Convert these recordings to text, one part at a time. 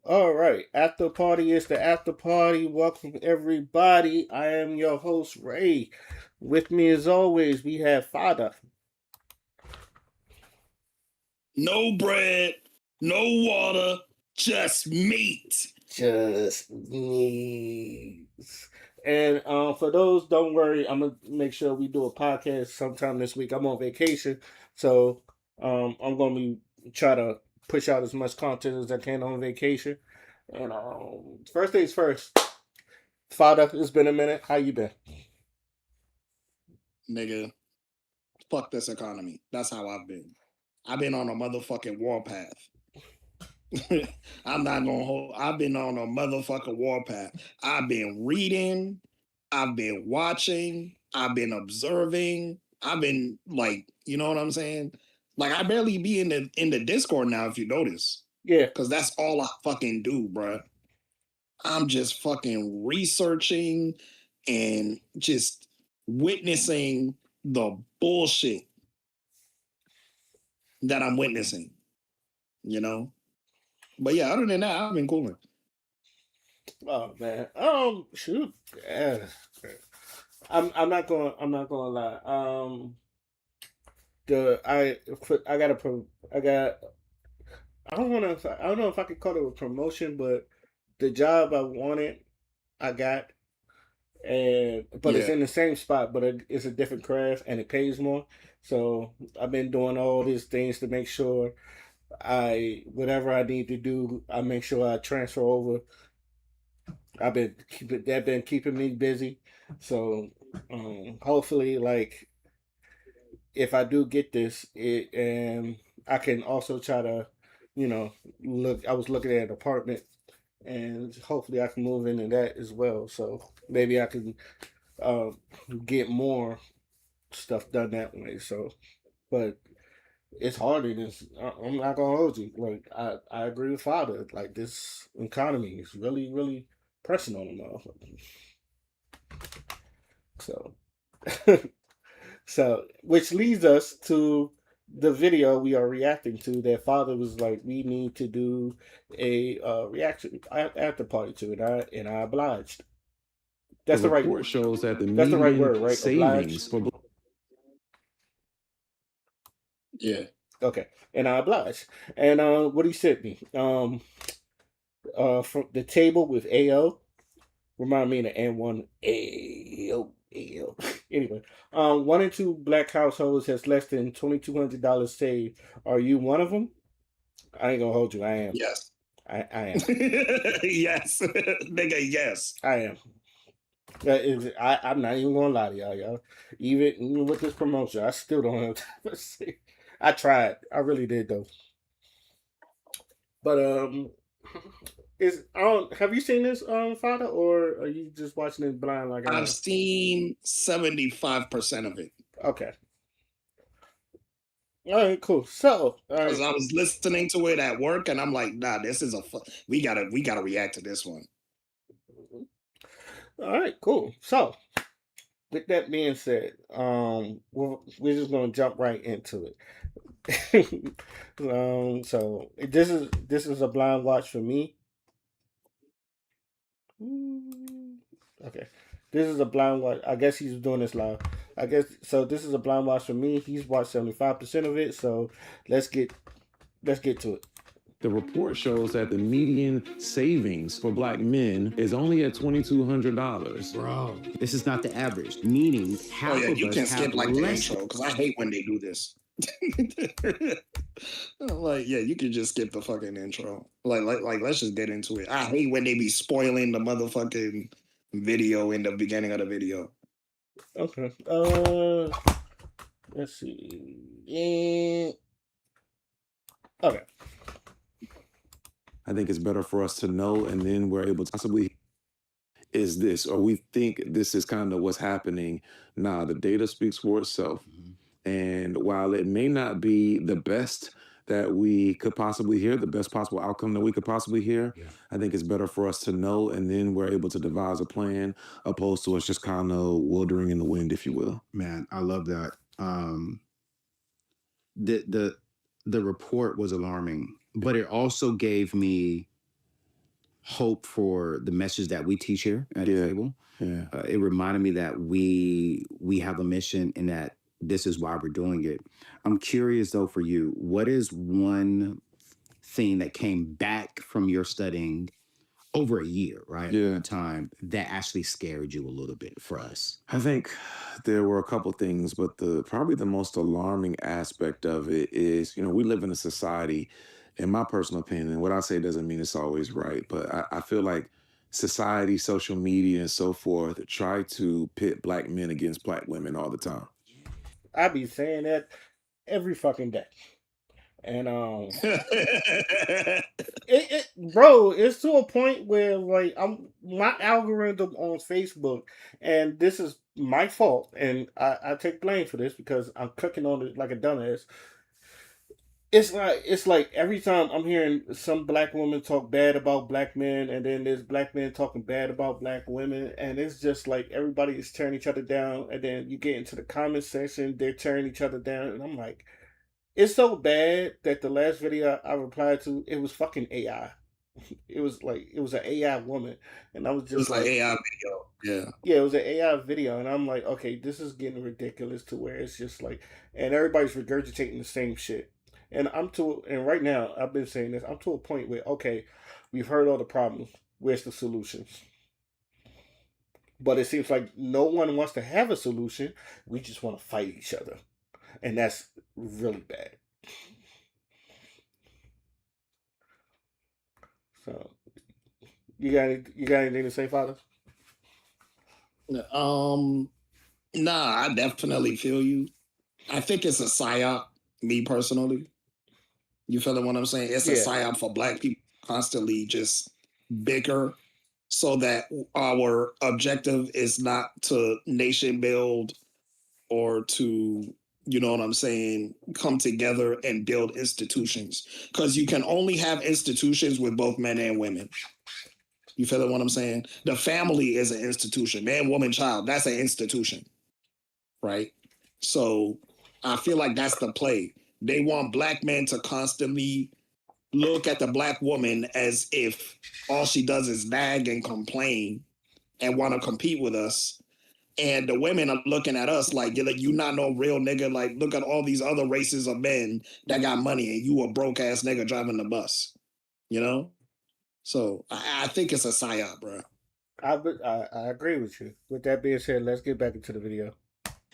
All right, after party is the after party. Welcome everybody. I am your host Ray. With me as always, we have Father. No bread, no water, just meat. Just me. And for those, don't worry. I'm gonna make sure we do a podcast sometime this week. I'm on vacation, so I'm gonna be try to push out as much content as I can on vacation. And first things first, Father. It's been a minute. How you been? Nigga, fuck this economy. That's how I've been. I've been on a motherfucking warpath. I'm not gonna hold. I've been on a motherfucking warpath. I've been reading. I've been watching. I've been observing. I've been like, you know what I'm saying? Like I barely be in the Discord now, if you notice, Yeah. because that's all I fucking do, bruh. I'm just fucking researching and just witnessing the bullshit that I'm witnessing, you know? But yeah, other than that, I've been cooling. Oh man. Shoot. Yeah. I'm not gonna lie. The I got a I got I don't know if I could call it a promotion, but the job I wanted I got, and but it's Yeah. in the same spot, but it's a different craft and it pays more. So I've been doing all these things to make sure I whatever I need to do, I make sure I transfer over. They've been keeping me busy, so hopefully, like if I do get this, it and I can also try to, you know, look. I was looking at an apartment, and hopefully I can move into that as well. So maybe I can uh, get more stuff done that way. So, but it's harder than I'm not gonna hold you. Like I agree with Father. Like this economy is really pressing on them motherfuckers. So, so which leads us to the video we are reacting to. That Father was like, we need to do a reaction after party to it, and I obliged. The That's the right. report shows that the That's the right median word, right? savings Obliged. for Yeah. Okay, and I obliged. And what he sent me, from the table with AO, remind me of the N1 AO. Anyway, one in two black households has less than $2,200 saved. Are you one of them? I ain't gonna hold you. I am. Yes. I am. Yes. Nigga, yes. I am. I'm not even gonna lie to y'all. Even with this promotion, I still don't have time to see. I tried. I really did though. But is I don't have you seen this Father, or are you just watching it blind like I I've am? seen 75% of it. Okay. All right, cool. So, all Because right, I was listening to it at work and I'm like, nah, this is we gotta react to this one. all right, cool. So, with that being said, we're just gonna jump right into it. So this is a blind watch for me. Okay, this is a blind watch. I guess he's doing this live. I guess so. This is a blind watch for me. He's watched 75% of it. So let's get to it. the report shows that the median savings for black men is only at $2,200. Bro, this is not the average, meaning half Oh yeah, of you us can have skip like the less. intro because I hate when they do this. I'm like, yeah, you can just skip the fucking intro. Like, let's just get into it. I hate when they be spoiling the motherfucking video in the beginning of the video. Okay. Let's see. Okay. I think it's better for us to know, and then we're able to possibly is this, or we think this is kind of what's happening. Nah, the data speaks for itself. And while it may not be the best that we could possibly hear, the best possible outcome that we could possibly hear, I think it's better for us to know, and then we're able to devise a plan, opposed to us just kind of wildering in the wind, if you will. Man, I love that. The report was alarming, but it also gave me hope for the message that we teach here at the Yeah. table. Yeah. It reminded me that we have a mission and that this is why we're doing it. I'm curious though for you, what is one thing that came back from your studying over a year, right? Yeah. Time that actually scared you a little bit for us? I think there were a couple things, but probably the most alarming aspect of it is, we live in a society, in my personal opinion, and what I say doesn't mean it's always right, but I feel like society, social media, and so forth try to pit black men against black women all the time. I be saying that every fucking day. And bro, it's to a point where like my algorithm on Facebook, and this is my fault, and I take blame for this because I'm cooking on it like a dumbass. It's like every time I'm hearing some black woman talk bad about black men, and then there's black men talking bad about black women, and it's just like everybody is tearing each other down, and then you get into the comment section, they're tearing each other down, and I'm like, it's so bad that the last video I replied to, it was fucking AI. It was like it was an AI woman, and I was just It's like like, AI video. Yeah. yeah, it was an AI video, and I'm like, okay, this is getting ridiculous to where it's just like, and everybody's regurgitating the same shit. And right now I've been saying this. I'm to a point where okay, we've heard all the problems. Where's the solutions? But it seems like no one wants to have a solution. We just want to fight each other, and that's really bad. So you got anything to say, Father? Um, nah, I definitely feel you. I think it's a psyop, me personally. You feeling what I'm saying? It's a Yeah. psyop for black people constantly just bicker so that our objective is not to nation build or to, you know what I'm saying, come together and build institutions. Because you can only have institutions with both men and women. You feel what I'm saying? The family is an institution. Man, woman, child, that's an institution. Right? So I feel like that's the play. They want black men to constantly look at the black woman as if all she does is nag and complain and want to compete with us. And the women are looking at us like, you're like, you not no real nigga. Like, look at all these other races of men that got money and you a broke ass nigga driving the bus. You know? So I think it's a psyop, bro. I agree with you. With that being said, let's get back into the video.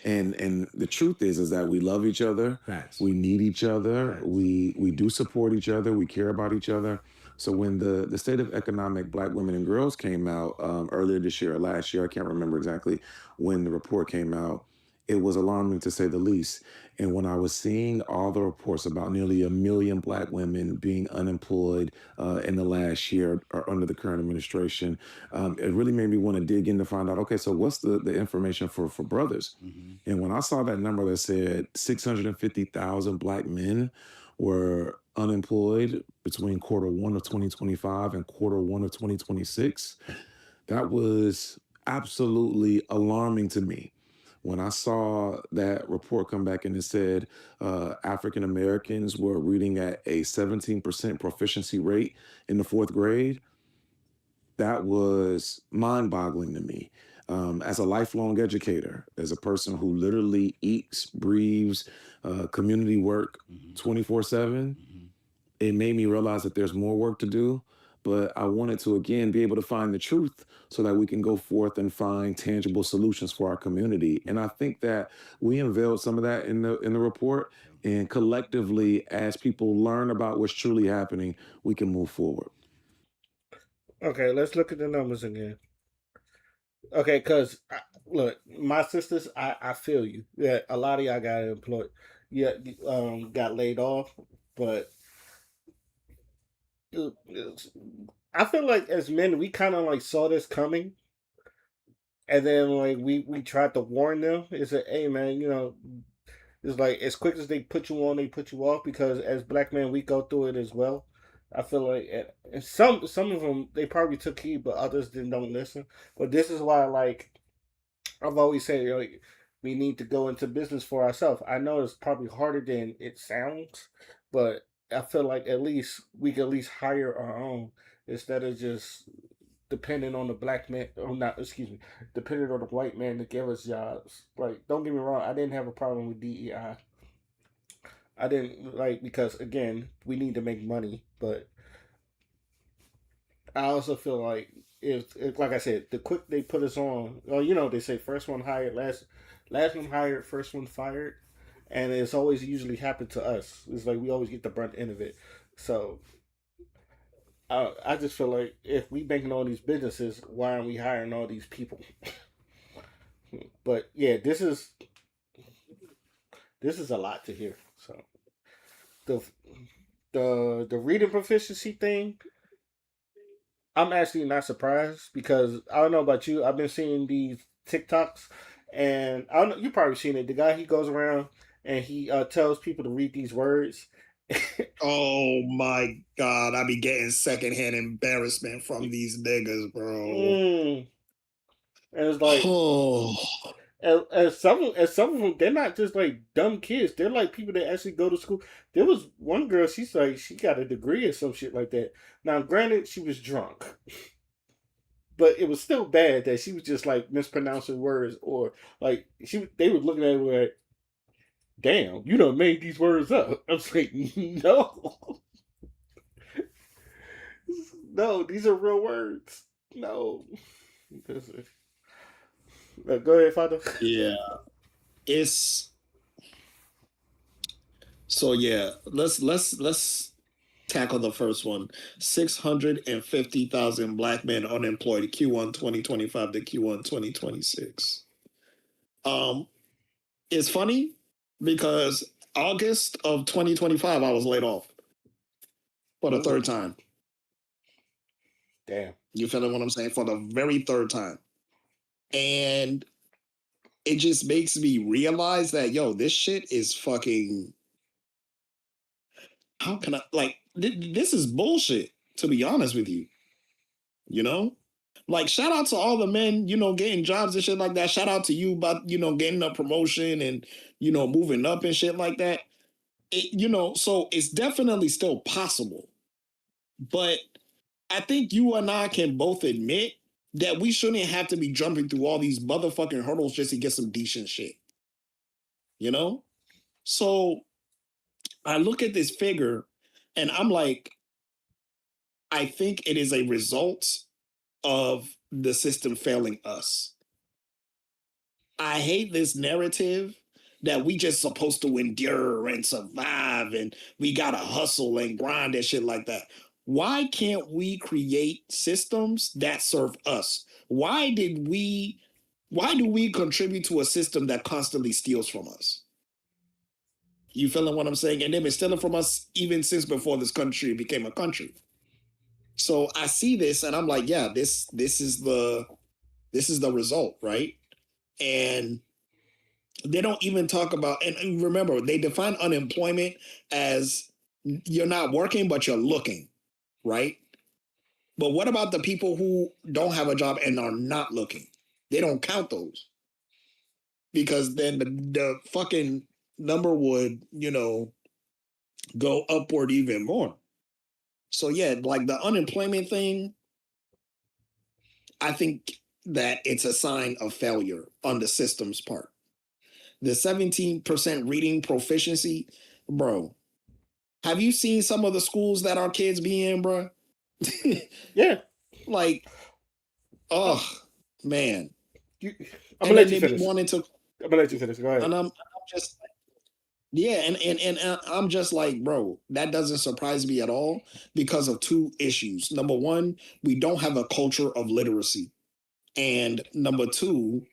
And the truth is that we love each other. Facts. We need each other. Facts. We do support each other. We care about each other. So when the State of Economic Black Women and Girls came out earlier this year or last year, I can't remember exactly when the report came out, it was alarming to say the least. And when I was seeing all the reports about nearly 1 million Black women being unemployed in the last year or under the current administration, it really made me want to dig in to find out, okay, so what's the information for brothers? Mhm. And when I saw that number that said 650,000 Black men were unemployed between quarter one of 2025 and quarter one of 2026, that was absolutely alarming to me. When I saw that report come back and it said African Americans were reading at a 17% proficiency rate in the fourth grade, that was mind boggling to me. As a lifelong educator, as a person who literally eats, breathes, community work Mhm. 24/7, Mhm. it made me realize that there's more work to do. But I wanted to, again, be able to find the truth so that we can go forth and find tangible solutions for our community. And I think that we unveiled some of that in the report. And collectively, as people learn about what's truly happening, we can move forward. Okay, let's look at the numbers again. Okay, because look, my sisters, I feel you. Yeah, a lot of y'all got employed. Yeah, got laid off, but it's- I feel like as men, we kind of like saw this coming, and then like we tried to warn them. It's a, hey man, it's like as quick as they put you on, they put you off because as black men, we go through it as well. I feel like and some of them they probably took heed, but others didn't don't listen. But this is why like I've always said like we need to go into business for ourselves. I know it's probably harder than it sounds, but I feel like at least we can at least hire our own. instead of just depending on the black man, or not, excuse me, depending on the white man to give us jobs. Like, don't get me wrong, I didn't have a problem with DEI. I didn't like because again, we need to make money, but I also feel like if like I said, the quick they put us on, well, they say first one hired, last one hired, first one fired, and it's always usually happened to us. It's like we always get the brunt end of it. So I just feel like if we banking on these businesses, why aren't we hiring all these people? But yeah, this is a lot to hear. So the the reading proficiency thing, I'm actually not surprised because I don't know about you. I've been seeing these TikToks, and I don't know. You probably seen it. The guy he goes around and he tells people to read these words. Oh my God, I be getting secondhand embarrassment from these niggas, bro. Mm. And it's like, Oh, and some of them, they're not just like dumb kids. They're like people that actually go to school. There was one girl. She's like she got a degree or some shit like that. Now, granted, she was drunk, but it was still bad that she was just like mispronouncing words or like they were looking at her like, damn, you done made these words up. I was like, no, no, these are real words. No, go ahead, Father. yeah. It's so yeah. Let's tackle the first one. 650,000 black men unemployed Q1 2025 to Q1 2026. It's funny because August of 2025 I was laid off for the third time. Damn. You feeling what I'm saying? For the very third time. And it just makes me realize that, yo, this shit is fucking. How can I, like, this is bullshit, to be honest with you. You know? Like, shout out to all the men, getting jobs and shit like that. Shout out to you about, getting a promotion and, moving up and shit like that. So it's definitely still possible. But I think you and I can both admit that we shouldn't have to be jumping through all these motherfucking hurdles just to get some decent shit. So I look at this figure and I'm like, I think it is a result of the system failing us. I hate this narrative that we just supposed to endure and survive and we gotta hustle and grind and shit like that. Why can't we create systems that serve us? Why do we contribute to a system that constantly steals from us? You feeling what I'm saying? And they've been stealing from us even since before this country became a country. So I see this and I'm like, yeah, this is the result, right? And they don't even talk about, and remember, they define unemployment as you're not working, but you're looking, right? But what about the people who don't have a job and are not looking? They don't count those because then the fucking number would, go upward even more. So yeah, like the unemployment thing, I think that it's a sign of failure on the system's part. The 17% reading proficiency, bro. Have you seen some of the schools that our kids be in, bro? Yeah. Like, oh man. I'm gonna let you finish. I'm gonna let you finish. Go ahead. And I'm just, yeah, and I'm just like, bro, that doesn't surprise me at all because of two issues. Number one, we don't have a culture of literacy, and number two,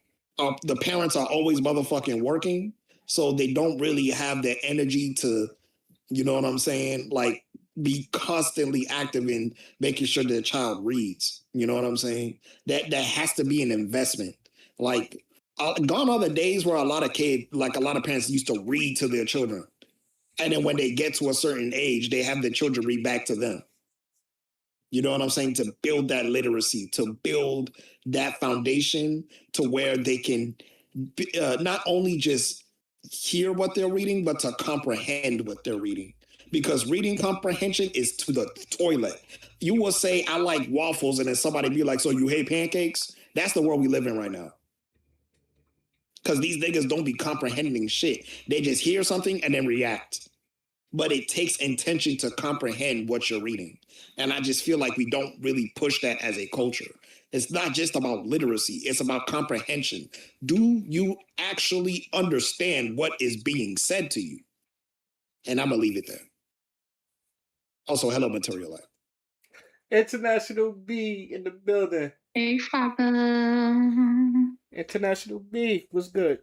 the parents are always motherfucking working, so they don't really have the energy to, you know what I'm saying, like be constantly active in making sure their child reads. You know what I'm saying? That has to be an investment. Like, gone are the days where a lot of parents used to read to their children, and then when they get to a certain age, they have the children read back to them. You know what I'm saying? To build that literacy, to build that foundation to where they can not only just hear what they're reading, but to comprehend what they're reading. because reading comprehension is to the toilet. You will say, I like waffles, and then somebody be like, so you hate pancakes? That's the world we live in right now. Because these niggas don't be comprehending shit. They just hear something and then react. But it takes intention to comprehend what you're reading. And I just feel like we don't really push that as a culture. It's not just about literacy, it's about comprehension. Do you actually understand what is being said to you? And I'm going to leave it there. Also, hello, Material Lab. International B in the building. Hey, Father. International B, what's good?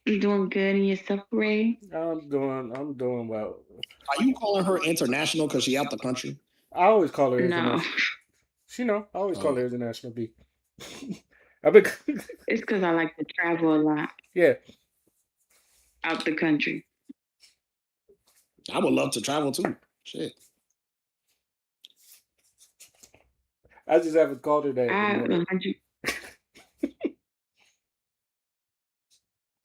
You doing good in yourself, Ray? I'm doing well. Are you calling her international because she out the country? I always call her No, international. She know. I always call Oh. her international B. I've been it's because I like to travel a lot yeah. out the country. I would love to travel too. Shit. I just haven't called her that. I anymore. 100.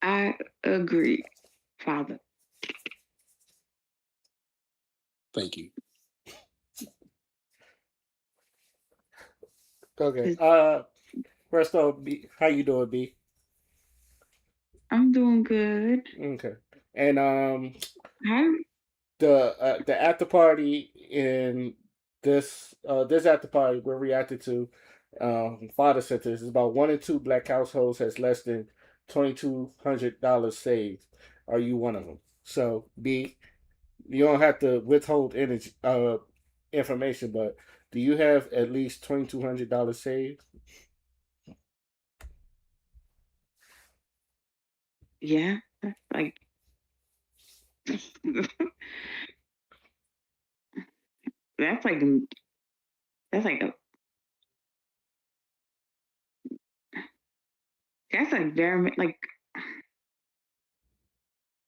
I agree, Father. Thank you. Okay. First off, B, how you doing, B? I'm doing good. Okay. And How? the after party in this after party we're reacting to father centers is about 1 in 2 black households has less than $2,200 saved. Are you one of them? So B, you don't have to withhold information, but do you have at least $2,200 saved? Yeah, like that's like that's like a that's like very like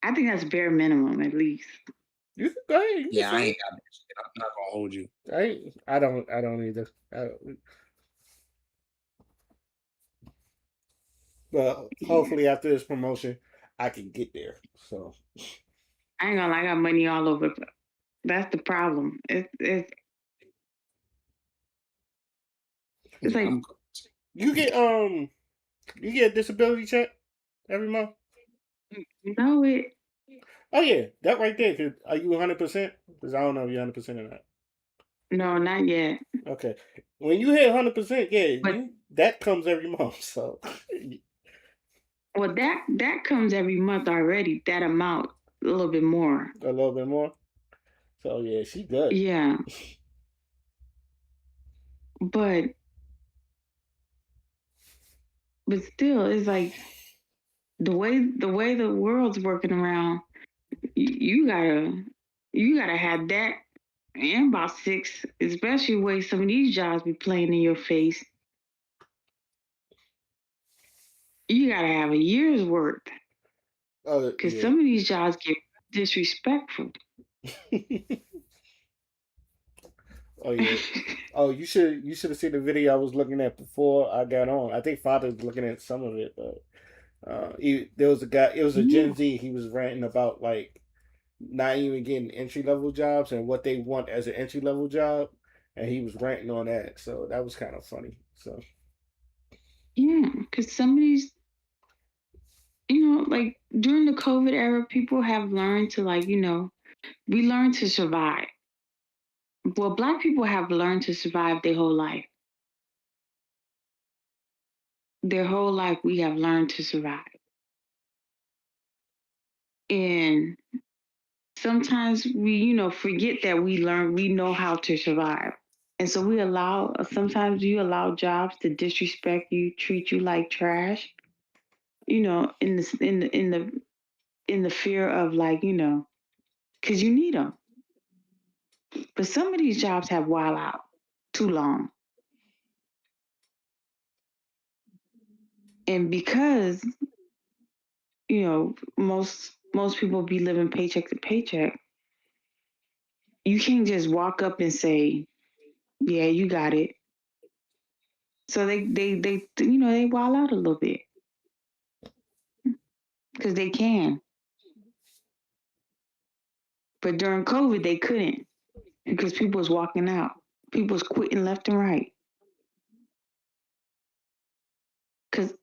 I think that's bare minimum at least. You can go ahead. You Yeah, can I say ain't got that shit. I'm not gonna hold you. it. I don't either. But hopefully after this promotion, I can get there. So I ain't gonna lie, I got money all over. That's the problem. It's Yeah, like I'm you get a disability check every month. you know it. Oh yeah, that right there. Are you 100%? Because I don't know if you're 100% or not. No, not yet. Okay, when you hit 100%, yeah, But that comes every month. So well, that comes every month already. That amount, a little bit more. a little bit more. So yeah, she good. Yeah, but still, it's like the way the world's working around. You gotta have that and about 6, especially the way some of these jobs be playing in your face. You gotta have a year's worth Oh because yeah. some of these jobs get disrespectful. Oh yeah. Oh, you should have seen the video I was looking at before I got on. I think Father was looking at some of it, but there was a guy. It was a Yeah. Gen Z. He was ranting about like not even getting entry level jobs and what they want as an entry level job, and he was ranting on that. So that was kind of funny. So Yeah, because some of these, like during the COVID era, people have learned to we learned to survive. Well, Black people have learned to survive their whole life. Their whole life, we have learned to survive. And sometimes we, forget that we know how to survive. And so sometimes you allow jobs to disrespect you, treat you like trash, in the fear of because you need them. But some of these jobs have wild out too long. And because, most people be living paycheck to paycheck, you can't just walk up and say, yeah, you got it. So they wild out a little bit because they can. But during COVID, they couldn't because people was walking out. People was quitting left and right. Because,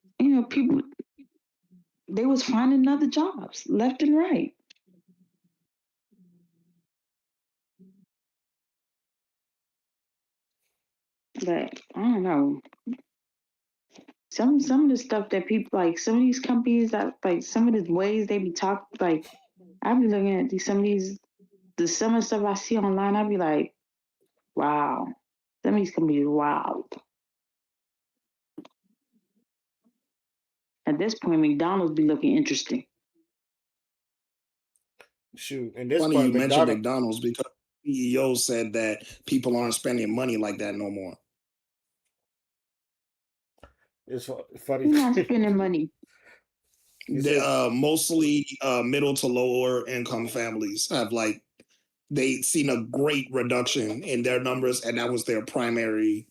people, they was finding other jobs left and right. But I don't know. Some of the stuff that people like, some of these companies that like some of the ways they be talking, like I be looking at some of these some of the stuff I see online, I be like, wow, some of these companies wild. At this point, McDonald's be looking interesting. Shoot, and this Funny part, you mentioned McDonald's. McDonald's because CEO said that people aren't spending money like that no more. It's You're funny. not spending money. Mostly middle to lower income families have they seen a great reduction in their numbers, and that was their primary.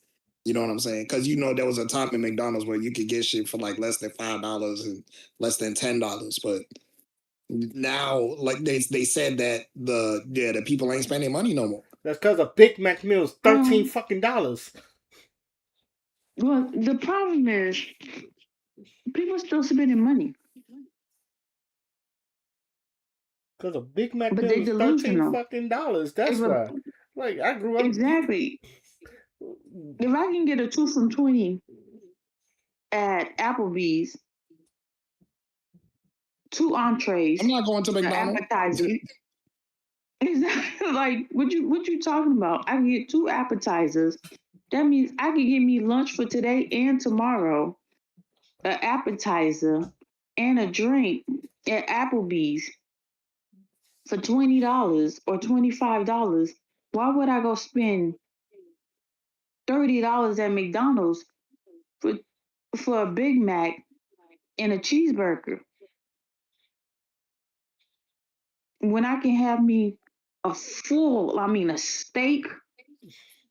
You know what I'm saying? Because there was a time in McDonald's where you could get shit for like less than $5 and less than $10, but now like they said that the people ain't spending money no more. That's because a Big Mac meal is $13 fucking dollars. Well, the problem is people still spending money. Because a Big Mac But meal they is $13 delusional. fucking dollars. That's why. Like I grew up. Exactly. If I can get a 2 from 20 at Applebee's, 2 entrees, I'm not going to an McDonald's. appetizer. Exactly. Like what you talking about? I can get 2 appetizers. That means I can get me lunch for today and tomorrow, an appetizer, and a drink at Applebee's for $20 or $25. Why would I go spend $30 at McDonald's for a Big Mac and a cheeseburger when I can have me a steak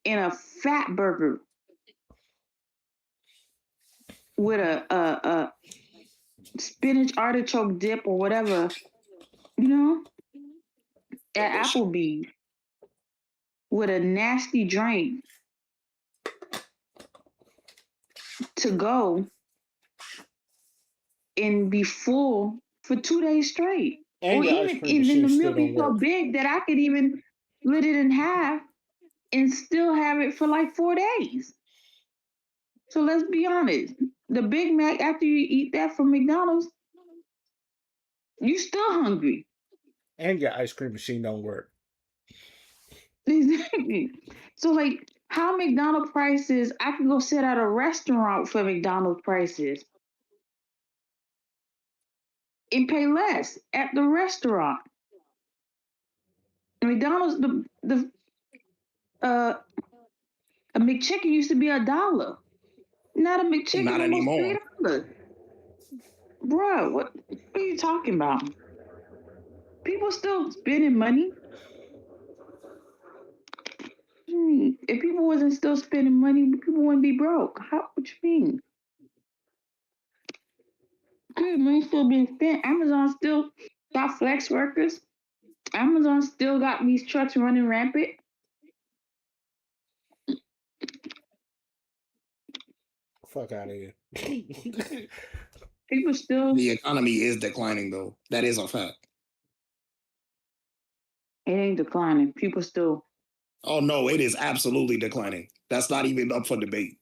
and a fat burger with a spinach artichoke dip or whatever, at Applebee's with a nasty drink to go and be full for 2 days straight. And Or your ice even cream and then the machine meal still be don't so work. big that I could even split it in half and still have it for like 4 days. So let's be honest. The Big Mac, after you eat that from McDonald's, you still hungry. And your ice cream machine don't work. Exactly. So like how McDonald's prices, I can go sit at a restaurant for McDonald's prices and pay less at the restaurant. McDonald's, a McChicken used to be $1. Not a McChicken, Not almost anymore. $3. Bro, what are you talking about? People still spending money. If people wasn't still spending money, people wouldn't be broke. What you mean? Good money still being spent. Amazon still got flex workers. Amazon still got these trucks running rampant. Fuck out of here. People still. The economy is declining, though. That is a fact. It ain't declining. People still. Oh no, it is absolutely declining. That's not even up for debate.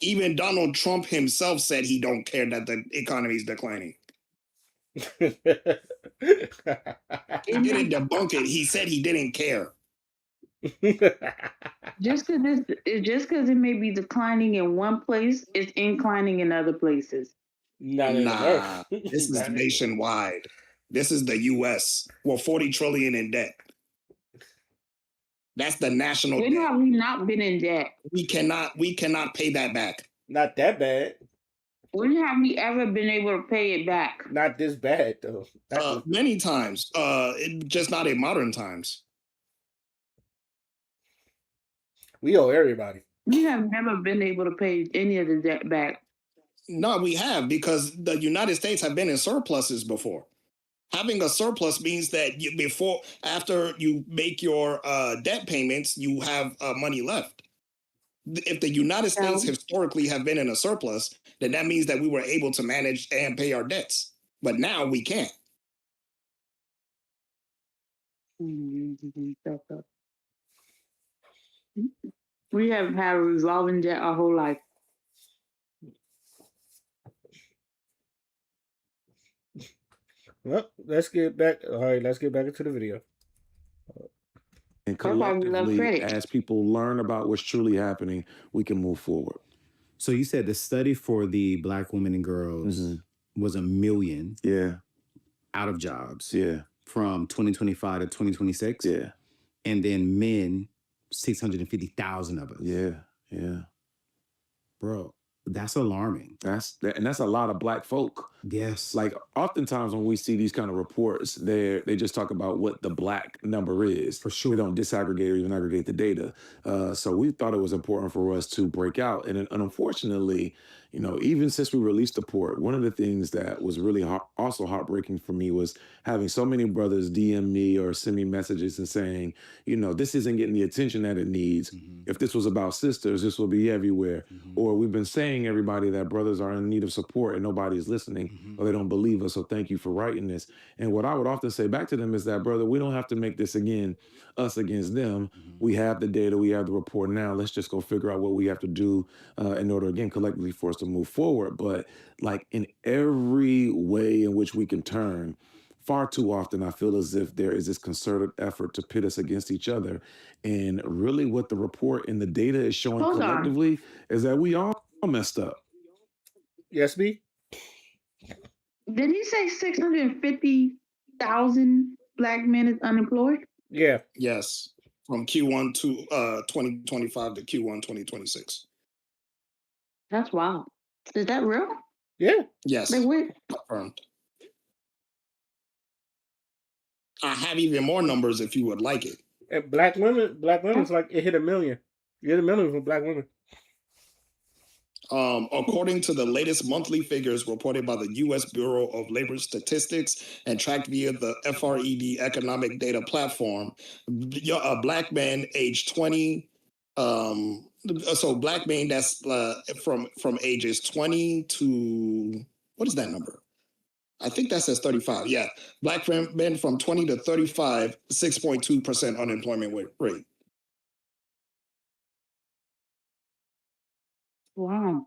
Even Donald Trump himself said he don't care that the economy is declining. He didn't debunk it. He said he didn't care. Just because it may be declining in one place, it's inclining in other places. Nah, this is nationwide. This is the U.S. We're 40 trillion in debt. That's the national When debt. have we not been in debt? We cannot pay that back. Not that bad. When have we ever been able to pay it back? Not this bad though. Many times. Just not in modern times. We owe everybody. We have never been able to pay any of the debt back. No, we have, because the United States have been in surpluses before. Having a surplus means that after you make your debt payments, you have money left. If the United States So, historically have been in a surplus, then that means that we were able to manage and pay our debts. But now we can't. we have had a revolving debt our whole life. Well, let's get back. All right, let's get back into the video. And That's why we love collectively, credit. as people learn about what's truly happening, we can move forward. So you said the study for the Black women and girls Mhm. was 1 million Yeah, out of jobs yeah, from 2025 to 2026, yeah, and then men 650,000 of us. yeah, yeah. Bro, that's alarming. And that's a lot of Black folk. Yes. Like oftentimes when we see these kind of reports, they just talk about what the Black number is. For sure. They don't disaggregate or even aggregate the data. So we thought it was important for us to break out. And unfortunately, even since we released the report, one of the things that was really also heartbreaking for me was having so many brothers DM me or send me messages and saying, this isn't getting the attention that it needs. If this was about sisters, this would be everywhere. Or we've been saying everybody that brothers are in need of support and nobody's listening or they don't believe us. So thank you for writing this. And what I would often say back to them is that, brother, we don't have to make this again us against them. We have the data, we have the report now. Let's just go figure out what we have to do in order, again, collectively for us to move forward. But like in every way in which we can turn, far too often, I feel as if there is this concerted effort to pit us against each other. And really what the report and the data is showing Hold on. collectively is that we all messed up. Yes, B. Did he say 650,000 Black men is unemployed? Yeah. Yes, from Q1 to 2025 to Q1 2026. That's wild. Is that real? Yeah. Yes, Like, wait, confirmed. I have even more numbers if you would like it. And Black women's like it hit 1 million. You hit 1 million for Black women. According to the latest monthly figures reported by the U.S. Bureau of Labor Statistics and tracked via the FRED Economic Data Platform, Black men age 20, so Black men that's from ages 20 to, what is that number? I think that says 35. Yeah, Black men from 20 to 35, 6.2% unemployment rate. wow.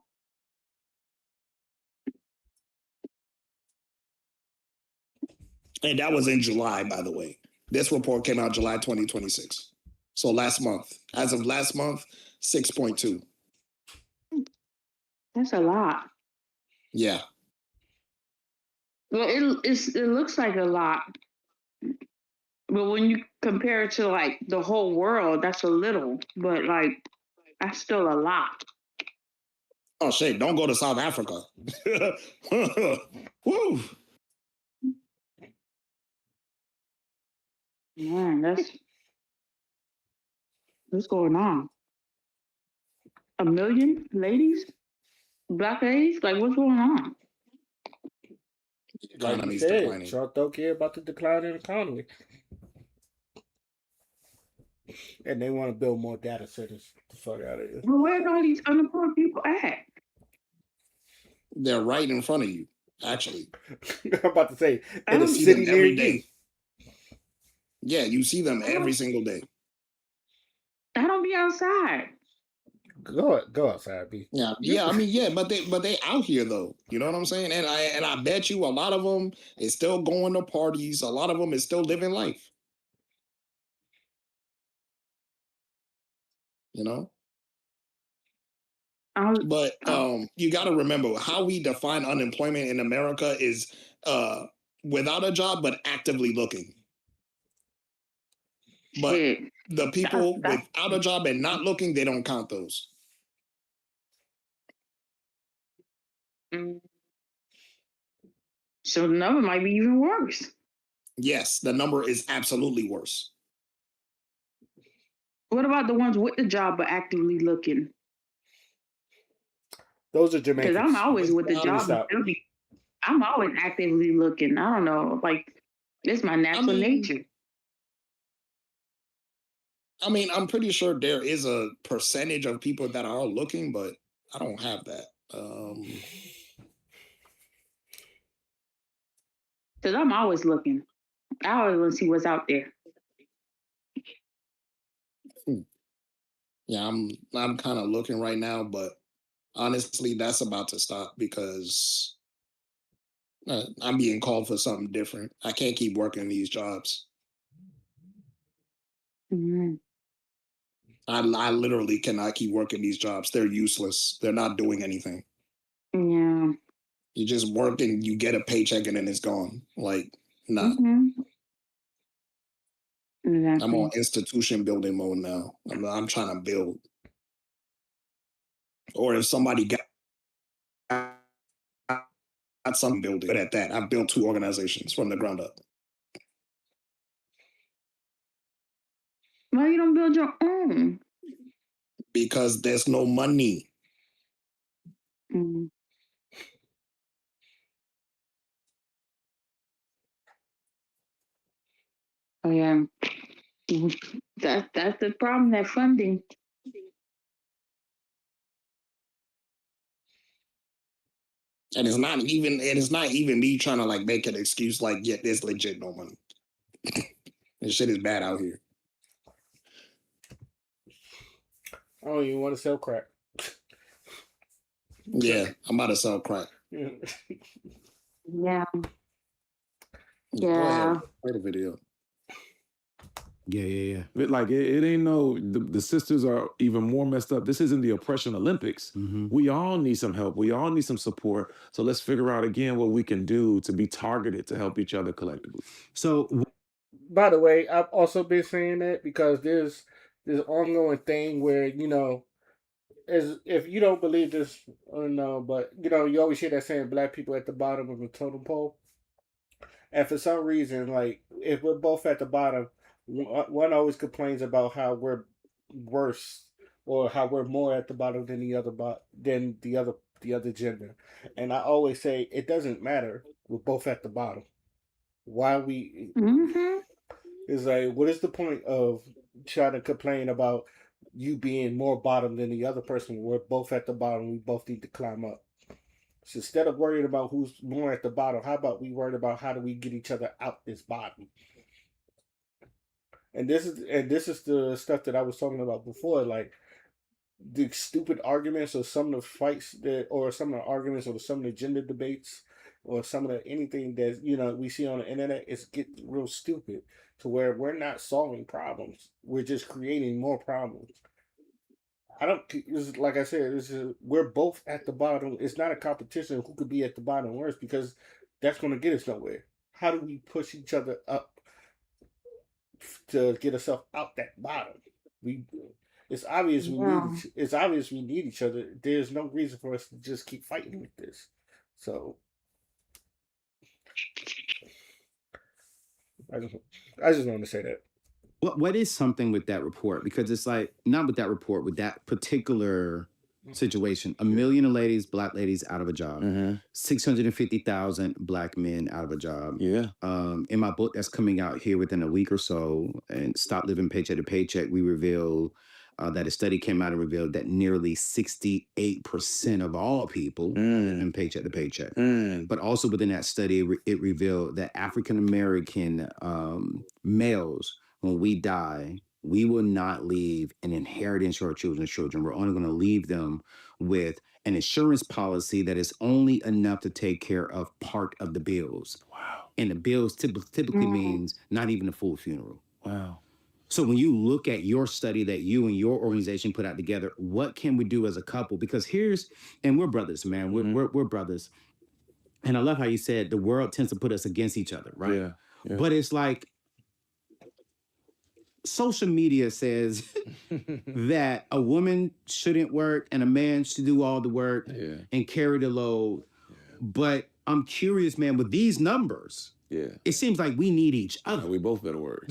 And that was in July, by the way. This report came out July 2026. So last month. As of last month, 6.2. That's a lot. Yeah. Well, it looks like a lot. But when you compare it to like the whole world, that's a little. But like, that's still a lot. Oh shit, don't go to South Africa. Woo. Man, what's going on? 1 million ladies? Black ladies? Like, what's going on? The Like you economy's said, declining. Trump don't care about the decline in the economy. And they want to build more data centers. The fuck out of here. But where's all these unemployed people at? They're right in front of you, actually. I'm about to say, in I a see city them near every you. day. Yeah, you see them every single day. I don't be outside. Go outside, B. Yeah. I mean, yeah, but they out here though. You know what I'm saying? And I bet you a lot of them is still going to parties. A lot of them is still living life. You know. But you got to remember how we define unemployment in America is without a job but actively looking. But the people without a job and not looking, they don't count those. So the number might be even worse. Yes, the number is absolutely worse. What about the ones with the job but actively looking? Those are Jamaicans. Because I'm always with the Let me job. stop. I'm always actively looking. I don't know. Like, It's my I natural mean, nature. I'm pretty sure there is a percentage of people that are looking, but I don't have that. Because I'm always looking. I always want to see what's out there. Yeah, I'm kind of looking right now, but honestly, that's about to stop because I'm being called for something different. I can't keep working these jobs. Mhm. I literally cannot keep working these jobs. They're useless. They're not doing anything. Yeah. You just work and you get a paycheck and then it's gone. Like, nah. Hmm. I'm on Exactly. institution building mode now. I'm trying to build. Or if somebody got some building, but at that, I've built 2 organizations from the ground up Why you don't build your own? because there's no money. Mm. Oh yeah. That's the problem. That funding. And it's not even me trying to like make an excuse like, yeah, there's legit no money. This shit is bad out here. I don't even want to sell crack. Yeah, I'm about to sell crack. Yeah. Go Yeah. ahead, play the video. Yeah. But like it ain't no the sisters are even more messed up. This isn't the oppression Olympics. Mm-hmm. We all need some help. We all need some support. So let's figure out again what we can do to be targeted to help each other collectively. So By the way, I've also been saying that because there's this ongoing thing where as if you don't believe this or no, but you always hear that saying black people at the bottom of the totem pole. And for some reason, like if we're both at the bottom, one always complains about how we're worse or how we're more at the bottom than the other gender. And I always say it doesn't matter. We're both at the bottom. Why we Hmm. is like what is the point of trying to complain about you being more bottom than the other person? We're both at the bottom. We both need to climb up. So instead of worrying about who's more at the bottom, how about we worry about how do we get each other out this bottom? And this is the stuff that I was talking about before, like the stupid arguments or some of the fights that or some of the arguments or some of the gender debates or some of the anything that we see on the internet is get real stupid to where we're not solving problems. We're just creating more problems. I don't. It's like I said, we're both at the bottom. It's not a competition who could be at the bottom worse because that's going to get us nowhere. How do we push each other up to get ourselves out that bottom? We. It's obvious we need. Yeah. It's obvious we need each other. There's no reason for us to just keep fighting with this. So I just, I just wanted to say that. what is something with that report? Because it's like not with that report, with that particular situation. 1 million ladies, black ladies out of a job. Mm-hmm. 650,000 black men out of a job. Yeah. In my book that's coming out here within a week or so, and Stop Living Paycheck to Paycheck, we reveal that a study came out and revealed that nearly 68% of all people live in paycheck to paycheck. But also within that study, it revealed that African American males, when we die, we will not leave an inheritance to our children's children. We're only going to leave them with an insurance policy that is only enough to take care of part of the bills. Wow. And the bills typically Mhm. means not even a full funeral. Wow. So when you look at your study that you and your organization put out together, what can we do as a couple? Because and we're brothers, man. We're brothers. And I love how you said the world tends to put us against each other, right? Yeah. Yeah. But it's like social media says that a woman shouldn't work and a man should do all the work Yeah. and carry the load. But I'm curious, man, with these numbers, Yeah. It seems like we need each No, other. we both better work.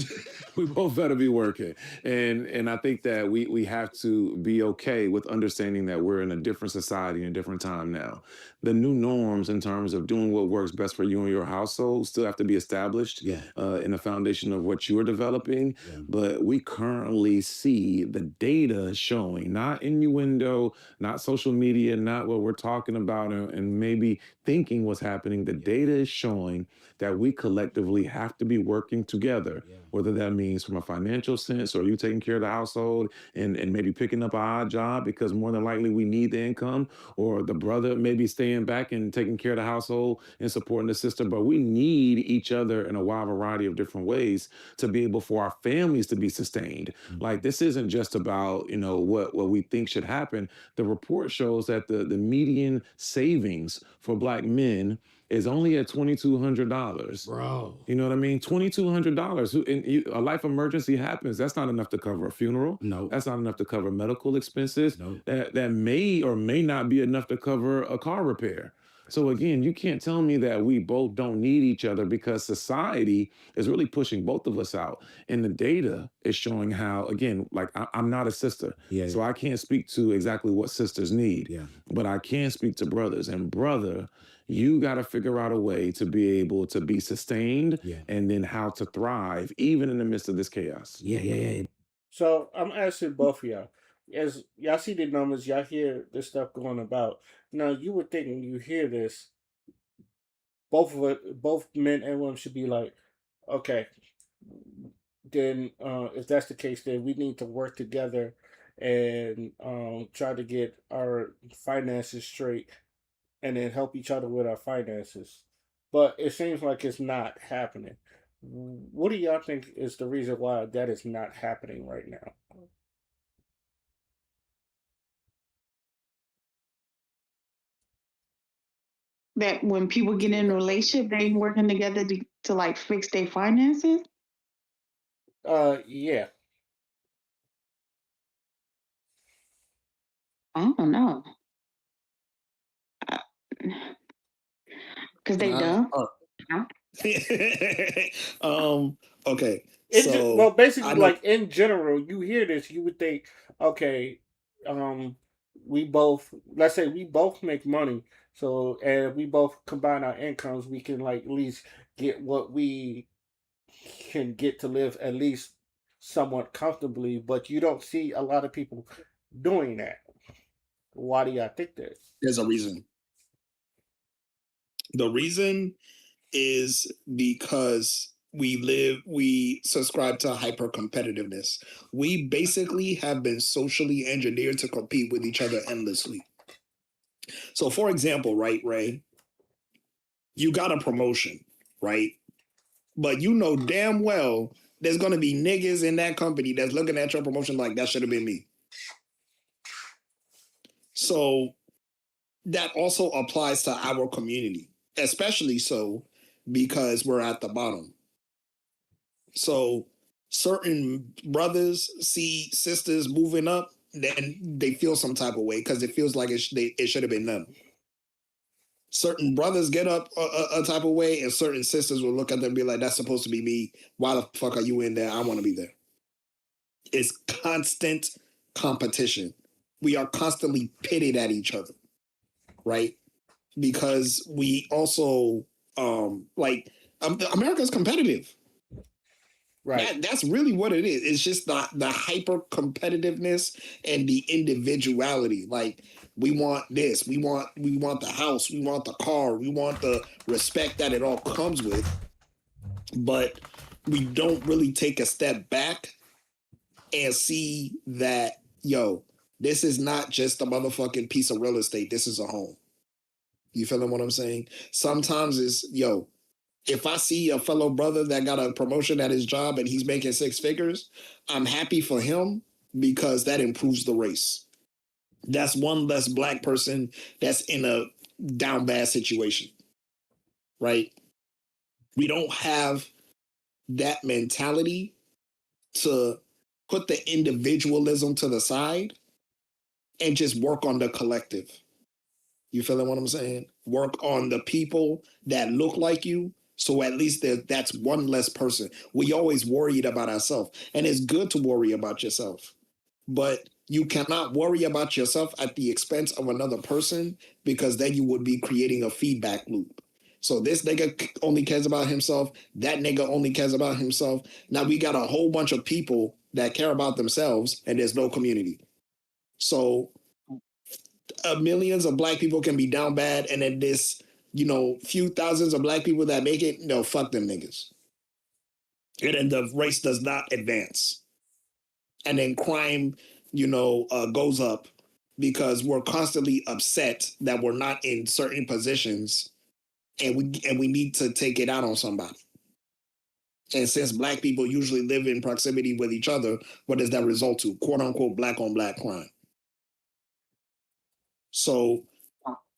We both better be working. And I think that we have to be okay with understanding that we're in a different society and a different time now. The new norms in terms of doing what works best for you and your household still have to be established Yeah. in the foundation of what you're developing. Yeah. But we currently see the data showing, not innuendo, not social media, not what we're talking about and maybe thinking what's happening. The data is showing that we collectively have to be working together, Yeah. whether that means from a financial sense or you taking care of the household and maybe picking up an odd job because more than likely we need the income, or the brother maybe staying back and taking care of the household and supporting the sister. But we need each other in a wide variety of different ways to be able for our families to be sustained. Like this isn't just about, what we think should happen. The report shows that the median savings for black men is only at $2,200. Bro. You know what I mean? $2,200. A life emergency happens. That's not enough to cover a funeral. No. That's not enough to cover medical expenses. No. That may or may not be enough to cover a car repair. So again, you can't tell me that we both don't need each other because society is really pushing both of us out. And the data is showing how, again, like I'm not a sister. Yeah. So I can't speak to exactly what sisters need. Yeah. But I can speak to brothers. And brother, you got to figure out a way to be able to be sustained Yeah. and then how to thrive even in the midst of this chaos. Yeah. So I'm asking both of y'all, as y'all see the numbers, y'all hear this stuff going about. Now you would think when you hear this, both men and women should be like, okay, then if that's the case, then we need to work together and try to get our finances straight and then help each other with our finances. But it seems like it's not happening. What do y'all think is the reason why that is not happening right now? That when people get in a relationship, they ain't working together to like fix their finances. Yeah. I don't know. Because they dumb. Huh? Okay. Well, So basically, I know like in general, you hear this, you would think, okay, we both, let's say we both make money, so and we both combine our incomes, we can like at least get what we can get to live at least somewhat comfortably. But you don't see a lot of people doing that. Why do y'all think that? there's a reason. The reason is because we subscribe to hyper competitiveness. We basically have been socially engineered to compete with each other endlessly. So, for example, right, Ray, you got a promotion, right? But you know damn well there's gonna be niggas in that company that's looking at your promotion like that should have been me. So that also applies to our community, especially so because we're at the bottom. So certain brothers see sisters moving up, then they feel some type of way because it feels like it should have been them. Certain brothers get up a type of way, and certain sisters will look at them and be like, "That's supposed to be me. Why the fuck are you in there? I want to be there." It's constant competition. We are constantly pitted at each other, right? Because we also America's competitive. Right. That's really what it is. It's just the hyper competitiveness and the individuality. Like we want this, we want the house, we want the car, we want the respect that it all comes with, but we don't really take a step back and see that this is not just a motherfucking piece of real estate. This is a home. You feeling what I'm saying? Sometimes it's if I see a fellow brother that got a promotion at his job and he's making 6 figures, I'm happy for him because that improves the race. That's one less black person that's in a down bad situation, right? We don't have that mentality to put the individualism to the side and just work on the collective. You feeling what I'm saying? Work on the people that look like you So at least that's one less person. We always worried about ourselves, and it's good to worry about yourself, but you cannot worry about yourself at the expense of another person, because then you would be creating a feedback loop. So this nigga only cares about himself. That nigga only cares about himself. Now we got a whole bunch of people that care about themselves, and there's no community. So millions of black people can be down bad, and then this, few thousands of black people that make it, no, fuck them niggas. And then the race does not advance. And then crime, goes up because we're constantly upset that we're not in certain positions, and we need to take it out on somebody. And since black people usually live in proximity with each other, what does that result to? Quote unquote, black on black crime. So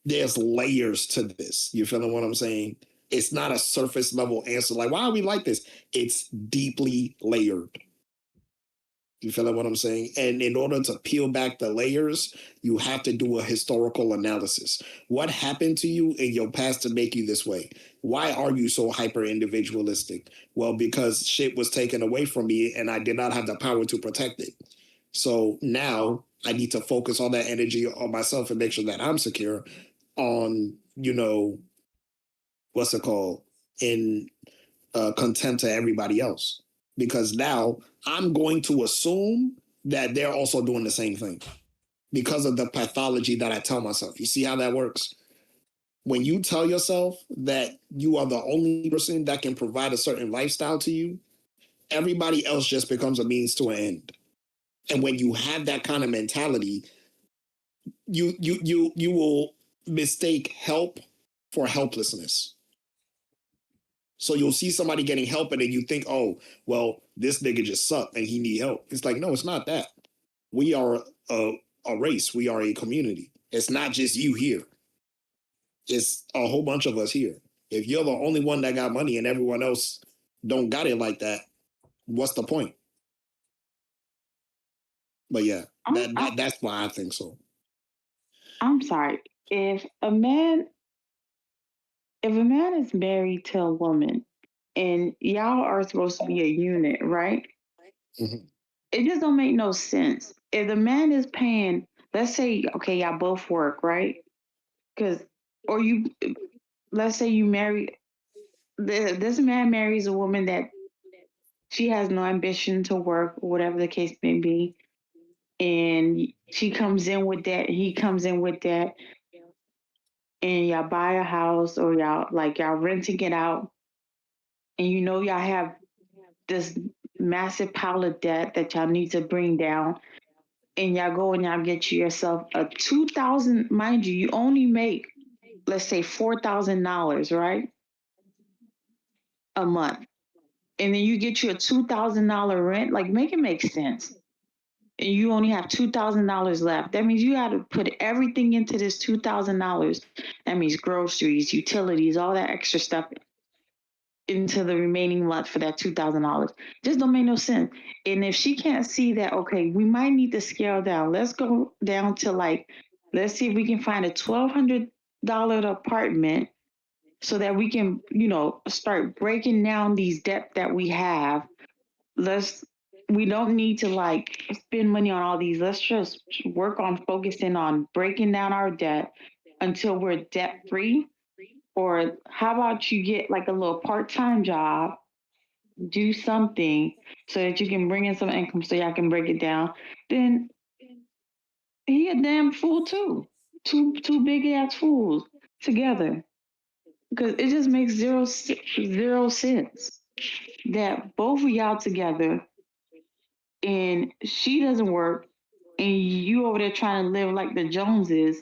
there's layers to this. You feeling what I'm saying? It's not a surface level answer like, why are we like this? It's deeply layered. You feeling what I'm saying? And in order to peel back the layers, you have to do a historical analysis. What happened to you in your past to make you this way? Why are you so hyper individualistic? Well, because shit was taken away from me and I did not have the power to protect it. So now I need to focus all that energy on myself and make sure that I'm secure on, what's it called? In contempt to everybody else. Because now I'm going to assume that they're also doing the same thing because of the pathology that I tell myself. You see how that works? When you tell yourself that you are the only person that can provide a certain lifestyle to you, everybody else just becomes a means to an end. And when you have that kind of mentality, you will mistake help for helplessness. So you'll see somebody getting help and then you think, oh, well, this nigga just sucked and he need help. It's like, no, it's not that. We are a race. We are a community. It's not just you here. It's a whole bunch of us here. If you're the only one that got money and everyone else don't got it like that, what's the point? But yeah, that's why I think so. I'm sorry. If a man is married to a woman and y'all are supposed to be a unit, right? Mm-hmm. It just don't make no sense. If the man is paying, let's say, okay, y'all both work, right? Let's say you marry, this man marries a woman that she has no ambition to work, or whatever the case may be. And she comes in with that, he comes in with that, and y'all buy a house or y'all renting it out, and y'all have this massive pile of debt that y'all need to bring down, and y'all go and y'all get yourself a 2,000, mind you only make, let's say $4,000, right? A month. And then you get you a $2,000 rent, like make it make sense. And you only have $2,000 left. That means you got to put everything into this $2,000. That means groceries, utilities, all that extra stuff into the remaining month for that $2,000. Just don't make no sense. And if she can't see that, okay, we might need to scale down. Let's go down to let's see if we can find a $1,200 apartment so that we can, start breaking down these debt that we have. We don't need to spend money on all these. Let's just work on focusing on breaking down our debt until we're debt free. Or how about you get a little part-time job, do something so that you can bring in some income so y'all can break it down. Then he a damn fool too. Two big ass fools together. Because it just makes zero sense that both of y'all together and she doesn't work and you over there trying to live like the Joneses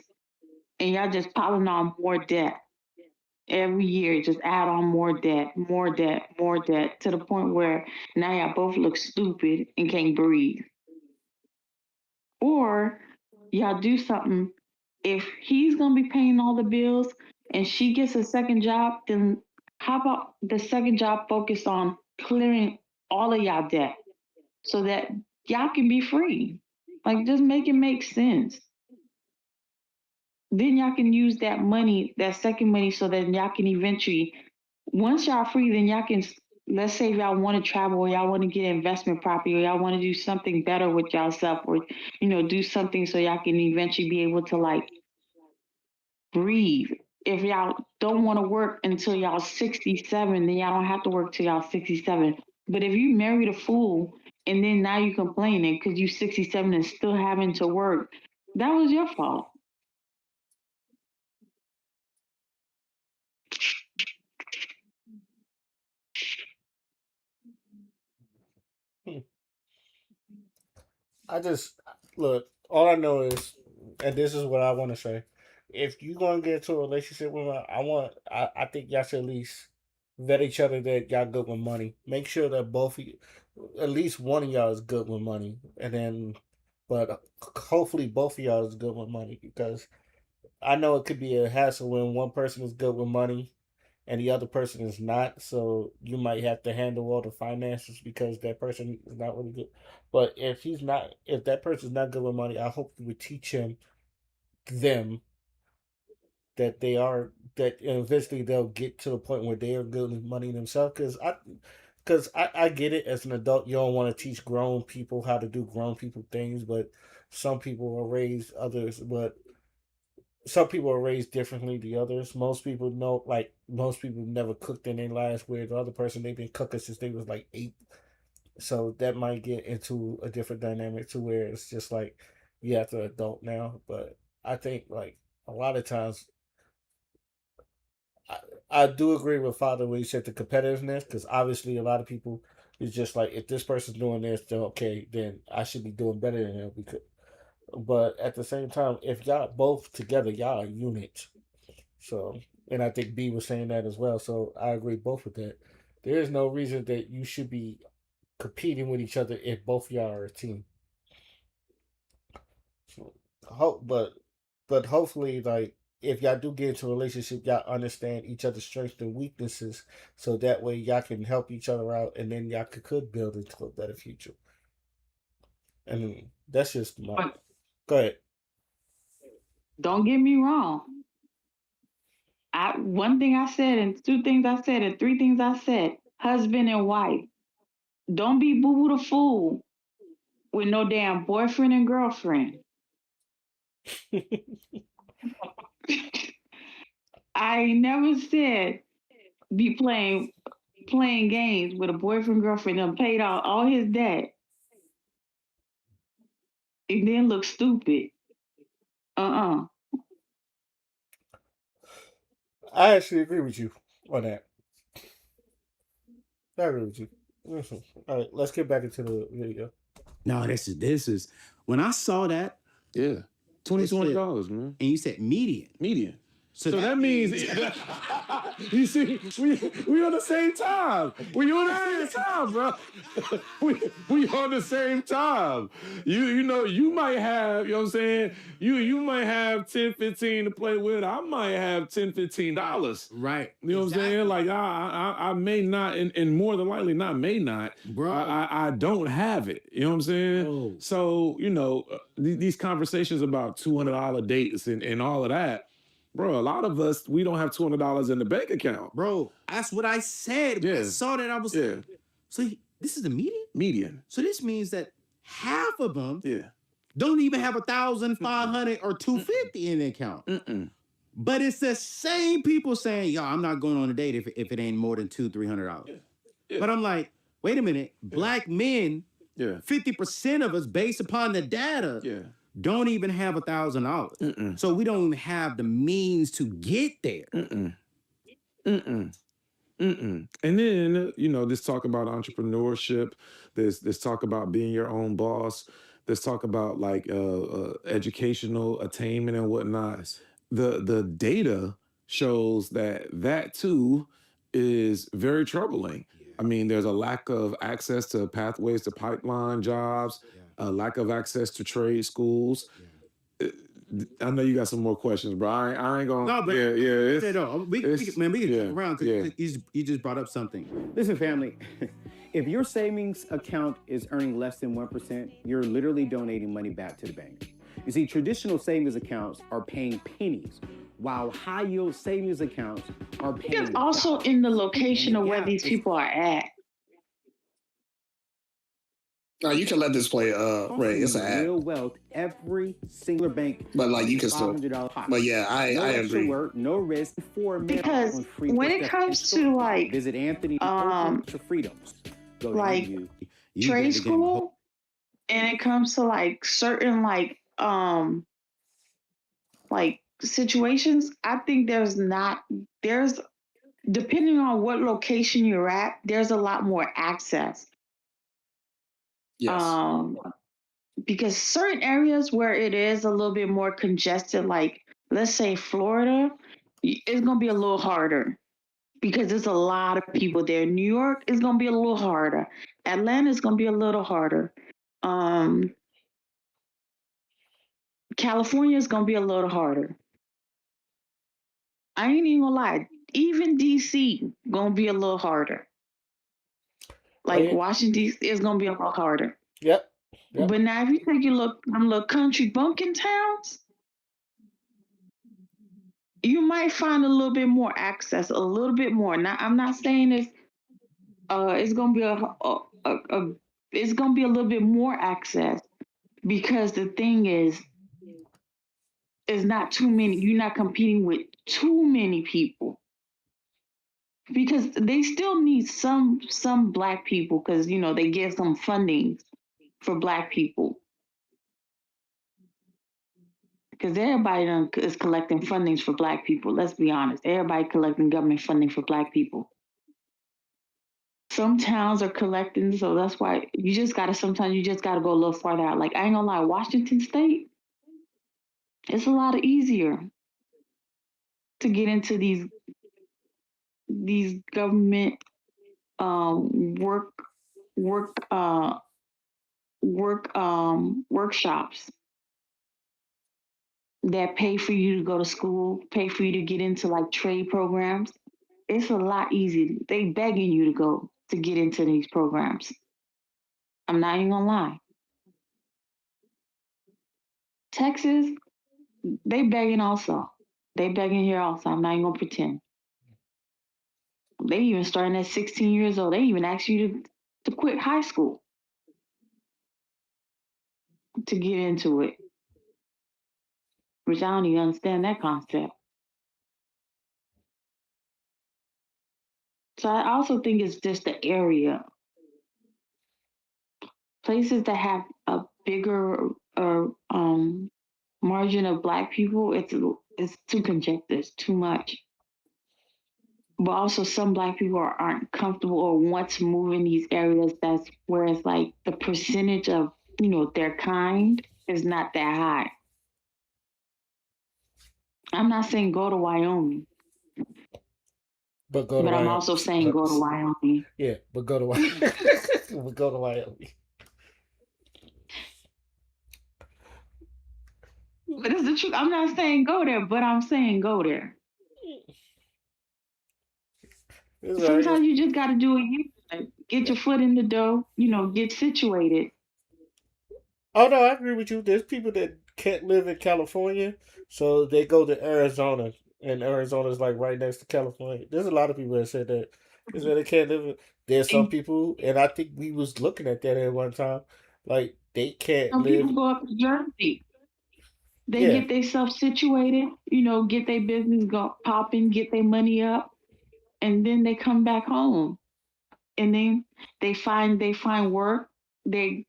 and y'all just piling on more debt. Every year, just add on more debt to the point where now y'all both look stupid and can't breathe. Or y'all do something. If he's going to be paying all the bills and she gets a second job, then how about the second job focus on clearing all of y'all debt so that y'all can be free? Just make it make sense. Then y'all can use that money, that second money, so that y'all can eventually Once y'all free, then y'all can, let's say if y'all want to travel or y'all want to get investment property or y'all want to do something better with y'allself or, do something so y'all can eventually be able to like breathe. If y'all don't want to work until y'all 67, then y'all don't have to work till y'all 67. But if you married a fool and then now you complaining because you 67 and still having to work, that was your fault. Hmm. I just look. All I know is, and this is what I want to say: if you gonna get into a relationship with her, I think y'all should at least vet each other that y'all good with money. Make sure that both of you, at least one of y'all is good with money, and then, but hopefully both of y'all is good with money because I know it could be a hassle when one person is good with money and the other person is not. So you might have to handle all the finances because that person is not really good. But if that person is not good with money, I hope you would teach them that that eventually they'll get to the point where they are good with money themselves. Because I get it as an adult, you don't want to teach grown people how to do grown people things, but some people are raised others, but some people are raised differently than others. Most people never cooked in their lives, where the other person they've been cooking since they was like 8. So that might get into a different dynamic to where it's just like you have to adult now. But I think like a lot of times I, I do agree with Father when he said the competitiveness because obviously a lot of people is just like if this person's doing this, then okay, then I should be doing better than them because. But at the same time, if y'all both together, y'all are a unit. So, and I think B was saying that as well. So I agree both with that. There is no reason that you should be competing with each other if both of y'all are a team. So, hope, but hopefully, like if y'all do get into a relationship, y'all understand each other's strengths and weaknesses, so that way y'all can help each other out, and then y'all could build into a better future. And that's just my. But Go ahead. don't get me wrong. One thing I said and two things I said and three things I said. Husband and wife. Don't be boo boo the fool with no damn boyfriend and girlfriend. I never said be playing games with a boyfriend girlfriend and paid all his debt and then look stupid. Uh-uh. I actually agree with you on that. I agree with you. Mhm. All right, let's get back into the video. No, this is when I saw that Yeah. $2,200, man. and you said median. Median. So So that means you see, we on the same time. We on the same time, bro. we on the same time. You might have, you know what I'm saying? You might have 10, 15 to play with. I might have $10, $15. right. You know what I'm saying? Like I may not, and more than likely not may not. Bro. I don't have it. You know what I'm saying? Bro. So these conversations about $200 dates and all of that. Bro, a lot of us, we don't have $200 in the bank account. Bro, that's what I said. When I Yeah. saw that, I was Yeah. so this is the median? Median. So this means that half of them Yeah. don't even have 1,500 or 250 in the account. Mm-mm. But it's the same people saying, yo, I'm not going on a date if it ain't more than $200-300. Yeah. Yeah. But I'm like, wait a minute, black men, Yeah. 50% of us, based upon the data, Yeah. don't even have $1,000. Mm-mm. So we don't even have the means to get there. Mm-mm. Mm-mm. Mm-mm. And then, this talk about entrepreneurship, this talk about being your own boss, this talk about like educational attainment and whatnot. The data shows that too is very troubling. I mean, there's a lack of access to pathways to pipeline jobs, a lack of access to trade schools. I know you got some more questions, bro. I ain't gonna. No, but we can yeah, jump around yeah. because you just brought up something. Listen, family, if your savings account is earning less than 1%, you're literally donating money back to the bank. You see, traditional savings accounts are paying pennies, while high yield savings accounts are It's paying also dollars. in the And location the of where gap these is people are at. You can let this play. Ray, costing it's you an ad, real wealth. Every single bank but like you charges can still. $500 But pocket. yeah, I No extra agree. work, no risk, 4 minutes Because on free when it stuff comes store. to like Visit Anthony um for freedoms. Go to like you trade get the game. school, and it comes to like certain like situations, I think there's depending on what location you're at, there's a lot more access. Yes. Because certain areas where it is a little bit more congested, like let's say Florida, it's gonna be a little harder because there's a lot of people there. New York is gonna be a little harder. Atlanta is gonna be a little harder. California is gonna be a little harder. I ain't even gonna lie. Even DC gonna be a little harder. Like yeah. Washington DC is gonna be a little harder. Yep. Yep. But now if you take a look them little country bumpkin towns, you might find a little bit more access, a little bit more. Now I'm not saying it's gonna be it's gonna be a little bit more access, because the thing is not too many. You're not competing with too many people, because they still need some black people, because they give some funding for black people, because everybody is collecting fundings for black people. Let's be honest, everybody collecting government funding for black people. Some towns are collecting, so that's why sometimes you just gotta go a little farther out. Like I ain't gonna lie, Washington State, it's a lot easier to get into these government workshops that pay for you to go to school, pay for you to get into like trade programs. It's a lot easier. They begging you to go to get into these programs. I'm not even gonna lie. Texas, they begging also. They begging here also. I'm not even gonna pretend. They even starting at 16 years old. They even ask you to quit high school to get into it, which I don't even understand that concept. So I also think it's just the area. Places that have a bigger margin of black people, it's too congested, it's too much. But also some black people aren't comfortable or want to move in these areas that's where it's like the percentage of their kind is not that high. I'm not saying go to Wyoming, But go to but I'm Wyoming. also saying go to Wyoming. Yeah, but go to Wyoming. But go to Wyoming. But it's the truth. I'm not saying go there, but I'm saying go there. Sometimes you just got to do it. Get your foot in the door. Get situated. Oh no, I agree with you. There's people that can't live in California, so they go to Arizona, and Arizona's like right next to California. There's a lot of people that said that. They said they can't live. There's some people, and I think we was looking at that at one time. Like they can't Some live. people go up to Jersey. They get themselves situated, get their business go popping, get their money up, and then they come back home, and then they find work. They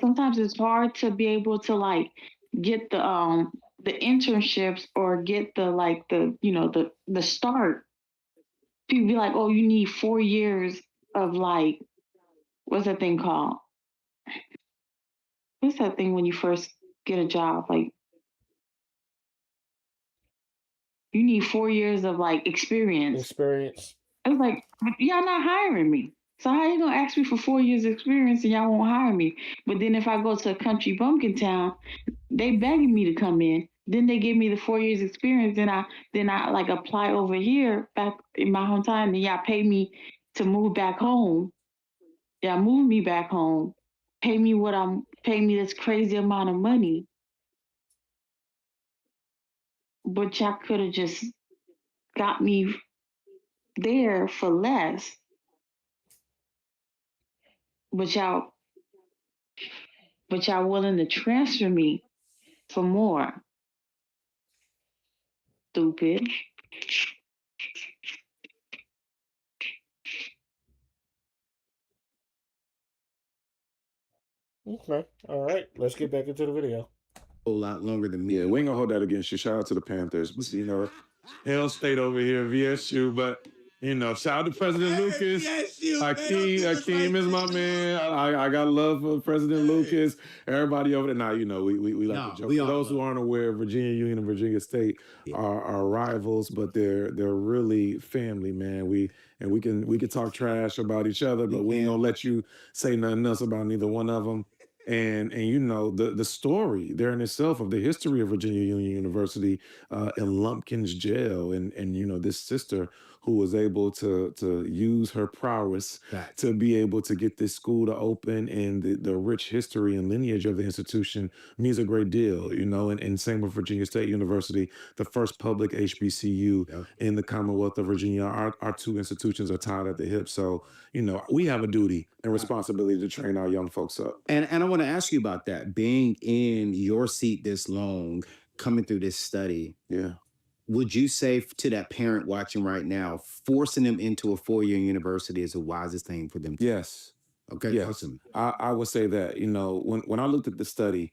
sometimes it's hard to be able to like get the internships or get the start. People be like, oh, you need 4 years of like, what's that thing called? What's that thing when you first get a job? Like, you need 4 years of like experience. I was like, y'all not hiring me. So how you gonna ask me for 4 years experience and y'all won't hire me? But then if I go to a country bumpkin town, they begging me to come in. Then they give me the 4 years experience, and I like apply over here back in my hometown, and y'all pay me to move back home. Y'all move me back home, pay me this crazy amount of money. but y'all could have just got me there for less. But y'all willing to transfer me for more. Stupid. Okay. All right. Let's get back into the video. A whole lot longer than me. Yeah, we ain't gonna hold that against you. Shout out to the Panthers. You know, Hell State over here, VSU, but you know, shout out to President Lucas. Hakeem is my man. I got love for President Lucas. Everybody over there. Now, you know, we like No, to joke. we For all those who love. aren't aware, Virginia Union and Virginia State Yeah. are rivals, but they're really family, man. We can talk trash about each other, but we ain't gonna let you say nothing else about neither one of them. And you know the story there in itself of the history of Virginia Union University in Lumpkin's jail, and you know this sister who was able to use her prowess Facts. to be able to get this school to open, and the rich history and lineage of the institution means a great deal, you know. And same with Virginia State University, the first public HBCU Yep. in the Commonwealth of Virginia. Our two institutions are tied at the hip, so you know we have a duty and responsibility to train our young folks up. And I want to ask you about that. Being in your seat this long, coming through this study, Yeah. would you say to that parent watching right now, forcing them into a 4-year university is the wisest thing for them to Yes. Okay, Yes. awesome. I would say that, you know, when I looked at the study,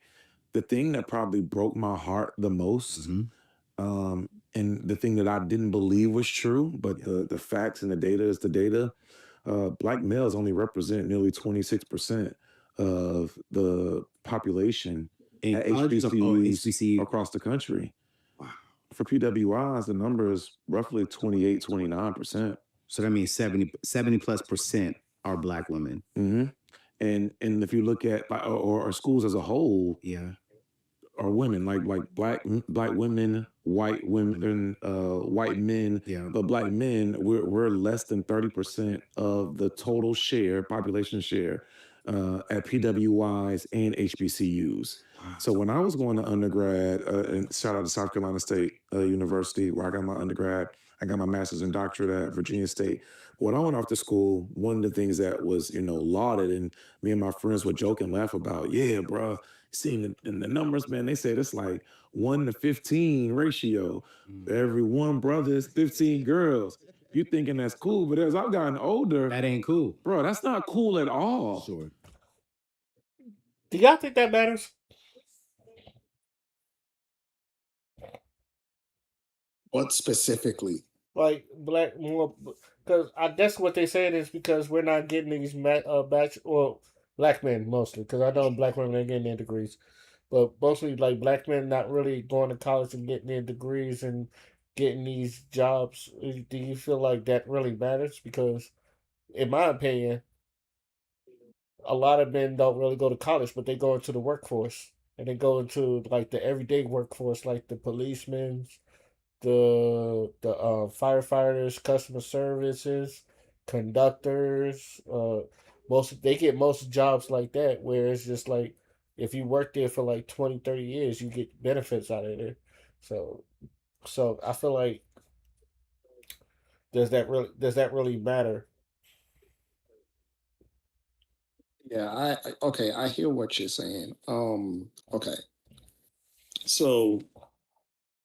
the thing that probably broke my heart the most, Mhm. and the thing that I didn't believe was true, but the facts and the data is the data. Black males only represent nearly 26% of the population In at colleges or HBCUs HBCU? across the country. Wow. For PWIs, the number is roughly 28, 29%. So that means 70 plus percent are Black women. hmm And if you look at or schools as a whole, Yeah. are women, like black women, white women, white men. Yeah. But black men, we're less than 30% of the total share, population share, at PWIs and HBCUs. So when I was going to undergrad, and shout out to South Carolina State University, where I got my undergrad, I got my master's and doctorate at Virginia State. When I went off to school, one of the things that was, you know, lauded, and me and my friends would joke and laugh about, yeah, bro, seeing the numbers, man, they said it's like 1 to 15 ratio. Every one brother is 15 girls. You thinking that's cool, but as I've gotten older, That ain't cool. bro, that's not cool at all. Sure. Do y'all think that matters? What specifically? Like black more, because I guess what they said is because we're not getting these black men mostly, because I know black women are getting their degrees, but mostly like black men not really going to college and getting their degrees and getting these jobs. Do you feel like that really matters? Because in my opinion, a lot of men don't really go to college, but they go into the workforce and they go into like the everyday workforce, like the policemen, the firefighters, customer services, conductors. They get most jobs like that where it's just like if you work there for like 20, 30 years, you get benefits out of it. So I feel like does that really matter? Yeah, okay, I hear what you're saying. Okay. So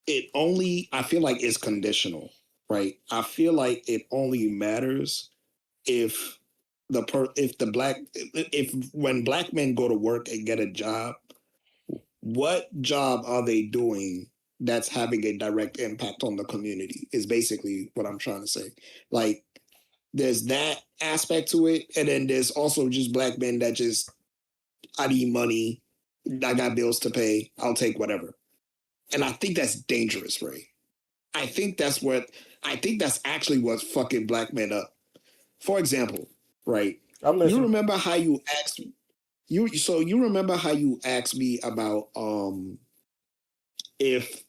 I feel like it's conditional, right? I feel like it only matters if if when black men go to work and get a job, what job are they doing that's having a direct impact on the community is basically what I'm trying to say. Like there's that aspect to it, and then there's also just black men that just, I need money, I got bills to pay, I'll take whatever. And I think that's dangerous, Ray. I think that's actually what's fucking black men up. For example, right? I'm You listening. remember how you asked you remember how you asked me about if,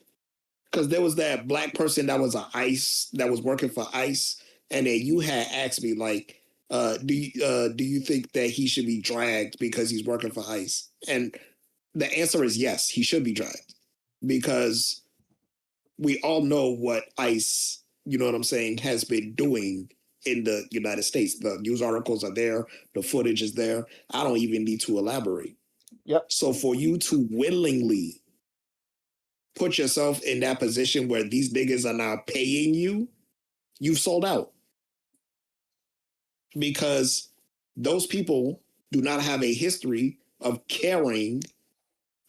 because there was that black person that was that was working for ICE, and then you had asked me like, do you think that he should be dragged because he's working for ICE? And the answer is yes, he should be dragged, because we all know what ICE, you know what I'm saying, has been doing in the United States. The news articles are there, the footage is there. I don't even need to elaborate. Yep. So for you to willingly put yourself in that position where these niggas are now paying you, you've sold out. Because those people do not have a history of caring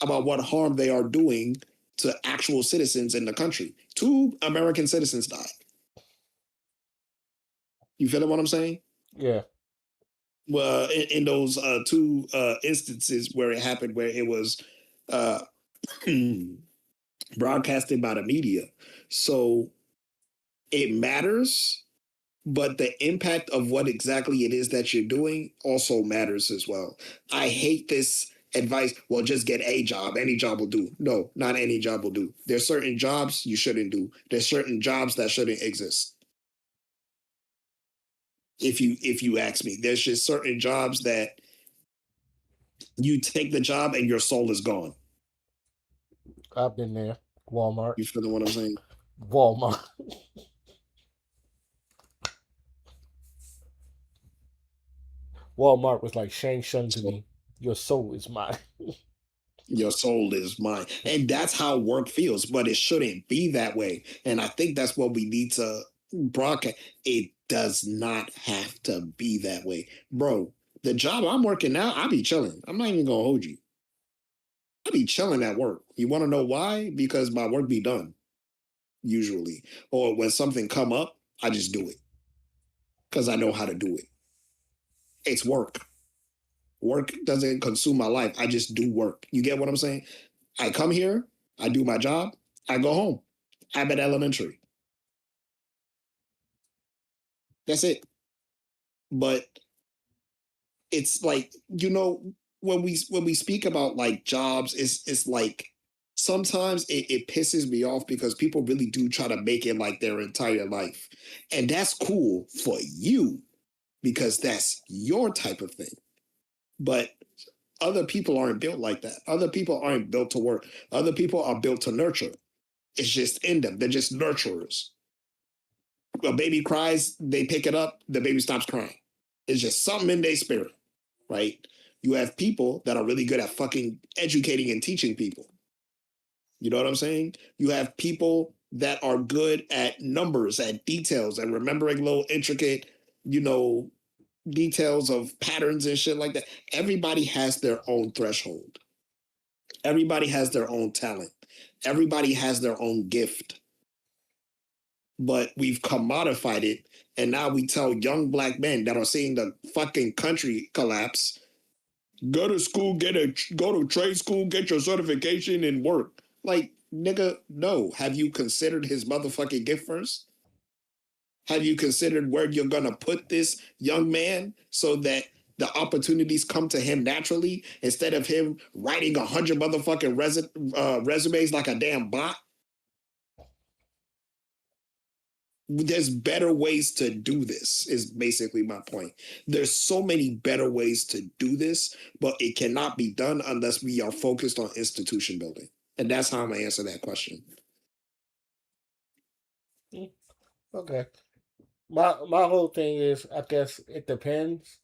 about what harm they are doing to actual citizens in the country. 2 American citizens died. You feel what I'm saying? Yeah. Well, in those 2 instances where it happened, where it was uh, broadcasted by the media. So it matters, but the impact of what exactly it is that you're doing also matters as well. I hate this advice. Well, just get a job. Any job will do. No, not any job will do. There's certain jobs you shouldn't do. There's certain jobs that shouldn't exist. If you ask me, there's just certain jobs that you take the job and your soul is gone. I've been there. Walmart. You feel what I'm saying? Walmart. Walmart was like Shang Tsung to So me. Your soul is mine. your soul is mine. And that's how work feels, but it shouldn't be that way. And I think that's what we need to broadcast. It does not have to be that way. Bro, the job I'm working now, I be chilling. I'm not even gonna hold you. I be chilling at work. You want to know why? Because my work be done, usually. Or when something come up, I just do it. Because I know how to do it. It's work. Work doesn't consume my life. I just do work. You get what I'm saying? I come here, I do my job, I go home. Abbott Elementary. That's it. But it's like, you know, when we speak about like jobs, it's like sometimes it pisses me off because people really do try to make it like their entire life. And that's cool for you because that's your type of thing. But other people aren't built like that. Other people aren't built to work. Other people are built to nurture. It's just in them. They're just nurturers. A baby cries, they pick it up, the baby stops crying. It's just something in their spirit, right? You have people that are really good at fucking educating and teaching people. You know what I'm saying? You have people that are good at numbers, at details, and remembering little intricate, you know, details of patterns and shit like that. Everybody has their own threshold. Everybody has their own talent. Everybody has their own gift. But we've commodified it. And now we tell young black men that are seeing the fucking country collapse, go to school, go to trade school, get your certification and work. Like, nigga, no. Have you considered his motherfucking gift first? Have you considered where you're gonna put this young man so that the opportunities come to him naturally instead of him writing 100 motherfucking resumes like a damn bot? There's better ways to do this is basically my point. There's so many better ways to do this, but it cannot be done unless we are focused on institution building. And that's how I'm gonna answer that question. Okay. My whole thing is, I guess it depends.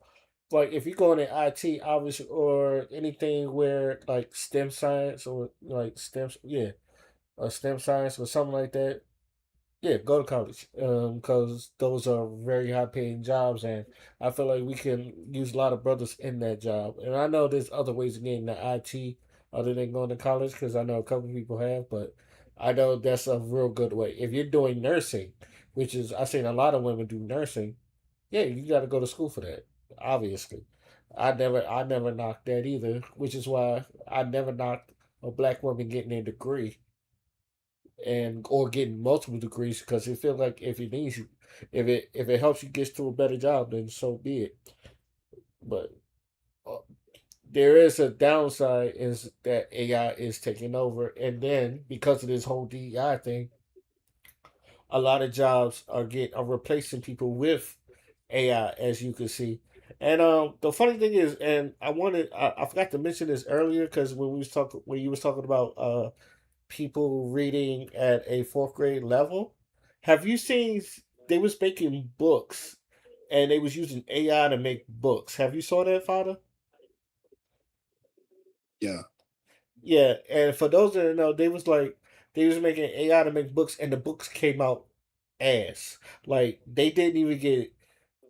Like if you go into IT, obviously, or anything where like STEM science or like STEM, or STEM science or something like that. Yeah, go to college. Because those are very high paying jobs, and I feel like we can use a lot of brothers in that job. And I know there's other ways of getting the IT other than going to college, because I know a couple people have, but I know that's a real good way. If you're doing nursing, which is I've seen a lot of women do nursing, yeah, you got to go to school for that. Obviously, I never knocked that either, which is why I never knocked a black woman getting a degree and or getting multiple degrees because it feels like if it needs you, if it helps you get to a better job, then so be it. But uh, there is a downside is that AI is taking over, and then because of this whole DEI thing, a lot of jobs are replacing people with AI, as you can see. And the funny thing is, and I forgot to mention this earlier because when you was talking about people reading at a fourth grade level. Have you seen they was making books and they was using AI to make books? Have you saw that, Father? Yeah. Yeah, and for those that don't know, they was making AI to make books, and the books came out ass. Like they didn't even get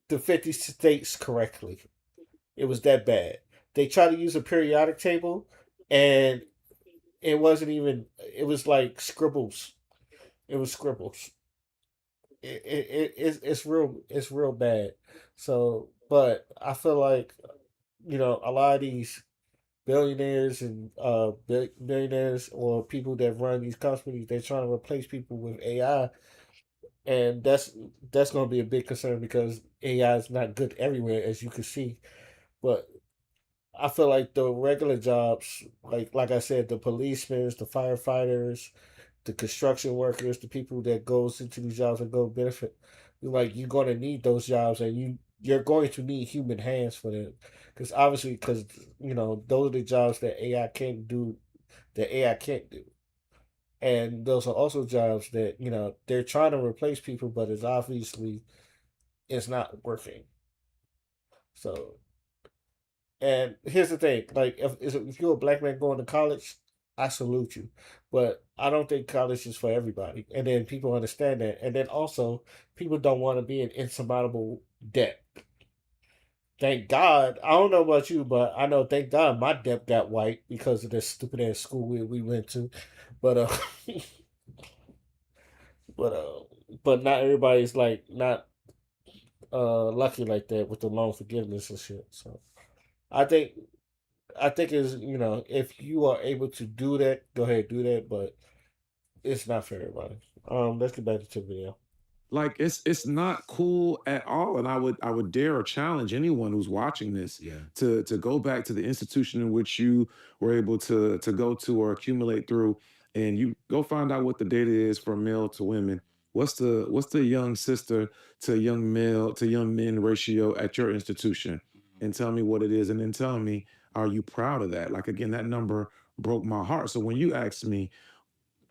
the 50 states correctly. It was that bad. They tried to use a periodic table, and it wasn't even. It was like scribbles. It was scribbles. It's real bad. So, but I feel like a lot of these billionaires and billionaires or people that run these companies, they're trying to replace people with AI, and that's going to be a big concern because AI is not good everywhere, as you can see. But I feel like the regular jobs, like I said, the policemen, the firefighters, the construction workers, the people that goes into these jobs and go benefit, like you're going to need those jobs, and you're going to need human hands for them, because obviously, because those are the jobs that AI can't do, that AI can't do, and those are also jobs that they're trying to replace people, but it's not working. So, and here's the thing: like, if you're a black man going to college, I salute you, but I don't think college is for everybody. And then people understand that, and then also people don't want to be in insurmountable debt. Thank God. I don't know about you, but I know. Thank God, my debt got wiped because of this stupid ass school we went to. But but but not everybody's like not lucky like that with the loan forgiveness and shit. So I think I think is if you are able to do that, go ahead do that. But it's not for everybody. Let's get back to the video. Like it's not cool at all, and I would dare or challenge anyone who's watching this Yeah. to go back to the institution in which you were able to go to or accumulate through, and you go find out what the data is from male to women. What's the young sister to young male to young men ratio at your institution, and tell me what it is, and then tell me, are you proud of that? Like, again, that number broke my heart. So when you ask me,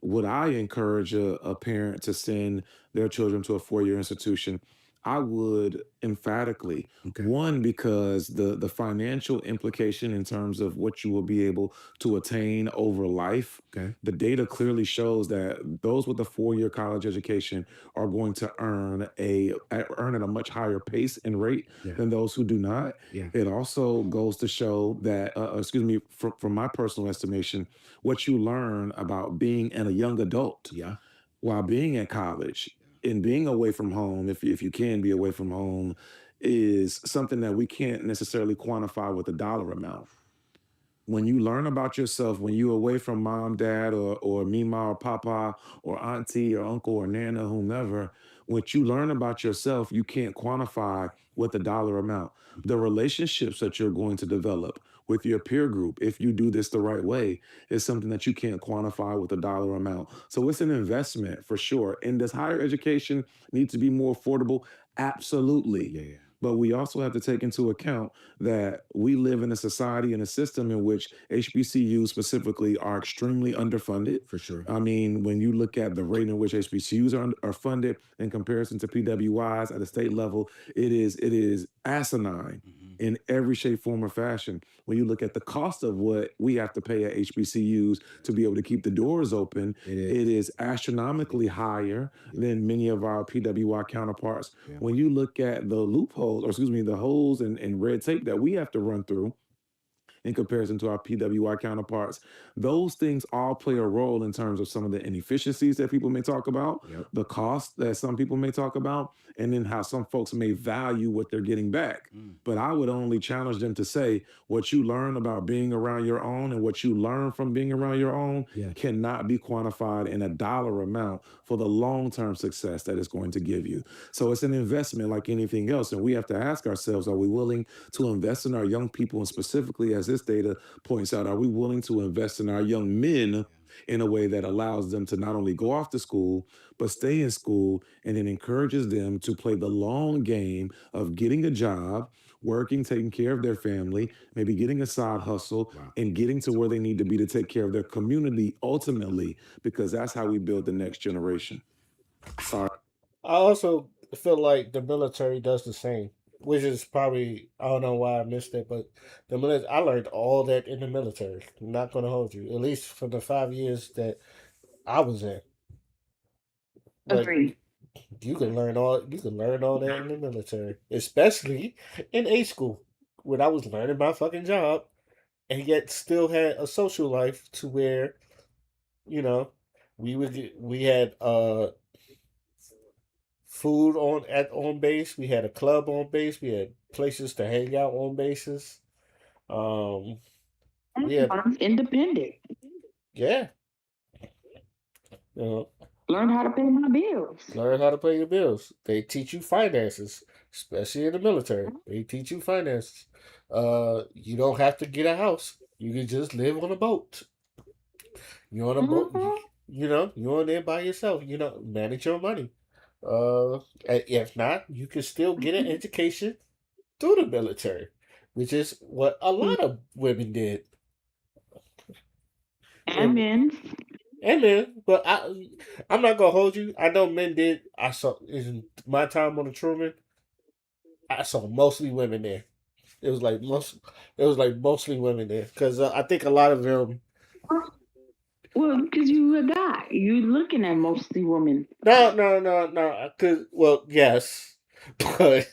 would I encourage a parent to send their children to a four-year institution? I would emphatically. Okay. One, because the financial implication in terms of what you will be able to attain over life, Okay. the data clearly shows that those with a four-year college education are going to earn at a much higher pace and rate Yeah. than those who do not. Yeah. It also goes to show that, excuse me, from my personal estimation, what you learn about being a young adult Yeah. while being at college and being away from home, if you can be away from home, is something that we can't necessarily quantify with a dollar amount. When you learn about yourself, when you're away from mom, dad, or mima or papa or auntie or uncle or nana, whomever, what you learn about yourself, you can't quantify with a dollar amount. The relationships that you're going to develop with your peer group, if you do this the right way, is something that you can't quantify with a dollar amount. So it's an investment for sure. And does higher education need to be more affordable? Absolutely. Yeah. But we also have to take into account that we live in a society and a system in which HBCUs specifically are extremely underfunded. For sure. I mean, when you look at the rate in which HBCUs are funded in comparison to PWIs at a state level, it is asinine Mhm. in every shape, form, or fashion. When you look at the cost of what we have to pay at HBCUs to be able to keep the doors open, It is. it is astronomically higher than many of our PWI counterparts. Yeah. When you look at the loopholes, or excuse me, the holes and red tape that we have to run through in comparison to our PWI counterparts, those things all play a role in terms of some of the inefficiencies that people may talk about, Yep. the cost that some people may talk about, and then how some folks may value what they're getting back. Mm. But I would only challenge them to say what you learn about being around your own and what you learn from being around your own Yeah. cannot be quantified in a dollar amount for the long-term success that it's going to give you. So it's an investment like anything else. And we have to ask ourselves, are we willing to invest in our young people? And specifically, as this data points out, are we willing to invest in our young men in a way that allows them to not only go off to school, but stay in school, and it encourages them to play the long game of getting a job, working, taking care of their family, maybe getting a side hustle, Wow. and getting to where they need to be to take care of their community ultimately, because that's how we build the next generation. Sorry. I also feel like the military does the same, which is probably I don't know why I missed it, but the military I learned all that in the military. I'm not gonna hold you, at least for the 5 years that I was in. But Agree. you can learn all that in the military, especially in A school when I was learning my fucking job and yet still had a social life to where you know we had food on base. We had a club on base. We had places to hang out on bases. Um, we had I'm independent. yeah, you know, Learn how to pay my bills. learn how to pay your bills. They teach you finances, especially in the military. They teach you finances. You don't have to get a house. You can just live on a boat. You're on a boat. Mhm. You're on there by yourself. Manage your money. If not, you can still get an education through the military, which is what a lot of women did. And And, men. and men, but I'm not gonna hold you. I know men did. I saw in my time on the Truman. I saw mostly women there. It was like most. It was like mostly women there because I think a lot of them. Well, because you a guy, you looking at mostly women. No, no, no, no. Cause well, yes, but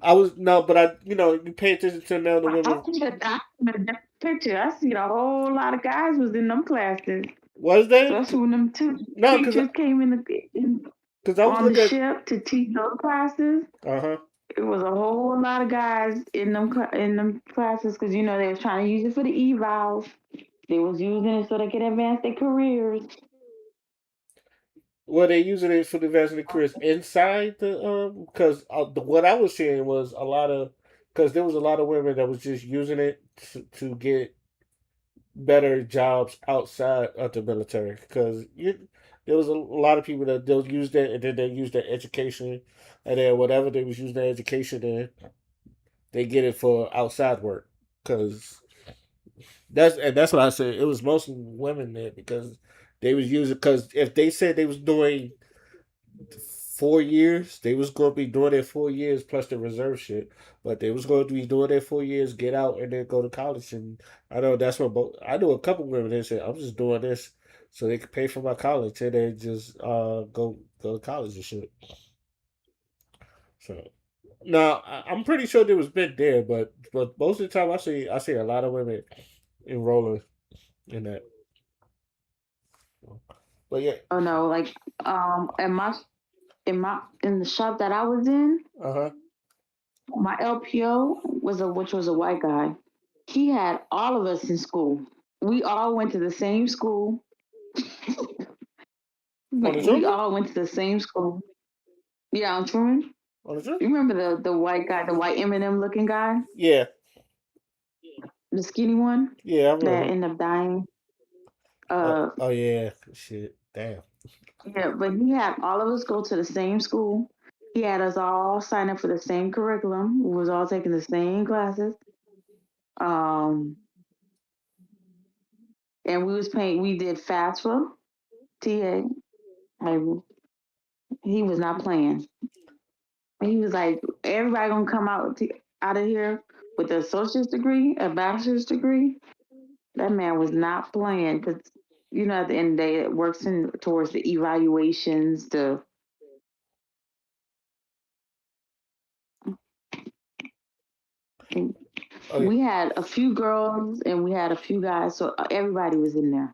I was no, but you pay attention to the men and the I women. see the picture. I see a whole lot of guys was in them classes, Was there? especially when them two No, teachers came cause I was on the looking at. ship to teach those classes. Uh-huh. It was a whole lot of guys in them classes because they was trying to use it for the evals. They was using it so they could advance their careers. Were they using it for the advancing careers inside the because what I was seeing was a lot of because there was a lot of women that was just using it to get better jobs outside of the military because there was a lot of people that they'll use that and then they use their education and then whatever they was using their education in they get it for outside work because that's what I said. It was mostly women there because they was using because if they said they was doing 4 years, they was gonna be doing their 4 years plus the reserve shit. But they was going to be doing their 4 years, get out, and then go to college. And I know that's what I know a couple women that said I'm just doing this so they could pay for my college and then just go to college and shit. So now I'm pretty sure there was men there, but most of the time I see a lot of women enrolling in that. But yeah, Oh no, like in the shop that I was in, uh huh. my LPO which was a white guy. He had all of us in school. We all went to the same school. On the We Truman? all went to the same school. Yeah, on Truman. On the Truman? You remember the white guy, the white Eminem looking guy, Yeah, the skinny one yeah, I that remember. ended up dying. Oh, Uh, oh yeah, shit, damn. yeah, but he had all of us go to the same school. He had us all sign up for the same curriculum. We was all taking the same classes. Um, and we was paying. We did FAFSA, TA. Like, he was not playing. He was like, everybody gonna come out of here with an associate's degree, a bachelor's degree. That man was not playing because at the end of the day, it works towards the evaluations. Oh yeah, We had a few girls and we had a few guys, so everybody was in there.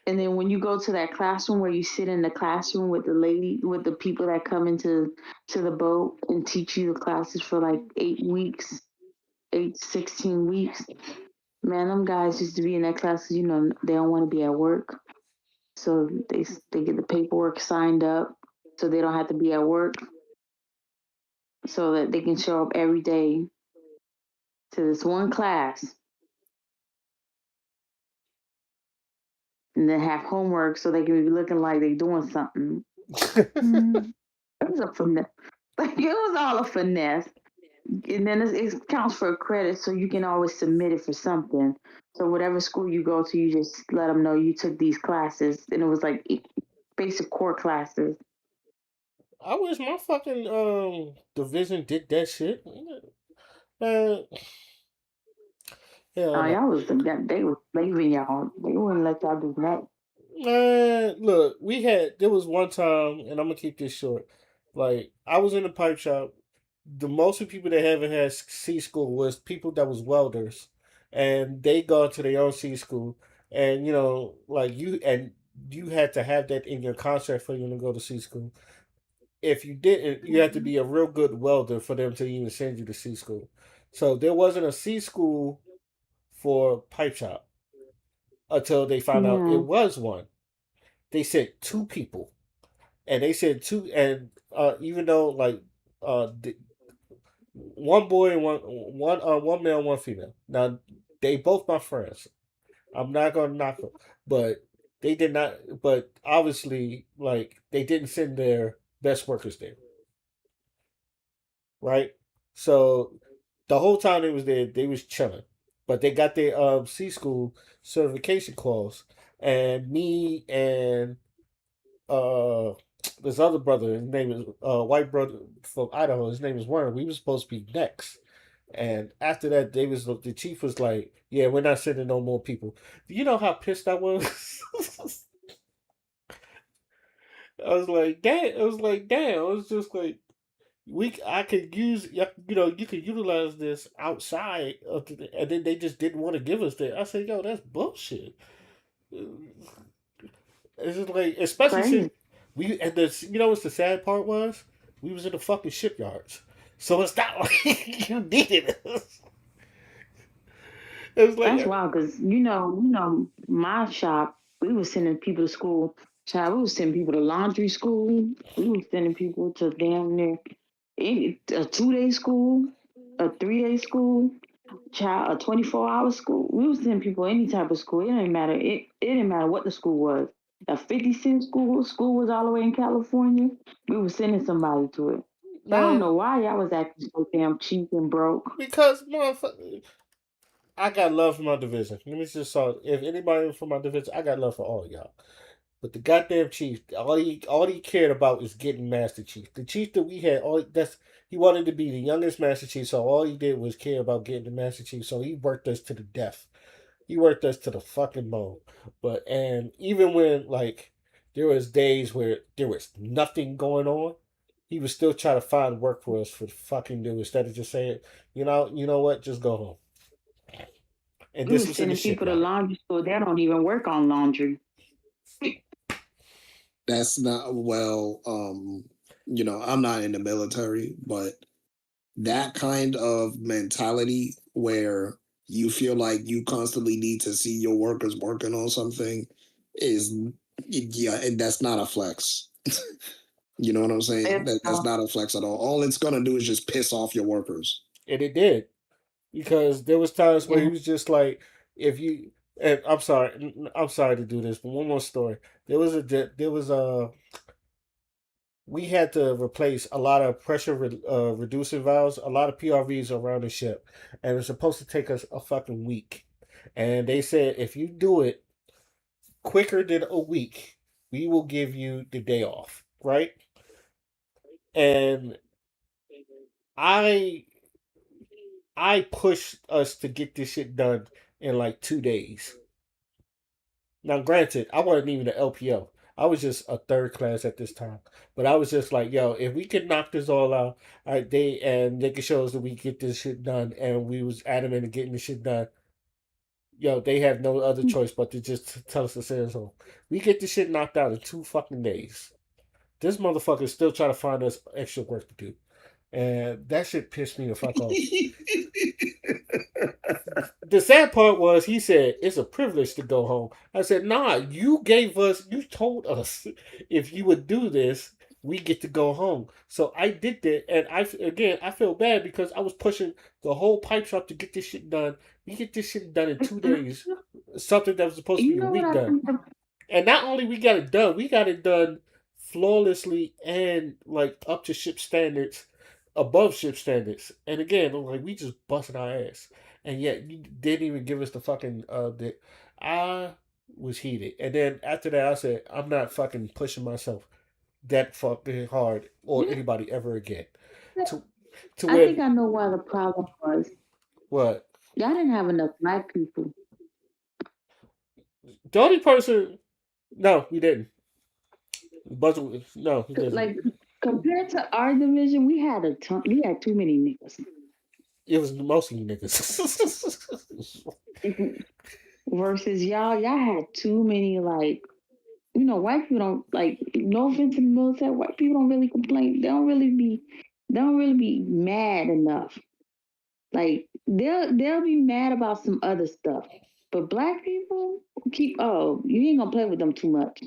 And then when you go to that classroom where you sit in the classroom with the people that come to the boat and teach you the classes for like 8 weeks, 16 weeks. Man, them guys used to be in that class 'cause, they don't want to be at work. So they get the paperwork signed up so they don't have to be at work so that they can show up every day to this one class and then have homework so they can be looking like they're doing something. It was a finesse. Like, it was all a finesse. and then it counts for a credit, so you can always submit it for something. So whatever school you go to, you just let them know you took these classes, and it was like basic core classes. I wish my fucking division did that shit. Man, hell no. Y'all was they were slaving y'all. They wouldn't let y'all do that. Man, look, there was one time, and I'm gonna keep this short. Like, I was in the pipe shop. The most of people that haven't had C school was people that was welders, and they go to their own C school, and like you had to have that in your contract for you to go to C school. If you didn't, you had to be a real good welder for them to even send you to C school. So there wasn't a C school for pipe shop until they found out it was one. They said two people, and they said two, and even though like one boy and one male, one female. Now they both my friends. I'm not gonna knock them, but they did not. But obviously, like they didn't send their best workers there, right? So the whole time they was there, they was chilling, but they got their C school certification clause, and me and uh this other brother, his name is white brother from Idaho. His name is Warren. We were supposed to be next, and after that, the chief was like, "Yeah, we're not sending no more people." Do you know how pissed I was? I was like, damn. I was like, damn. I was just like, I could use, you could utilize this outside and then they just didn't want to give us that. I said, yo, that's bullshit. It's just like, especially since what's the sad part was? We was in the fucking shipyards. So it's not like you needed us. It was like, that's wild, because my shop, we were sending people to school. Child, we was sending people to laundry school. We were sending people to damn near a 2-day school, a 3-day school, child, a 24-hour school. We was sending people any type of school. It didn't matter. It didn't matter what the school was. A 50-cent school was all the way in California. We were sending somebody to it. So I don't know why y'all was acting so damn cheap and broke. Because motherfucker, I got love for my division. Let me just say, if anybody from my division, I got love for all of y'all. But the goddamn chief, all he cared about is getting Master Chief. The chief that we had, he wanted to be the youngest Master Chief, so all he did was care about getting the Master Chief. So he worked us to the death. He worked us to the fucking bone. And even when like there was days where there was nothing going on, he would still try to find work for us for fucking do instead of just saying, you know what, just go home. And this was sending people to laundry school. They don't even work on laundry. That's not I'm not in the military, but that kind of mentality where you feel like you constantly need to see your workers working on something and that's not a flex. You know what I'm saying? That's not a flex at all. All it's gonna do is just piss off your workers. And it did. Because there was times where he was just like, if you, and I'm sorry to do this, but one more story. We had to replace a lot of pressure reducing valves, a lot of PRVs around the ship, and it's supposed to take us a fucking week. And they said if you do it quicker than a week, we will give you the day off, right? And I pushed us to get this shit done in like 2 days. Now, granted, I wasn't even an LPO. I was just a third class at this time. But I was just like, yo, if we could knock this all out, they could show us that we get this shit done, and we was adamant in getting this shit done. Yo, they have no other choice but to just tell us to send us home. We get this shit knocked out in 2 fucking days. This motherfucker still trying to find us extra work to do. And that shit pissed me the fuck off. The sad part was he said it's a privilege to go home. I said, nah, you told us if you would do this, we get to go home. So I did that, and I feel bad because I was pushing the whole pipe shop to get this shit done. We get this shit done in 2 days. Something that was supposed to be a week done. And not only we got it done flawlessly and like up to ship standards. above ship standards. And again, I'm like, we just busted our ass, and yet you didn't even give us the fucking. I was heated, and then after that, I said, I'm not fucking pushing myself that fucking hard or You anybody ever again. know, To to I where think I know why the problem was. what Y'all didn't have enough black people. the only person. No, we didn't. But no, he didn't. Like compared to our division, we had a ton. We had too many niggas. It was mostly niggas. Versus y'all had too many like white people don't like. No offense to the military, white people don't really complain. They don't really be mad enough. Like they'll be mad about some other stuff, but black people you ain't gonna play with them too much.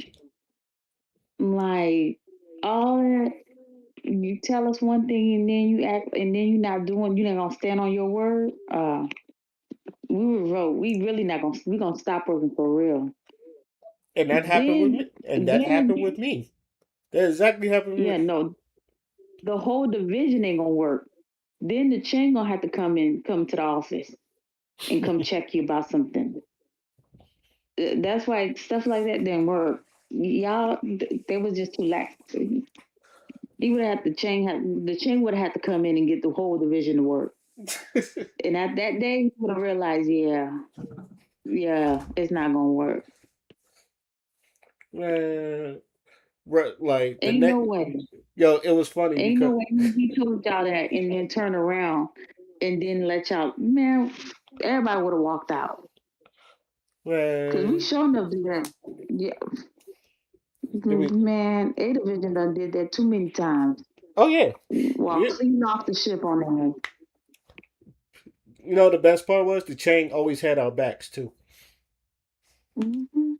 Like all that you tell us one thing and then you act and then you're not doing. You're not gonna stand on your word. We really not gonna. We gonna stop working for real. And that happened with Then me. And that happened with me. That exactly happened with yeah, me. no, the whole division ain't gonna work. Then the chain gonna have to come to the office and come check you about something. That's why stuff like that didn't work. Y'all, they was just too lax. He would have the chain would have had to come in and get the whole division to work. And at that day, he would have realized, yeah, it's not gonna work. Man, right, like the Ain't next, no way. yo, it was funny Ain't because no way he told y'all that and then turn around and then let y'all, man, everybody would have walked out. Because we man, sure enough do that. Yeah. it was, Man, A Division done did that too many times. oh yeah, While yeah. cleaning off the ship on them. You know the best part was the chain always had our backs too. Mm-hmm.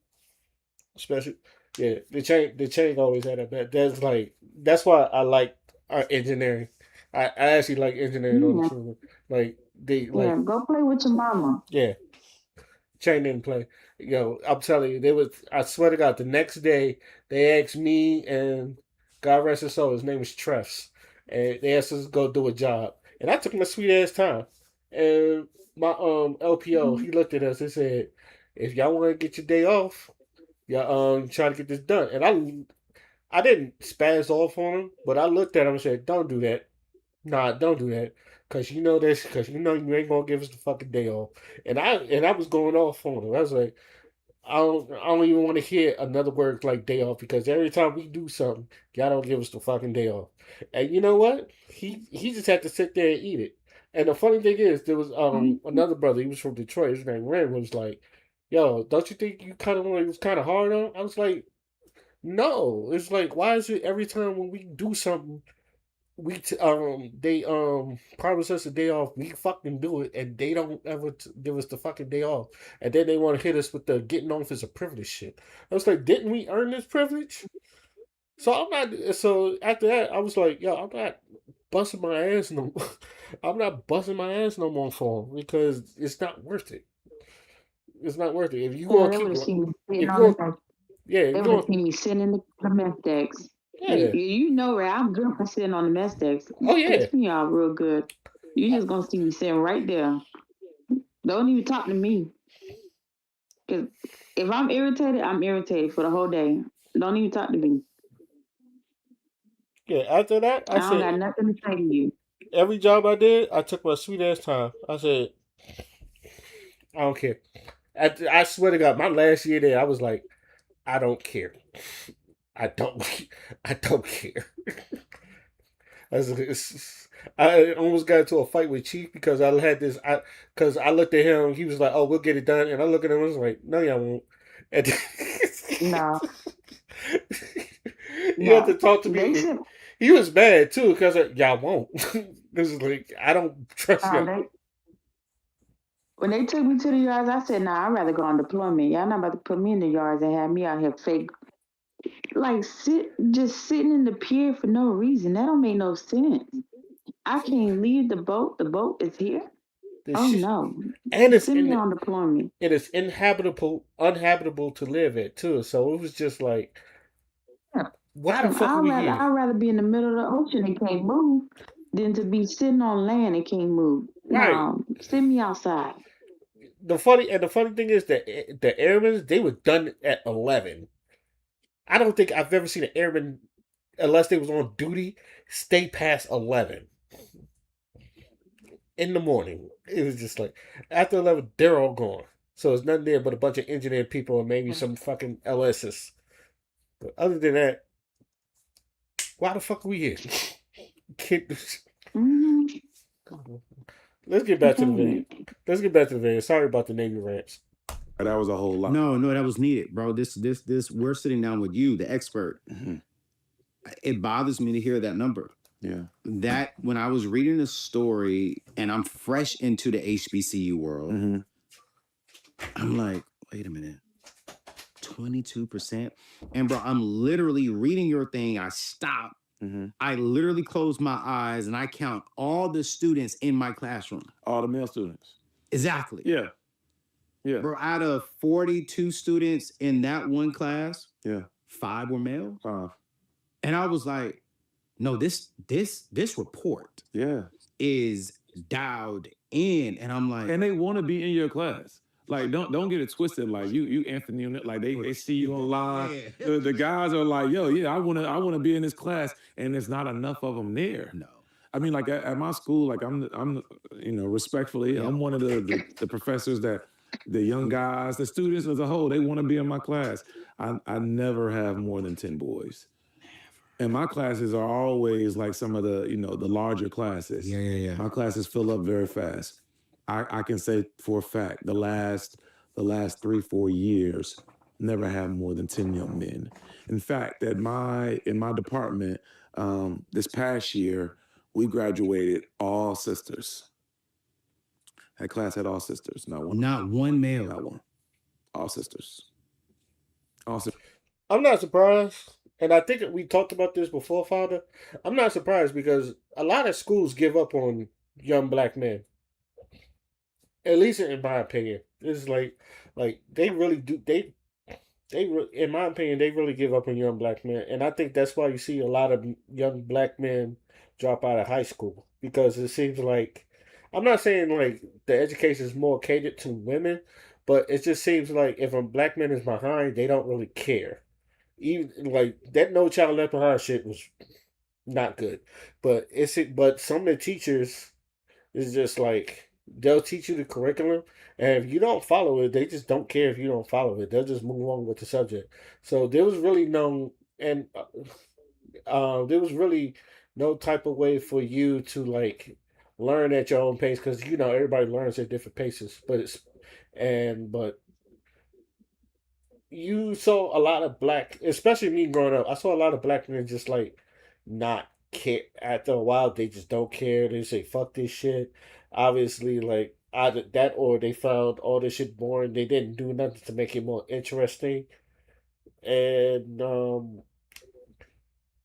Especially, yeah, the chain always had our back. That's why I like our engineering. I actually like engineering on the Yeah. show. Like they Yeah, like go play with your mama. yeah, chain didn't play. Yo, I'm telling you, they was. I swear to God, the next day they asked me and God rest his soul, his name was Treffs, and they asked us to go do a job, and I took my sweet ass time. And my LPO, Mhm. he looked at us and said, "If y'all want to get your day off, y'all try to get this done." And I didn't spaz off on him, but I looked at him and said, "Don't do that. Nah, don't do that. Cause you know this. Cause you know you ain't gonna give us the fucking day off." And I was going off on him. I was like, I don't even want to hear another word like day off because every time we do something, y'all don't give us the fucking day off. And you know what? He just had to sit there and eat it. And the funny thing is, there was another brother. He was from Detroit. His name Ren was like, "Yo, don't you think you kind of it was kind of hard on?" I was like, "No." It's like, why is it every time when we do something, they promise us a day off, we fucking do it, and they don't ever give us the fucking day off, and then they want to hit us with the getting off is a privilege shit. I was like, didn't we earn this privilege? So I'm not. So after that, I was like, yo, I'm not busting my ass no. I'm not busting my ass no more for 'em because it's not worth it. It's not worth it. If you Yeah, gonna they would keep, have seen me sitting if you on gonna, the yeah, if they you would have gonna, seen me sitting in the mess decks. yeah, You know where I'm good for sitting on the mess decks. oh You yeah, piss me off real good. You just gonna see me sitting right there. Don't even talk to me. Cause if I'm irritated for the whole day. Don't even talk to me. yeah. After that, I I don't got said nothing to say to you. every job I did, I took my sweet ass time. I said, I don't care. I swear to God, my last year there, I was like, I don't care. I don't. I don't care. I almost got into a fight with Chief because I had this. Because I looked at him, he was like, "Oh, we'll get it done," and I look at him, and I was like, "No, y'all won't." And No, he had to no. talk to They me. should He was mad too because y'all won't. This is like I don't trust y'all. they when they took me to the yards, I said, nah, I'd rather go on deployment. Y'all not about to put me in the yards and have me out here fake like just sitting in the pier for no reason. That don't make no sense. I can't leave the boat. The boat is here. This Oh shit, no. and it's Send me in on deployment. it is uninhabitable to live at too. So it was just like, Yeah. why the fuck are we here? I'd rather be in the middle of the ocean and can't move. than to be sitting on land and can't move. Right. No, send me outside. The funny thing is that the airmen, they were done at 11. I don't think I've ever seen an airman, unless they was on duty, stay past 11 in the morning. It was just like after 11, they're all gone. So it's nothing there but a bunch of engineered people and maybe some fucking LSs. But other than that, why the fuck are we here? Hmm. Let's get back to the video. Sorry about the Navy rants. That was a whole lot. No, that was needed, bro. This. We're sitting down with you, the expert. Mhm. It bothers me to hear that number. Yeah. That when I was reading the story and I'm fresh into the HBCU world, Mhm. I'm like, wait a minute, 22%. And bro, I'm literally reading your thing. I stop. Mhm. I literally close my eyes and I count all the students in my classroom. All the male students. Exactly. Yeah. Yeah. Bro, out of 42 students in that one class, Yeah. 5 were male. 5. And I was like, no, this report Yeah. is dialed in. And I'm like, And they want to be in your class. Like, don't get it twisted. Like you Anthony, like they see you online. The guys are like, yo, yeah, I wanna be in this class, and there's not enough of them there. no. I mean, like at my school, like I'm respectfully, Yeah. I'm one of the professors that the young guys, the students as a whole, they want to be in my class. I never have more than 10 boys. And my classes are always like some of the, the larger classes. Yeah. My classes fill up very fast. I can say for a fact, the last 3-4 years, never had more than 10 young men. In fact, in my department, this past year, we graduated all sisters. That class had all sisters, not one. Not one male. Not one. All sisters. All sisters. I'm not surprised, and I think we talked about this before, Father. I'm not surprised because a lot of schools give up on young black men. At least in my opinion, it's like they really do. In my opinion, they really give up on young black men, and I think that's why you see a lot of young black men drop out of high school because it seems like I'm not saying like the education is more catered to women, but it just seems like if a black man is behind, they don't really care. Even like that No Child Left Behind shit was not good, but some of the teachers is just like they'll teach you the curriculum, and if you don't follow it, they just don't care if you don't follow it. They'll just move on with the subject. So there was really no and there was really no type of way for you to like learn at your own pace because everybody learns at different paces. But you saw a lot of black, especially me growing up. I saw a lot of black men just like not care. After a while, they just don't care. They say fuck this shit. Obviously, like either that or they found all this shit boring. They didn't do nothing to make it more interesting. And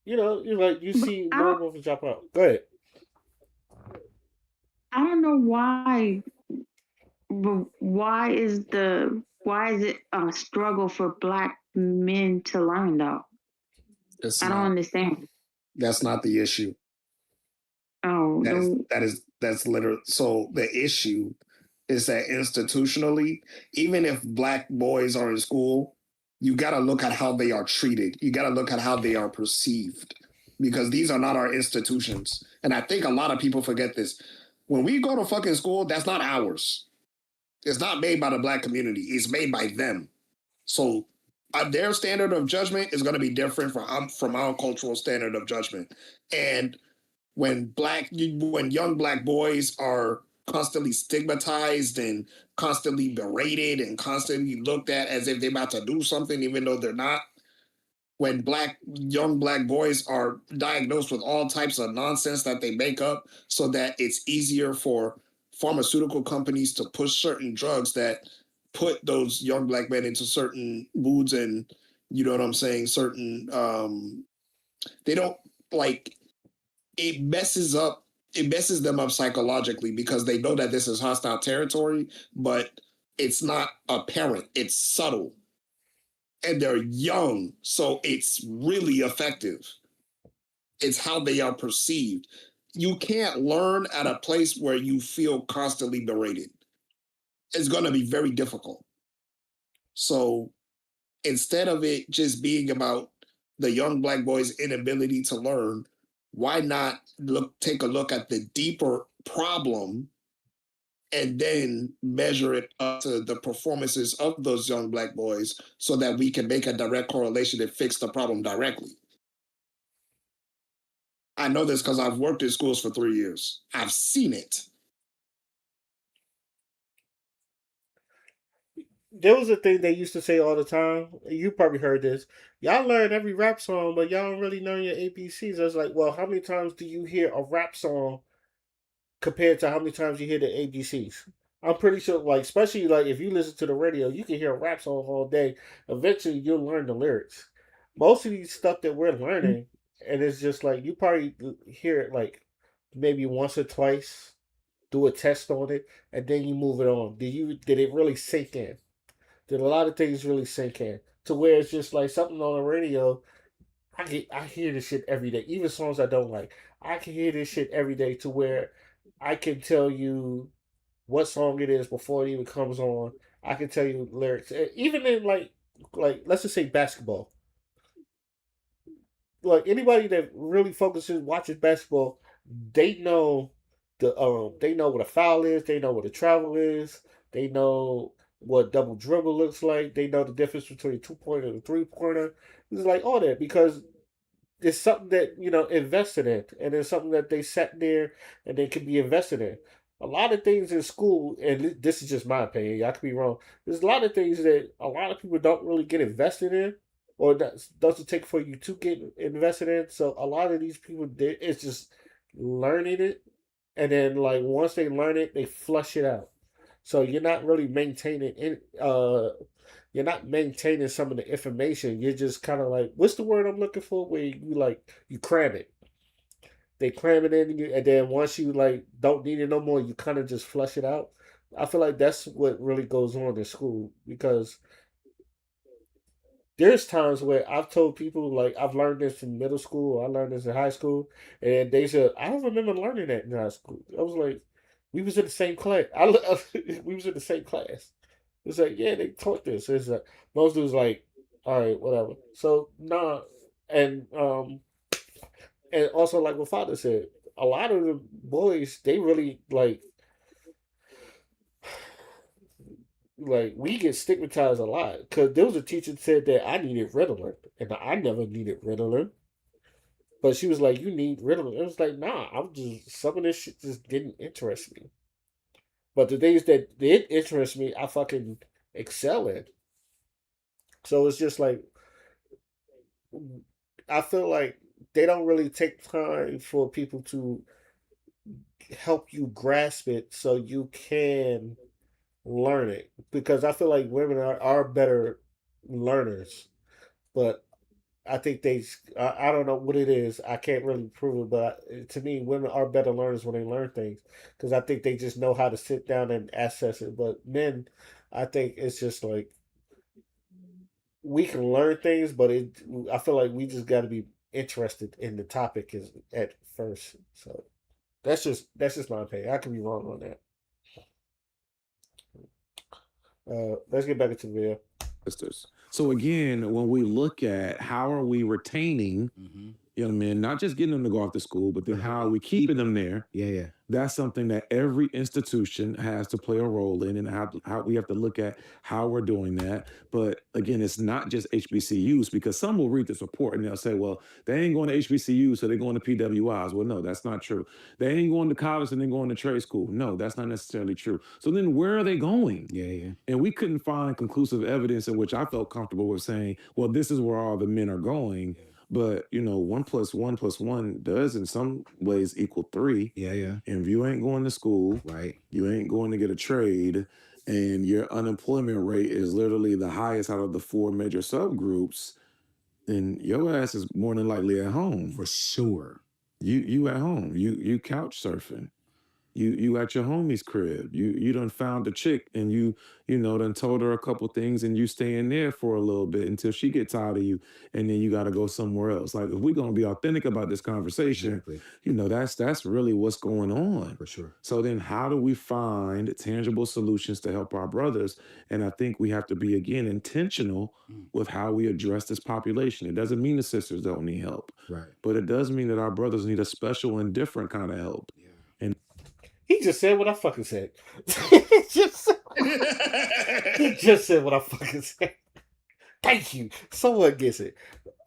you But see more of them drop out. Go ahead. I don't know why. But why is it a struggle for black men to learn though? It's I don't not. understand. That's not the issue. Oh, That's literally. So the issue is that institutionally, even if black boys are in school, you got to look at how they are treated. You got to look at how they are perceived, because these are not our institutions. And I think a lot of people forget this. When we go to fucking school, that's not ours. It's not made by the black community. It's made by them. So their standard of judgment is going to be different from our cultural standard of judgment. And when young black boys are constantly stigmatized and constantly berated and constantly looked at as if they're about to do something, even though they're not, when young black boys are diagnosed with all types of nonsense that they make up so that it's easier for pharmaceutical companies to push certain drugs that put those young black men into certain moods and you know what I'm saying, certain they don't like it messes them up psychologically because they know that this is hostile territory, but it's not apparent, it's subtle. And they're young, so it's really effective. It's how they are perceived. you can't learn at a place where you feel constantly berated. It's going to be very difficult. So instead of it just being about the young black boy's inability to learn, why not take a look at the deeper problem and then measure it up to the performances of those young black boys so that we can make a direct correlation and fix the problem directly. I know this because I've worked in schools for 3 years. I've seen it. There was a thing they used to say all the time. You probably heard this. Y'all learn every rap song, but y'all don't really learn your ABCs. I was like, well, how many times do you hear a rap song compared to how many times you hear the ABCs? I'm pretty sure, like, especially like if you listen to the radio, you can hear a rap song all day. Eventually, you'll learn the lyrics. Most of these stuff that we're learning, and it's just like you probably hear it like maybe once or twice, do a test on it, and then you move it on. Did it really sink in? Did a lot of things really sink in to where it's just like something on the radio? I hear this shit every day, even songs I don't like. I can hear this shit every day to where I can tell you what song it is before it even comes on. I can tell you lyrics, even in like let's just say basketball. Like anybody that really focuses watches basketball, they know they know what a foul is, they know what a travel is, they know what double dribble looks like, they know the difference between a 2 pointer and a 3 pointer. It's like all that because it's something that invested in, and it's something that they sat there and they can be invested in. A lot of things in school, and this is just my opinion, I could be wrong. There's a lot of things that a lot of people don't really get invested in, or that doesn't take for you to get invested in. So a lot of these people, it's just learning it, and then like once they learn it, they flush it out. So you're not really maintaining you're not maintaining some of the information. You're just kind of like, what's the word I'm looking for? Where you cram it. They cram it in you, and then once you like don't need it no more, you kind of just flush it out. I feel like that's what really goes on in school because there's times where I've told people like I've learned this in middle school, I learned this in high school, and they said I don't remember learning that in high school. I was like, we was in the same class. We was in the same class. It's like, yeah, they taught this. It's like most dudes like, all right, whatever. So nah, and and also like what father said, a lot of the boys they really like we get stigmatized a lot because there was a teacher that said that I needed Ritalin and I never needed Ritalin, but she was like, you need Ritalin. It was like, nah, I'm just some of this shit just didn't interest me, but the things that did interest me, I fucking excel in. So it's just like I feel like they don't really take time for people to help you grasp it so you can learn it because I feel like women are better learners, but I think I don't know what it is. I can't really prove it, but to me, women are better learners when they learn things because I think they just know how to sit down and assess it. But men, I think it's just like we can learn things, but I feel like we just got to be interested in the topic is at first. So that's just my opinion. I could be wrong on that. Let's get back into the video. Sisters. So again, when we look at how are we retaining young men, not just getting them to go off to school, but then how are we keeping them there? Yeah. That's something that every institution has to play a role in, and how we have to look at how we're doing that. But again, it's not just HBCUs because some will read this report and they'll say, well, they ain't going to HBCUs, so they're going to PWIs. Well, no, that's not true. They ain't going to college and they're going to trade school. No, that's not necessarily true. So then where are they going? Yeah. And we couldn't find conclusive evidence in which I felt comfortable with saying, well, this is where all the men are going. But 1+1+1 does in some ways equal 3. Yeah. And if you ain't going to school, Right. you ain't going to get a trade, and your unemployment rate is literally the highest out of the 4 major subgroups, then your ass is more than likely at home. For sure. You at home. You couch surfing. You at your homie's crib. You done found a chick and you know done told her a couple things and you stay in there for a little bit until she get tired of you and then you got to go somewhere else. Like if we're gonna be authentic about this conversation, Exactly. you know that's really what's going on. For sure. So then how do we find tangible solutions to help our brothers? And I think we have to be again intentional Mm. with how we address this population. It doesn't mean the sisters don't need help, Right. but it does mean that our brothers need a special and different kind of help. Yeah. And He just said what I fucking said. just, he just said what I fucking said. Thank you. Someone gets it.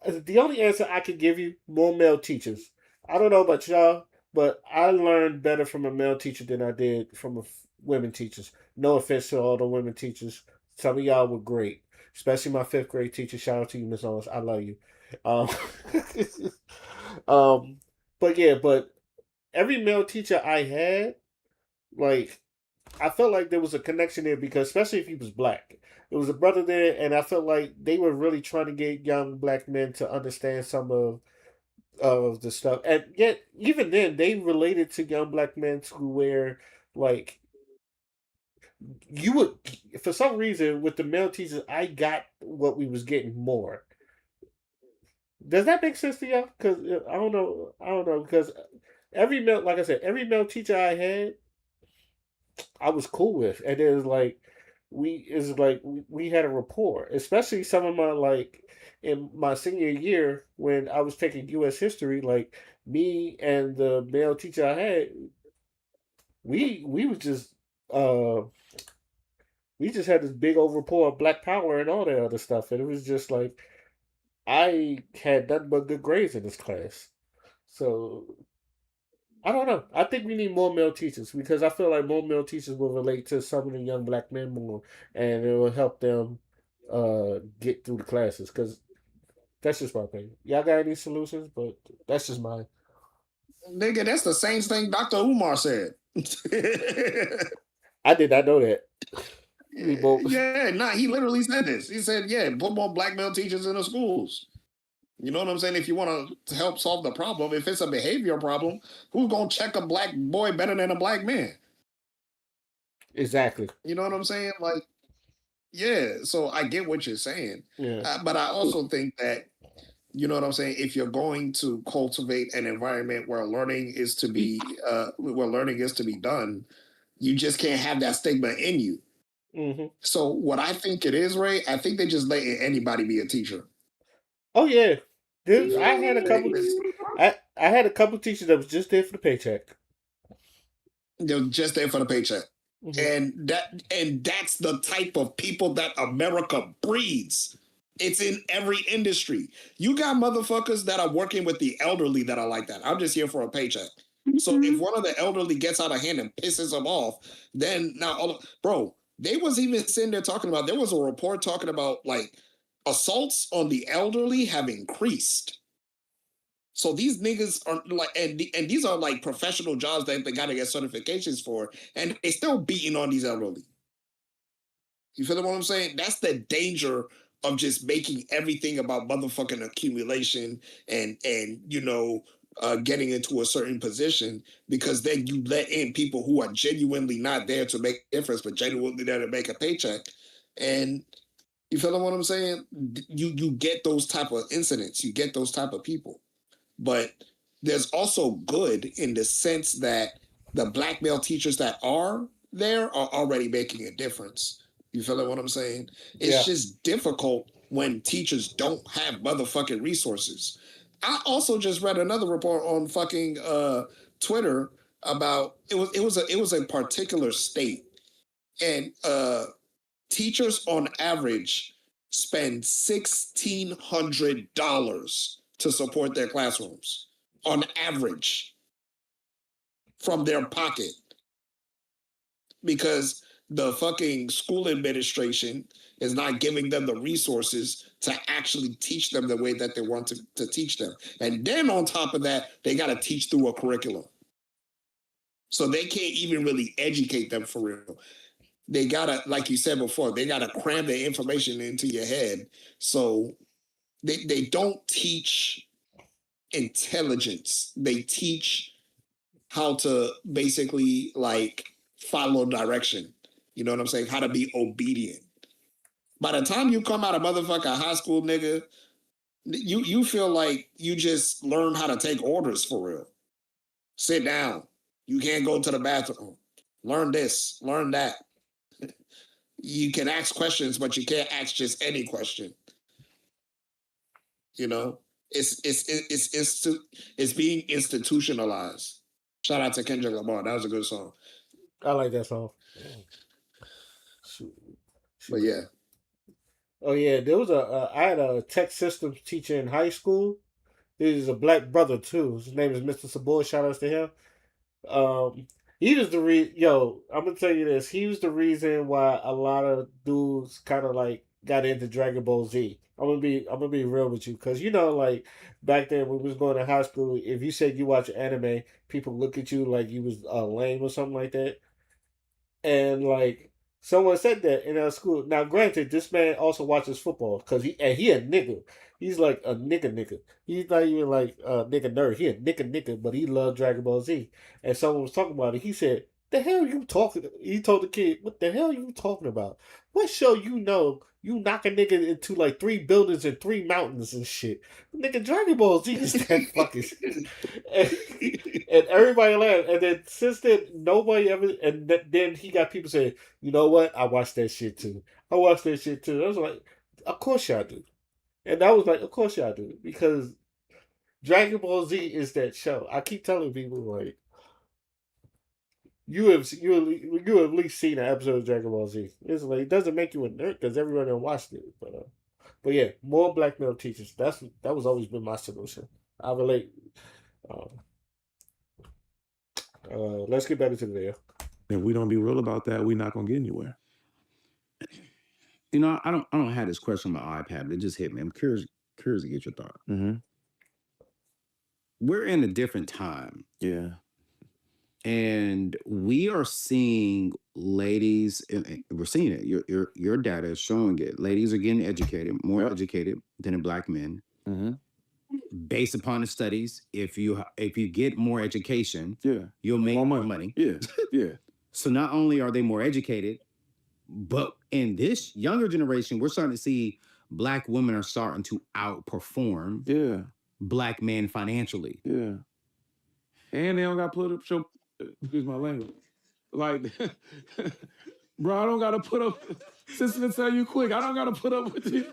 The only answer I can give you, more male teachers. I don't know about y'all, but I learned better from a male teacher than I did from women teachers. No offense to all the women teachers. Some of y'all were great. Especially my fifth grade teacher. Shout out to you, Miss Owens. I love you. Um, um, but every male teacher I had, like, I felt like there was a connection there because, especially if he was black, there was a brother there, and I felt like they were really trying to get young black men to understand some of the stuff, and yet even then they related to young black men to where like you would, for some reason, with the male teachers, I got what we was getting more. Does that make sense to y'all? Because I don't know, because every male, like I said, every male teacher I had, I was cool with, and it was like we had a rapport, especially some of my like in my senior year when I was taking U.S. history, like me and the male teacher I had, we was just uh we just had this big old rapport of Black Power and all that other stuff, and it was just like I had nothing but good grades in this class, so I don't know. I think we need more male teachers because I feel like more male teachers will relate to some of the young black men more, and it will help them get through the classes. Because that's just my opinion. Y'all got any solutions? But that's just mine. Nigga, that's the same thing Dr. Umar said. I did not know that. We both. Yeah, nah, he literally said this. He said, yeah, put more black male teachers in the schools. You know what I'm saying? If you want to help solve the problem, if it's a behavior problem, who's going to check a black boy better than a black man? Exactly. You know what I'm saying? Like, yeah, so I get what you're saying. Yeah. But I also think that, you know what I'm saying? If you're going to cultivate an environment where learning is to be, done, you just can't have that stigma in you. Hmm. So what I think it is, Ray, I think they just letting anybody be a teacher. Oh yeah. I had a couple. I had a couple teachers that was just there for the paycheck. They're just there for the paycheck. Mhm. And that's the type of people that America breeds. It's in every industry. You got motherfuckers that are working with the elderly that are like that. I'm just here for a paycheck. So if one of the elderly gets out of hand and pisses them off, then now, bro, they was even sitting there talking about, there was a report talking about like assaults on the elderly have increased. So these niggas are like, and these are like professional jobs that they gotta get certifications for, and they still beating on these elderly. You feel what I'm saying? That's the danger of just making everything about motherfucking accumulation and getting into a certain position, because then you let in people who are genuinely not there to make a difference, but genuinely there to make a paycheck. And you feel what I'm saying? You get those type of incidents, you get those type of people. But there's also good in the sense that the black male teachers that are there are already making a difference. You feel what I'm saying? It's Yeah. just difficult when teachers don't have motherfucking resources. I also just read another report on fucking Twitter about it was a particular state, and teachers on average spend $1,600 to support their classrooms on average from their pocket, because the fucking school administration is not giving them the resources to actually teach them the way that they want to teach them. And then on top of that, they got to teach through a curriculum. So they can't even really educate them for real. They gotta, like you said before, they gotta cram the information into your head. So they don't teach intelligence. They teach how to basically like follow direction. You know what I'm saying? How to be obedient. By the time you come out of motherfucking high school, nigga, you feel like you just learned how to take orders for real. Sit down. You can't go to the bathroom. Learn this, learn that. You can ask questions, but you can't ask just any question. You know, it's being institutionalized. Shout out to Kendrick Lamar. That was a good song. I like that song. Shoot. But yeah, Oh yeah, there was I had a tech systems teacher in high school. He's a black brother too. His name is Mr. Sabor. Shout outs to him. Um, he was the Yo, I'm gonna tell you this. He was the reason why a lot of dudes kind of like got into Dragon Ball Z. I'm gonna be real with you, cause you know, like back then when we was going to high school, if you said you watch anime, people look at you like you was lame or something like that. And like someone said that in our school. Now, granted, this man also watches football because he a nigga. He's like a nigga. He's not even like a nigga nerd. He a nigga, but he loved Dragon Ball Z. And someone was talking about it. He said, "The hell you talking?" He told the kid, "What the hell you talking about? What show you know? You knock a nigga into like 3 buildings and 3 mountains and shit. Nigga, Dragon Ball Z is that fucking." and, and everybody laughed. And then since then, nobody ever. And then he got people saying, "You know what? I watched that shit too. I watched that shit too." I was like, "Of course y'all do." And that was like, "Of course y'all do," because Dragon Ball Z is that show. I keep telling people like, you have at least seen an episode of Dragon Ball Z. It's like it doesn't make you a nerd because everyone watched it, but yeah, more black male teachers. That was always been my solution. I relate. Um, let's get back into the video. If we don't be real about that, we're not gonna get anywhere. You know, I don't have this question on my iPad, but it just hit me. I'm curious to get your thought. Mm-hmm. We're in a different time, Yeah. and we are seeing ladies. And we're seeing it. Your data is showing it. Ladies are getting educated, more Yep. educated than black men. Mm-hmm. Based upon the studies, if you get more education, Yeah. you'll make More more money. money. Yeah. Yeah. So not only are they more educated, but in this younger generation, we're starting to see black women are starting to outperform Yeah. black men financially. Yeah. And they don't got to put up show. Excuse my language. Like, bro, I don't got to put up. Sister, to tell you quick, I don't got to put up with you.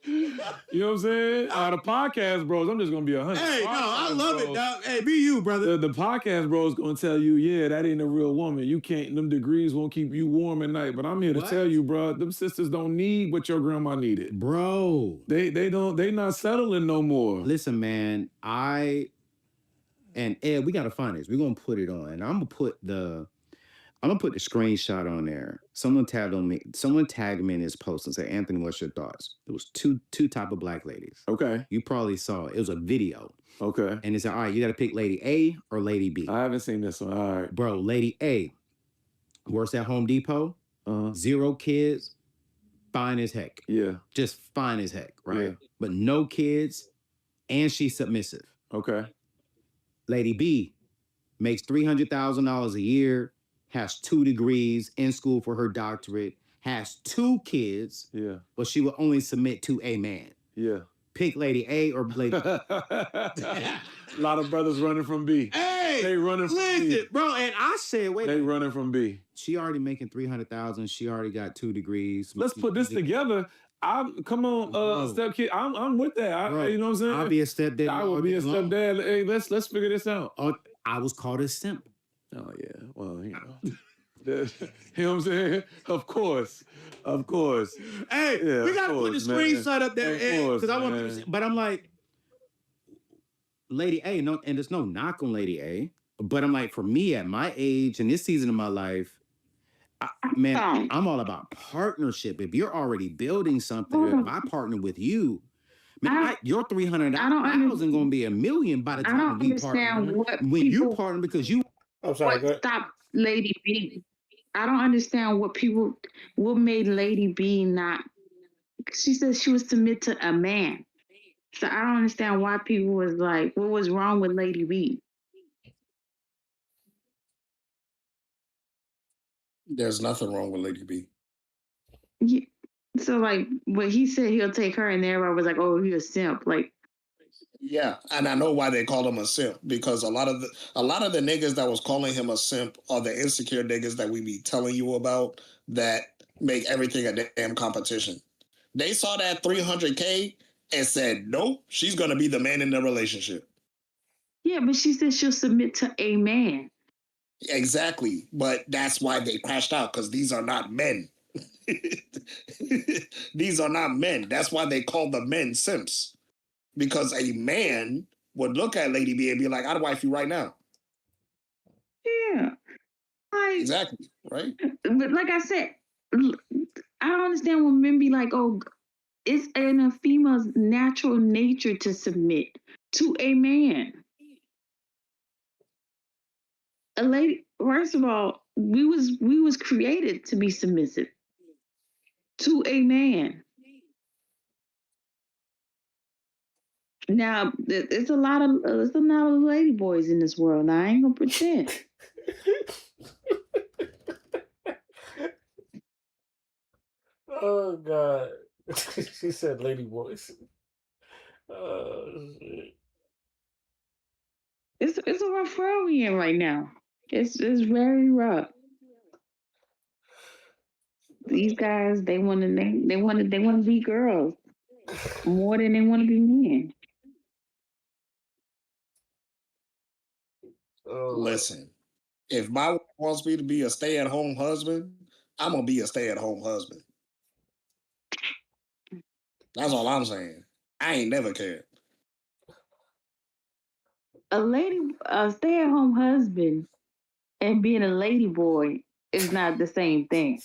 You know what I'm saying? The podcast bros, I'm just gonna be 100. Hey, no, I Podcast love it, bros, dog. Hey, be you, brother. The podcast bros gonna tell you, yeah, that ain't a real woman. You can't. Them degrees won't keep you warm at night. But I'm here to What? tell you, bro, them sisters don't need what your grandma needed. Bro, They don't. They not settling no more. listen, man. And Ed, we gotta find this. We're gonna put it on. And I'm gonna put the screenshot on there. Someone tagged me in this post and said, "Anthony, what's your thoughts?" There was two type of black ladies. Okay. You probably saw it. It was a video. Okay. And it said, all right, you got to pick Lady A or Lady B. I haven't seen this one. All right. Bro, Lady A works at Home Depot, 0 kids, fine as heck. Yeah. Just fine as heck, right? Yeah. But no kids, and she's submissive. Okay. Lady B makes $300,000 a year, has 2 degrees, in school for her doctorate, has 2 kids, Yeah. but she will only submit to a man. Yeah. Pick Lady A or Lady A lot of brothers running from B. Hey, They running from B. listen, bro. And I said, wait, They running from B. she already making 300,000. She already got 2 degrees. Let's put this together. Come on, Bro. step kid. I'm with that. Bro, You know what I'm saying? I'll be a stepdad. I will be a stepdad. Hey, let's figure this out. I was called a simp. Oh yeah. Well, you know. You know what I'm saying? Of course. Hey, Yeah, we of gotta put the course, man. screenshot up there Of course, because I want man. to. But I'm like, Lady A, no, and there's no knock on Lady A. But I'm like, for me at my age and this season of my life, man, I'm all about partnership. If you're already building something, if I partner with you, man, your 300,000 gonna be $1 million by the I time don't we partner. understand what When you people partner because you I'm sorry. Go what ahead. stopped Lady B. I don't understand what made Lady B not. She said she was submit to a man. So I don't understand why people was like, what was wrong with Lady B? There's nothing wrong with Lady B. Yeah. So like, when he said he'll take her, and everybody was like, "Oh, he's a simp." Like, Yeah, and I know why they called him a simp, because a lot of the niggas that was calling him a simp are the insecure niggas that we be telling you about that make everything a damn competition. They saw that 300K and said, "Nope, she's gonna be the man in the relationship." yeah, but she said she'll submit to a man. Exactly, but that's why they crashed out, because these are not men. These are not men. That's why they call the men simps, because a man would look at Lady B and be like, "I'd wife you right now." Yeah, like, Exactly, right? but like I said, I don't understand when men be like, "Oh, it's in a female's natural nature to submit to a man." A lady, first of all, we was created to be submissive to a man. Now, it's a lot of lady boys in this world. Now, I ain't gonna pretend. Oh God. She said lady voice. Shit. It's a rough world we in right now. It's very rough. These guys, they want to be girls more than they want to be men. Oh, Listen, if my wife wants me to be a stay-at-home husband, I'm gonna be a stay-at-home husband. That's all I'm saying. I ain't never cared. A stay-at-home husband and being a lady boy is not the same thing.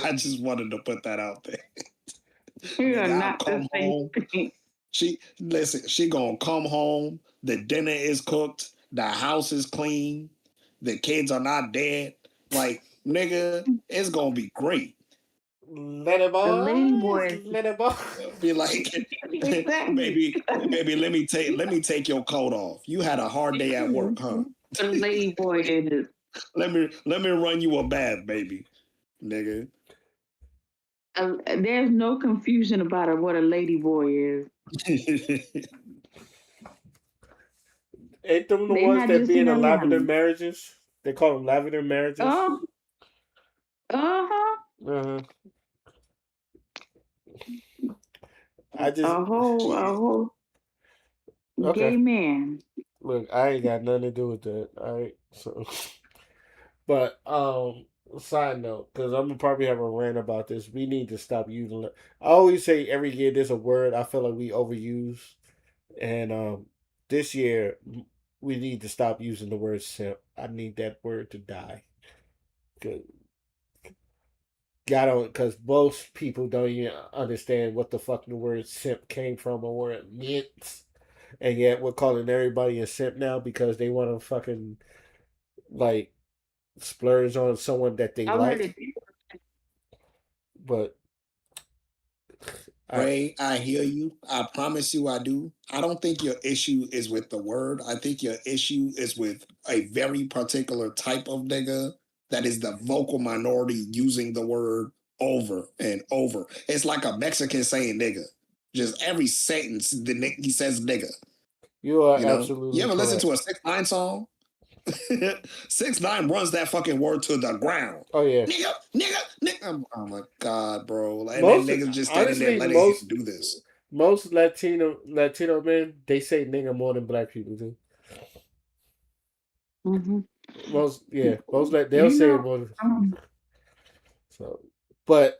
I just wanted to put that out there. They are Nigga, I'll not the come same home. thing. She gonna come home. The dinner is cooked. The house is clean. The kids are not dead. Like, nigga, it's gonna be great. let it A lady boys, boy, let it boys. Be like, exactly. baby, let me take your coat off. You had a hard day at work, huh? A lady boy is. Let me run you a bath, baby, nigga. There's no confusion about what a lady boy is. Ain't them the They ones not that just be in in the lavender Atlanta. marriages? They call them lavender marriages. Oh, uh-huh. Uh-huh. I just A whole okay. gay man. Look, I ain't got nothing to do with that. All right, so but side note, because I'm gonna probably have a rant about this. We need to stop using it. I always say every year there's a word I feel like we overuse, and this year we need to stop using the word simp. I need that word to die. Cause God don't, because most people don't even understand what the fuck the word simp came from or what it means, and yet we're calling everybody a simp now because they want to fucking like splurge on someone that they I heard like. it. But I Ray, I hear you. I promise you I do. I don't think your issue is with the word. I think your issue is with a very particular type of nigga that is the vocal minority using the word over and over. It's like a Mexican saying nigga. Just every sentence he says nigga. you are You know? You absolutely ever listen correct. to a 6ix9ine song? 6ix9ine runs that fucking word to the ground. Oh yeah, Nigga, nigga, nigga. Oh my god, bro. And then most niggas just standing there honestly letting him do this. most Latino men they say nigga more than black people do. Mm-hmm. They'll You say it know, more. So, but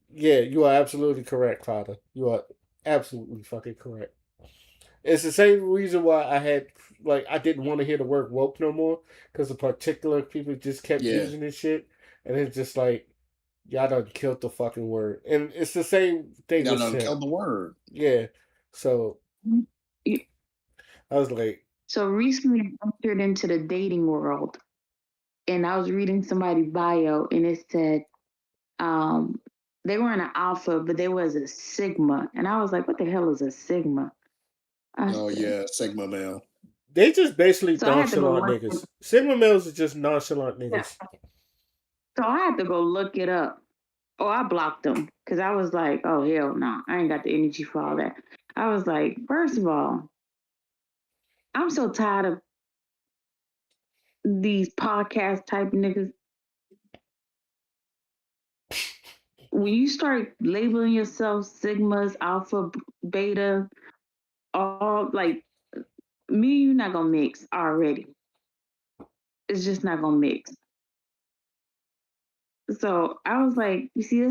you are absolutely correct, Father. You are absolutely fucking correct. It's the same reason why I didn't want to hear the word woke no more because the particular people just kept Yeah. using this shit, and it's just like y'all done killed the fucking word, and it's the same thing Y'all with done simp. killed the word. Yeah, so you- I was like, so recently I entered into the dating world, and I was reading somebody's bio, and it said they weren't an alpha, but there was a sigma, and I was like, what the hell is a sigma? I Oh said, yeah, Sigma male. They just basically So I had to go nonchalant look. niggas. Sigma males are just nonchalant Yeah. niggas. So I had to go look it up. Oh, I blocked them because I was like, oh hell no, I ain't got the energy for all that. I was like, first of all, I'm so tired of these podcast type niggas. When you start labeling yourself sigmas, alpha, beta, all like me, you're not gonna mix already. It's just not gonna mix. So I was like, you see,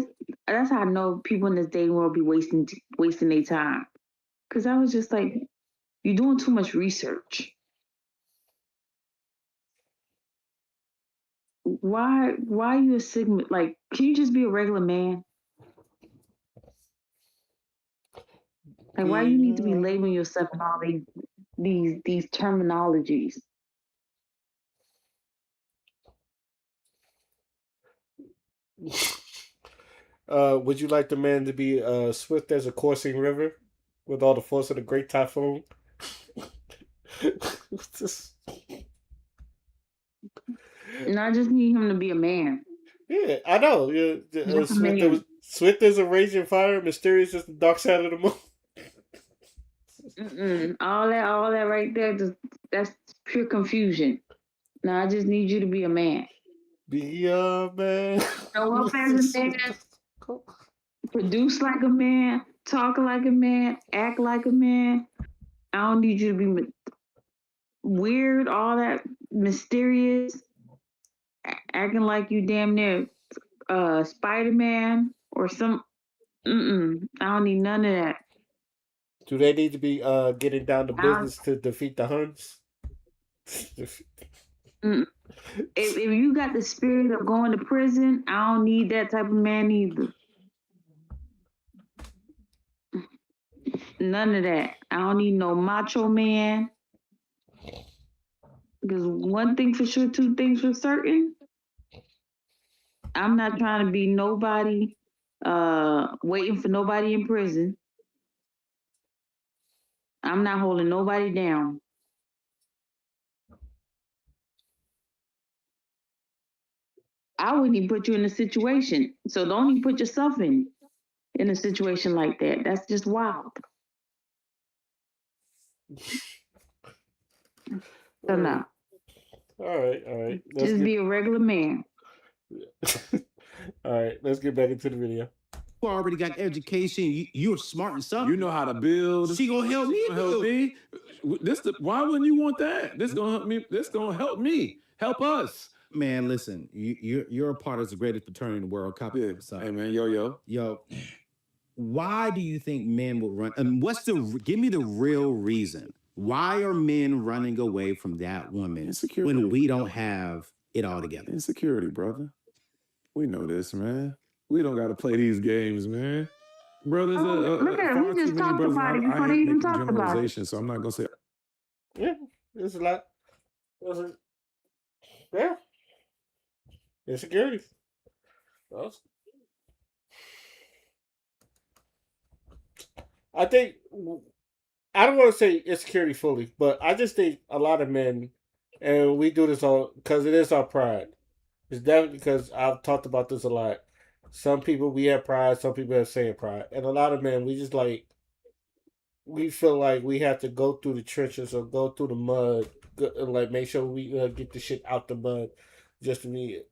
that's how I know people in this dating world be wasting their time. Cause I was just like, you're doing too much research. Why are you a sigma? Like, can you just be a regular man? Like, why you need to be labeling yourself in all these terminologies? Would you like the man to be swift as a coursing river with all the force of the great typhoon? And I just need him to be a man. Yeah, I know. Yeah, Just a man. swift as a raging fire, mysterious as the dark side of the moon. All that right there, that's pure confusion. Now I just need you to be a man. Be a man. Show up as a man. Produce like a man. Talk like a man. Act like a man. I don't need you to be weird, all that mysterious, acting like you damn near Spider-Man or some. I don't need none of that. Do they need to be getting down to business to defeat the Huns? If you got the spirit of going to prison, I don't need that type of man either. None of that. I don't need no macho man. Because one thing for sure, two things for certain. I'm not trying to be nobody, waiting for nobody in prison. I'm not holding nobody down. I wouldn't even put you in a situation. So don't even put yourself in a situation like that. That's just wild. So no. All right. Just be a regular man. All right, let's get back into the video. You already got education. You're smart and something. You know how to build. She gonna help me. Help me. Why wouldn't you want that? This gonna help me. This gonna help me. Help us. Man, listen, you're a part of the greatest fraternity in the world. Copy. Yeah. Hey man, yo. Why do you think men will run? Give me the real reason. Why are men running away from that woman when we don't have it all together? Insecurity, brother. We know this, man. We don't got to play these games, man. Brothers, look at him. He just talked about it before they even talked about it. So I'm not gonna say. Yeah, there's a lot. Yeah, insecurity. I think I don't want to say insecurity fully, but I just think a lot of men, and we do this all because it is our pride. It's definitely because I've talked about this a lot. Some people we have pride, some people have saying pride, and a lot of men we just like we feel like we have to go through the trenches or go through the mud, and like make sure we get the shit out the mud, just to be,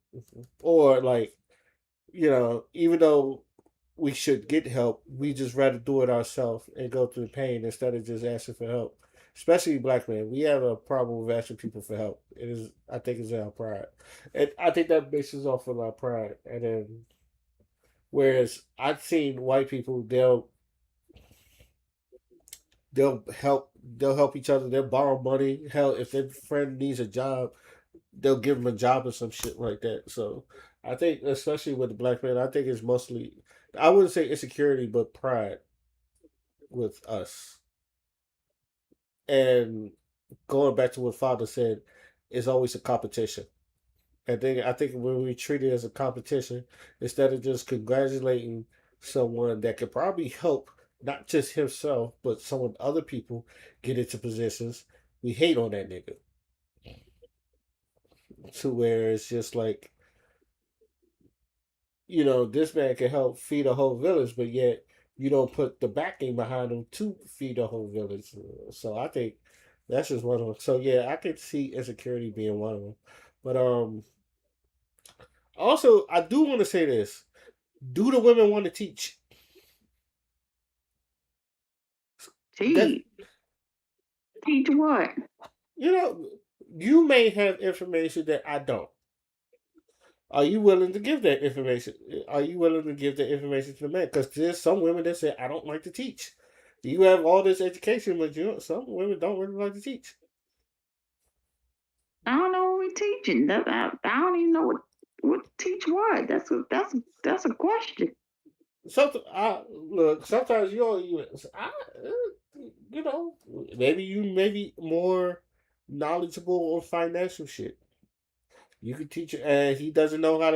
or like even though we should get help, we just rather do it ourselves and go through the pain instead of just asking for help. Especially black men, we have a problem with asking people for help. It is, I think, it's our pride, and I think that bases off of our pride. And then, whereas I've seen white people, they'll help each other. They'll borrow money. Hell, if their friend needs a job, they'll give them a job or some shit like that. So I think, especially with the black man, I think it's mostly, I wouldn't say insecurity, but pride with us. And going back to what Father said, it's always a competition. And I think when we treat it as a competition, instead of just congratulating someone that could probably help not just himself, but some other people get into positions, we hate on that nigga to where it's just like, this man can help feed a whole village, but yet you don't put the backing behind him to feed a whole village. So I think that's just one of them. So yeah, I could see insecurity being one of them. But also I do want to say this: do the women want to teach? That's, Teach what? You may have information that I don't. Are you willing to give that information? Are you willing to give that information to the man? Because there's some women that say, I don't like to teach. You have all this education, but some women don't really like to teach. I don't know what we're teaching. I don't even know what teach what. That's a question. Sometimes maybe you may be more knowledgeable on financial shit. You could teach, and he doesn't know how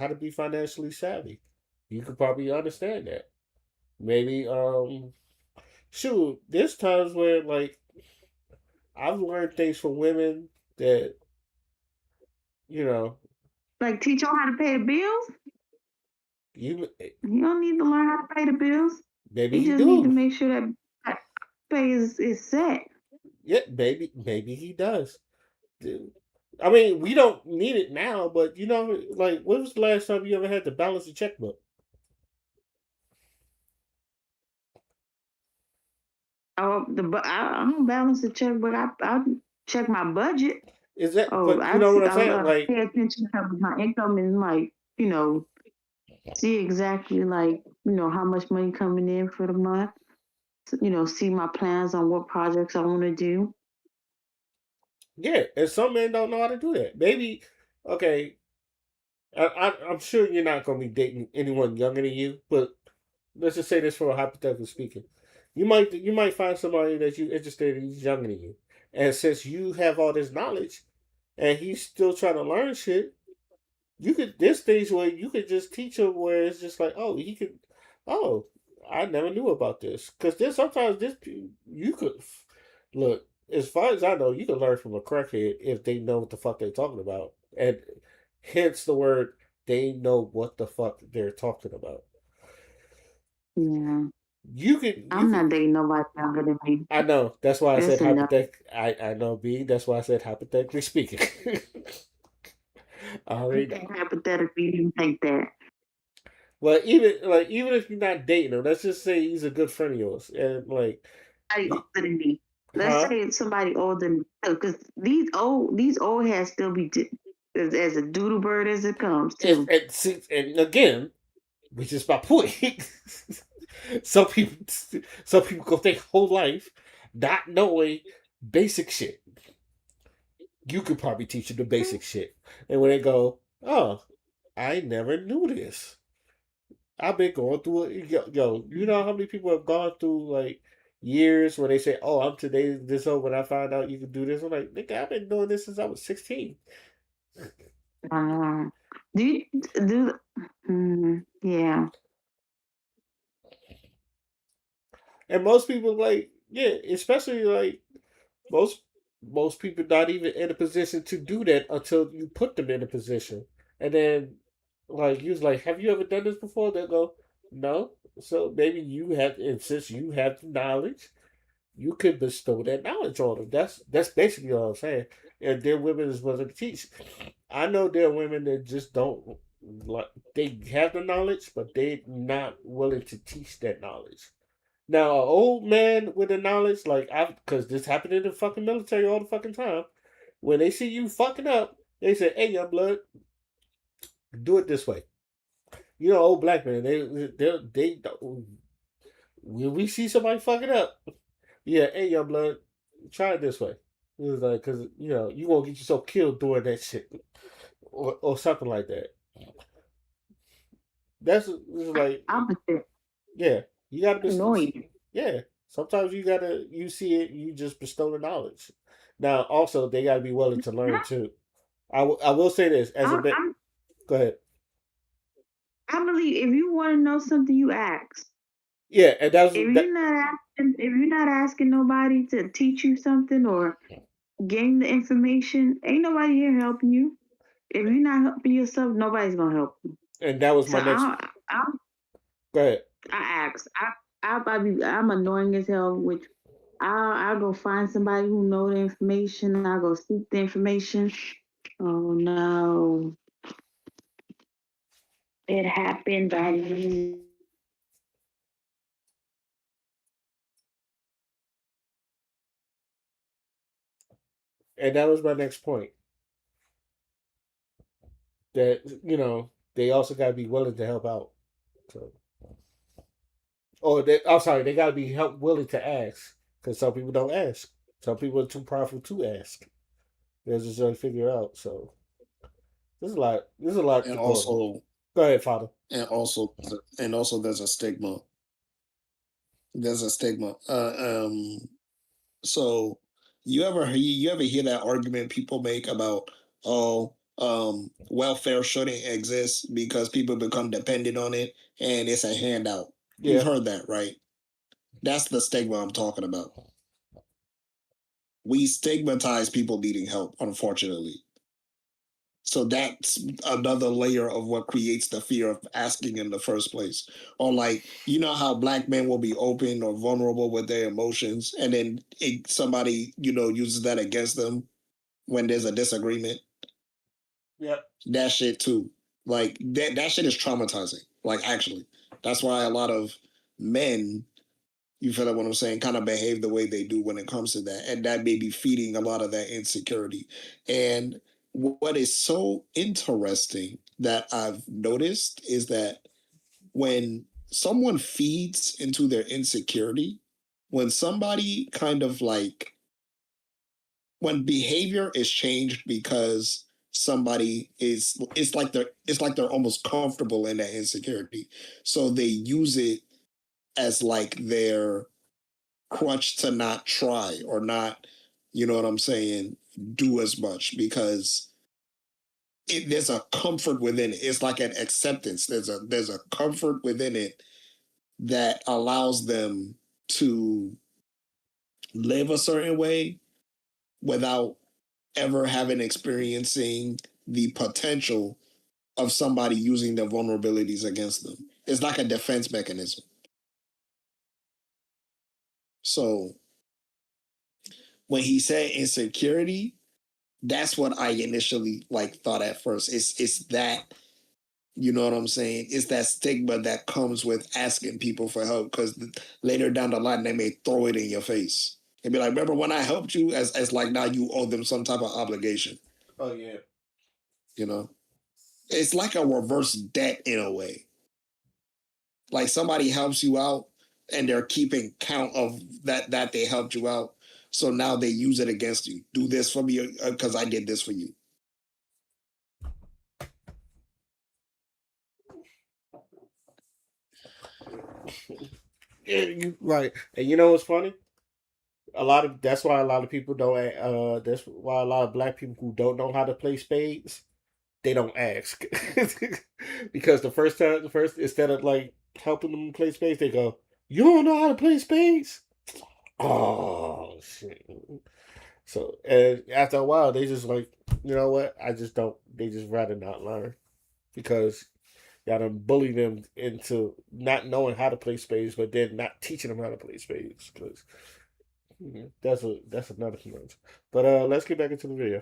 to be financially savvy. You could probably understand that. Maybe, shoot, there's times where like I've learned things from women that you know Like teach them how to pay the bills. you You don't need to learn how to pay the bills. maybe You he just need to do. make sure that pay is set. Yeah, maybe he does. Dude. I mean, we don't need it now, but like, when was the last time you ever had to balance a checkbook? I don't balance the checkbook. I check my budget. Is that? Oh, But you know what I'm saying? I Like, pay attention to my income and like see exactly like how much money coming in for the month. See my plans on what projects I want to do. yeah, and some men don't know how to do that. Maybe, okay, I'm sure you're not going to be dating anyone younger than you, but let's just say this for a hypothetical speaking. You might find somebody that you're interested in, he's younger than you, and since you have all this knowledge, and he's still trying to learn shit, there's things where you could just teach him where it's just like, oh, he could, oh, I never knew about this, because there's sometimes you could look. As far as I know, you can learn from a crackhead if they know what the fuck they're talking about, and hence the word, they know what the fuck they're talking about. Yeah. I'm not dating nobody younger than me. I know. That's why I That's said enough. I know, B. That's why I said hypothetically speaking. I already know. Hypothetically, you think that. Well, even if you're not dating him, let's just say he's a good friend of yours, and like, Somebody older than me. Let's huh? say it's somebody older than me, because these old heads still be as a doodle bird as it comes too. And again, which is my point. some people go their whole life not knowing basic shit. You could probably teach them the basic shit, and when they go, oh, I never knew this. I've been going through it. Yo, you know how many people have gone through like years where they say, "Oh, I'm today this old." When I find out you can do this, I'm like, "Nigga, I've been doing this since I was 16." Do you yeah. And most people like, yeah, especially like most most people not even in a position to do that until you put them in a position, and then like you was like, "Have you ever done this before?" They go, "No." So maybe you have, and since you have the knowledge, you could bestow that knowledge on them. That's basically all I'm saying. And their women is willing to teach. I know there are women that just don't like, they have the knowledge, but they're not willing to teach that knowledge. Now, an old man with the knowledge, like because this happened in the fucking military all the fucking time. When they see you fucking up, they say, "Hey, young blood, do it this way." Old black men, they don't. When we see somebody fucking up, yeah, hey, young blood, try it this way. It was like, because you won't get yourself killed doing that shit, or something like that. That's like, Opposite. yeah, you gotta be Annoying. yeah. Sometimes you see it, you just bestow the knowledge. Now, also, they gotta be willing to learn too. I will say this as a bit. Go ahead. I believe if you want to know something, you ask. Yeah, and that's If that. you're not asking nobody to teach you something or gain the information, ain't nobody here helping you. If you're not helping yourself, nobody's gonna help you. And that was So my next. I Go ahead. ask. I'm annoying as hell. Which I'll go find somebody who know the information. I'll go seek the information. Oh no, it happened. And that was my next point. That they also got to be willing to help out. So, I'm sorry, they got to be willing to ask because some people don't ask. Some people are too powerful to ask. They're just trying to figure out. So there's a lot. There's a lot And to go. also, Go ahead, Father. and also, there's a stigma. There's a stigma. So you ever hear that argument people make about, oh, welfare shouldn't exist because people become dependent on it and it's a handout. You've Yeah. heard that, right? That's the stigma I'm talking about. We stigmatize people needing help, unfortunately. So that's another layer of what creates the fear of asking in the first place. Or like, you know how black men will be open or vulnerable with their emotions, and then somebody uses that against them when there's a disagreement. Yep. That shit too. Like that shit is traumatizing. Like actually, that's why a lot of men, you feel like what I'm saying, kind of behave the way they do when it comes to that. And that may be feeding a lot of that insecurity. And what is so interesting that I've noticed is that when someone feeds into their insecurity, when somebody kind of like, when behavior is changed because somebody it's like they're almost comfortable in that insecurity. So they use it as like their crutch to not try or not, you know what I'm saying, do as much because there's a comfort within it. It's like an acceptance. There's a comfort within it that allows them to live a certain way without ever having experiencing the potential of somebody using their vulnerabilities against them. It's like a defense mechanism. So when he said insecurity, that's what I initially like thought at first. It's that, you know what I'm saying? It's that stigma that comes with asking people for help because later down the line they may throw it in your face and be like, "Remember when I helped you?" As like now you owe them some type of obligation. Oh yeah. You know, it's like a reverse debt in a way. Like somebody helps you out and they're keeping count of that they helped you out. So now they use it against you. Do this for me because I did this for you. Yeah, right. And you know what's funny? That's why a lot of people don't. That's why a lot of black people who don't know how to play spades, they don't ask, because the first instead of like helping them play spades, they go, "You don't know how to play spades." Oh shit! So and after a while, they just like, you know what? I just don't. They just rather not learn because y'all done bully them into not knowing how to play spades, but then not teaching them how to play spades because that's another conundrum. But let's get back into the video.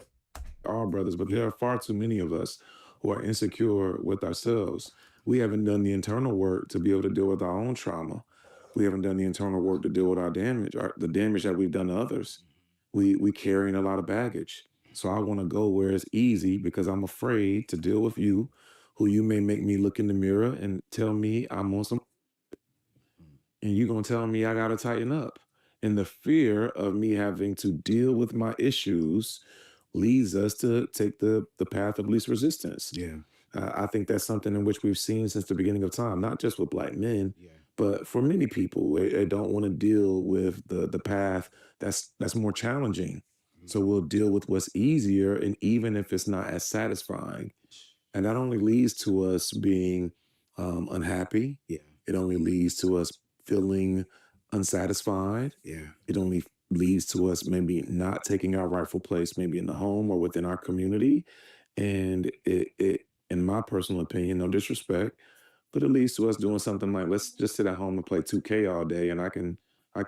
All brothers, but there are far too many of us who are insecure with ourselves. We haven't done the internal work to be able to deal with our own trauma. We haven't done the internal work to deal with our damage, the damage that we've done to others. We carrying a lot of baggage. So I want to go where it's easy because I'm afraid to deal with you, who you may make me look in the mirror and tell me I'm on some, and you're gonna tell me I gotta tighten up. And the fear of me having to deal with my issues leads us to take the path of least resistance. Yeah. I think that's something in which we've seen since the beginning of time, not just with black men, Yeah. but for many people, they don't want to deal with the path that's more challenging. So we'll deal with what's easier, and even if it's not as satisfying, and that only leads to us being unhappy. Yeah. It only leads to us feeling unsatisfied. Yeah. It only leads to us maybe not taking our rightful place, maybe in the home or within our community. And it in my personal opinion, no disrespect, but it leads to us doing something like, let's just sit at home and play 2K all day, and I can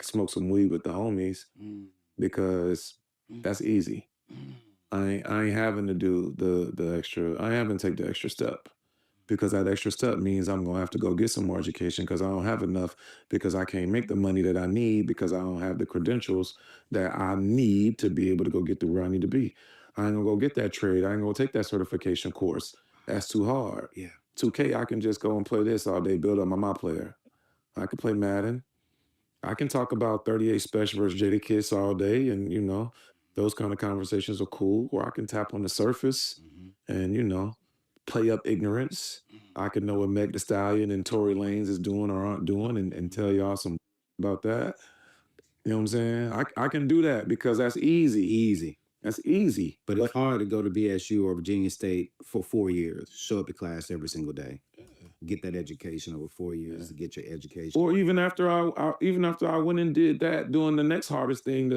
smoke some weed with the homies Mm, because mm, that's easy. mm. I ain't having to do the extra. I haven't take the extra step because that extra step means I'm gonna have to go get some more education because I don't have enough, because I can't make the money that I need, because I don't have the credentials that I need to be able to go get to where I need to be. I ain't gonna go get that trade. I ain't gonna take that certification course. That's too hard. Yeah. 2K, I can just go and play this all day, build up my player. I can play Madden. I can talk about 38 Special versus Jada Kiss all day, and those kind of conversations are cool. Or I can tap on the surface Mhm, and play up ignorance. mhm. I can know what Meg The Stallion and Tory Lanez is doing or aren't doing, and tell y'all some about that. You know what I'm saying? I can do that because that's easy. Easy. That's easy. But it's hard to go to BSU or Virginia State for 4 years, show up to class every single day, get that education over 4 years to get your education. Or even after I went and did that, doing the next hardest thing,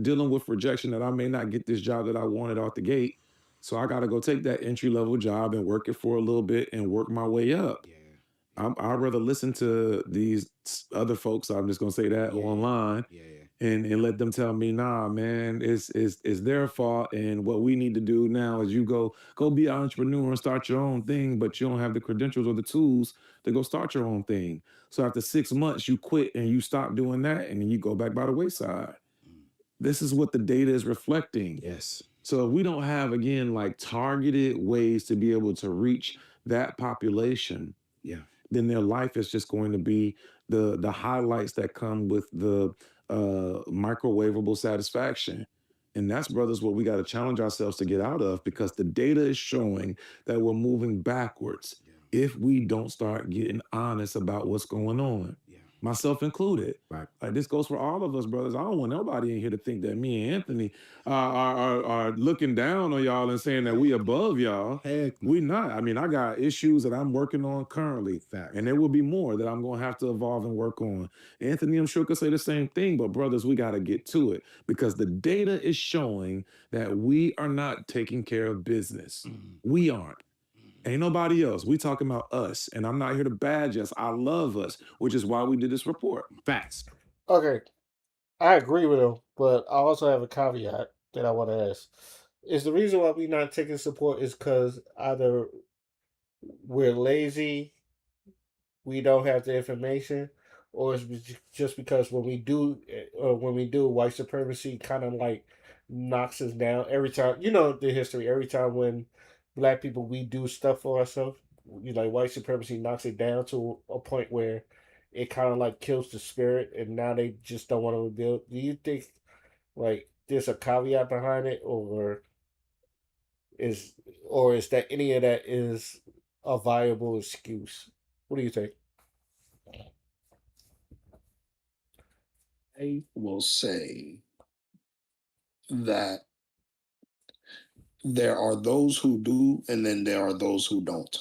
dealing with rejection, that I may not get this job that I wanted out the gate. So I got to go take that entry level job and work it for a little bit and work my way up. Yeah. I'd rather listen to these other folks, I'm just gonna say that, Yeah. online, Yeah. and let them tell me, nah, man, it's their fault, and what we need to do now is you go be an entrepreneur and start your own thing, but you don't have the credentials or the tools to go start your own thing. So after 6 months, you quit and you stop doing that, and then you go back by the wayside. Mm. This is what the data is reflecting. Yes. So if we don't have, again, like targeted ways to be able to reach that population, Yeah. then their life is just going to be the highlights that come with the microwavable satisfaction. And that's, brothers, what we got to challenge ourselves to get out of, because the data is showing that we're moving backwards Yeah. if we don't start getting honest about what's going on, Yeah. myself included. Right. Like, this goes for all of us, brothers. I don't want nobody in here to think that me and Anthony are looking down on y'all and saying that we above y'all. Heck no. We not. I mean, I got issues that I'm working on currently, Fact. and there will be more that I'm going to have to evolve and work on. Anthony, I'm sure, could say the same thing, but brothers, we got to get to it, because the data is showing that we are not taking care of business. Mm. We aren't. Ain't nobody else. We talking about us, and I'm not here to badge us. I love us, which is why we did this report. Facts. Okay, I agree with him, but I also have a caveat that I want to ask. Is the reason why we're not taking support is because either we're lazy, we don't have the information, or it's just because when we do, white supremacy kind of like knocks us down every time. You know the history. Every time when black people we do stuff for ourselves, white supremacy knocks it down to a point where it kind of like kills the spirit, and now they just don't want to rebuild. Do you think like there's a caveat behind it, is is that any of that is a viable excuse? What do you think? I will say that there are those who do, and then there are those who don't.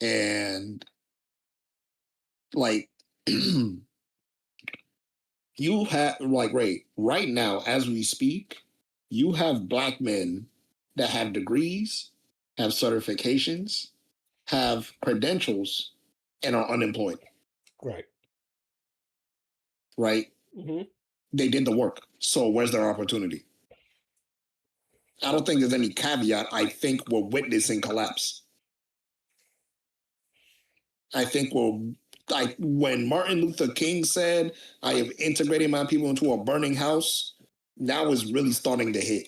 And like, you have, like, right now, as we speak, you have black men that have degrees, have certifications, have credentials, and are unemployed, Right. right? Mm-hmm. They did the work. So where's their opportunity? I don't think there's any caveat. I think we're witnessing collapse. I think like when Martin Luther King said, I have integrated my people into a burning house, now is really starting to hit.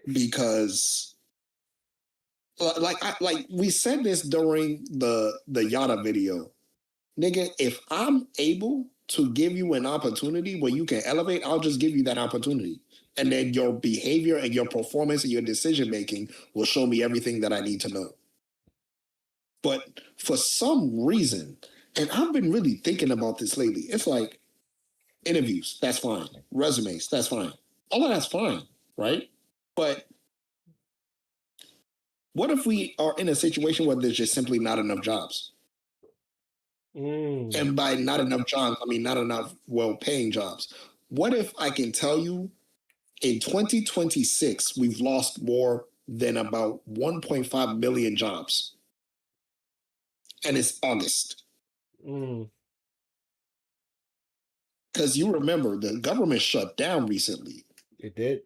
Because like we said this during the Yada video. Nigga, if I'm able to give you an opportunity where you can elevate, I'll just give you that opportunity. And then your behavior and your performance and your decision making will show me everything that I need to know. But for some reason, and I've been really thinking about this lately, it's like interviews, that's fine. Resumes, that's fine. All of that's fine, right? But what if we are in a situation where there's just simply not enough jobs? Mm. And by not enough jobs, I mean not enough well-paying jobs. What if I can tell you in 2026, we've lost more than about 1.5 million jobs? And it's August. Mm. Because you remember, the government shut down recently. It did.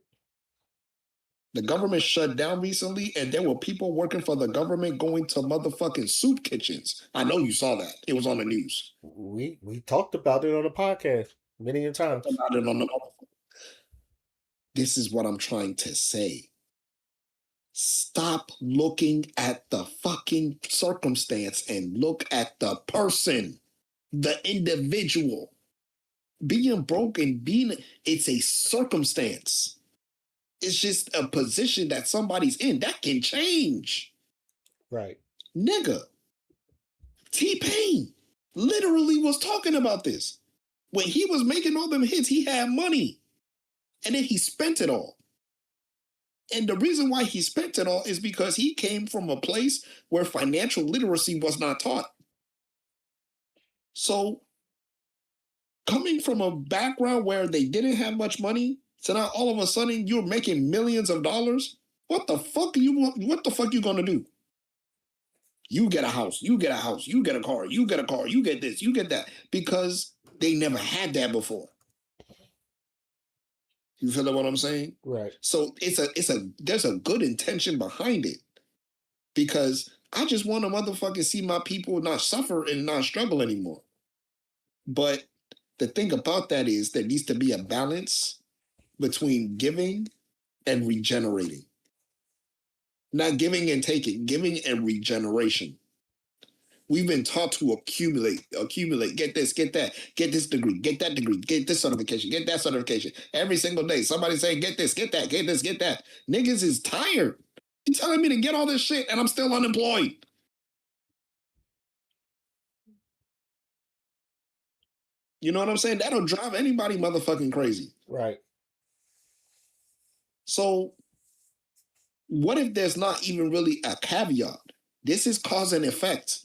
The government shut down recently, and there were people working for the government going to motherfucking soup kitchens. I know you saw that. It was on the news. We talked about it on the podcast many a times. About it on the This is what I'm trying to say. Stop looking at the fucking circumstance and look at the person, the individual. Being broke and it's a circumstance. It's just a position that somebody's in that can change. Right. Nigga, T-Pain literally was talking about this. When he was making all them hits, he had money. And then he spent it all. And the reason why he spent it all is because he came from a place where financial literacy was not taught. So, coming from a background where they didn't have much money, so now all of a sudden you're making millions of dollars. What the fuck you gonna do? You get a house, you get a house, you get a car, you get a car, you get this, you get that, because they never had that before. You feel what I'm saying? Right. So there's a good intention behind it, because I just want to motherfucking see my people not suffer and not struggle anymore. But the thing about that is there needs to be a balance between giving and regenerating. Not giving and taking, giving and regeneration. We've been taught to accumulate, get this, get that, get this degree, get that degree, get this certification, get that certification. Every single day, somebody saying, get this, get that, get this, get that. Niggas is tired. You telling me to get all this shit and I'm still unemployed. You know what I'm saying? That'll drive anybody motherfucking crazy. Right. So what if there's not even really a caveat? This is cause and effect.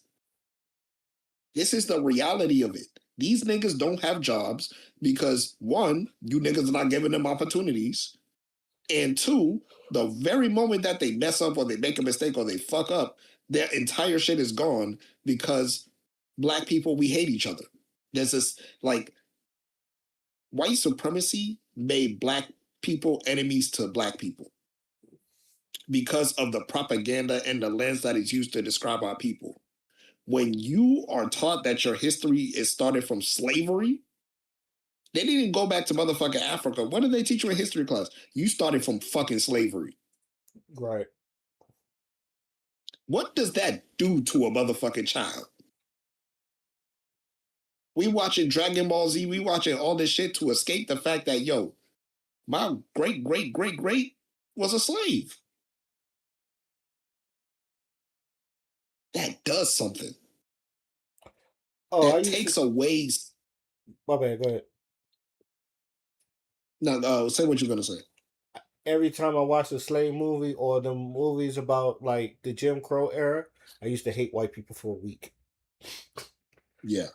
This is the reality of it. These niggas don't have jobs because, one, you niggas are not giving them opportunities. And two, the very moment that they mess up or they make a mistake or they fuck up, their entire shit is gone because black people, we hate each other. There's this, like, white supremacy made black people enemies to black people because of the propaganda and the lens that is used to describe our people. When you are taught that your history is started from slavery, they didn't go back to motherfucking Africa. What did they teach you in history class? You started from fucking slavery. Right. What does that do to a motherfucking child? We watching Dragon Ball Z, we watching all this shit to escape the fact that, yo, my great was a slave. That does something. Oh, That takes away. My bad. Go ahead. No, say what you're gonna say. Every time I watch a slave movie or the movies about like the Jim Crow era, I used to hate white people for a week. Yeah.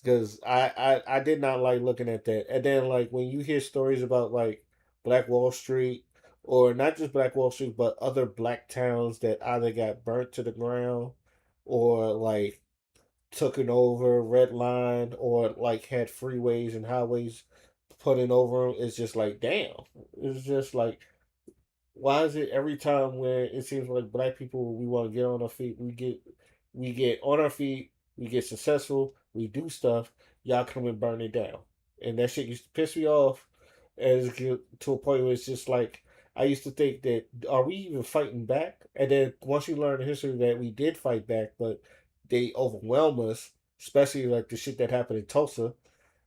Because I did not like looking at that. And then like when you hear stories about like Black Wall Street, or not just Black Wall Street, but other black towns that either got burnt to the ground or like taken over, redlined, or like had freeways and highways put in over them, it's just like damn. It's just like, why is it every time where it seems like black people, we want to get on our feet, we get on our feet, we get successful, we do stuff, y'all come and burn it down. And that shit used to piss me off as to a point where it's just like, I used to think that, are we even fighting back? And then once you learn the history that we did fight back, but they overwhelm us, especially like the shit that happened in Tulsa.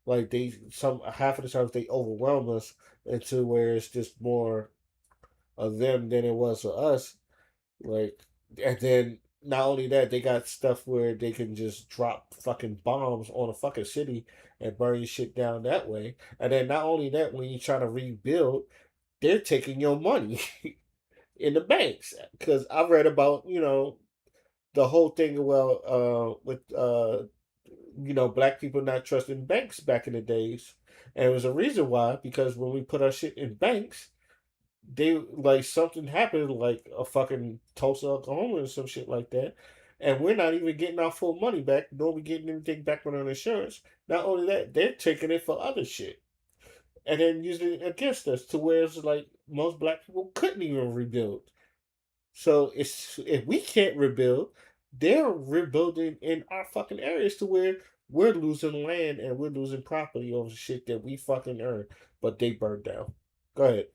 Like they some half of the times they overwhelm us into where it's just more of them than it was of us. Like, and then not only that, they got stuff where they can just drop fucking bombs on a fucking city and burn your shit down that way. And then not only that, when you try to rebuild, they're taking your money in the banks. Because I read about, the whole thing, well, with black people not trusting banks back in the days, and it was a reason why, because when we put our shit in banks, they like something happened, like a fucking Tulsa, Oklahoma, or some shit like that, and we're not even getting our full money back, nor we getting anything back on our insurance. Not only that, they're taking it for other shit, and then using it against us, to where it's like most black people couldn't even rebuild. So it's if we can't rebuild, they're rebuilding in our fucking areas, to where we're losing land and we're losing property over shit that we fucking earned, but they burned down. Go ahead.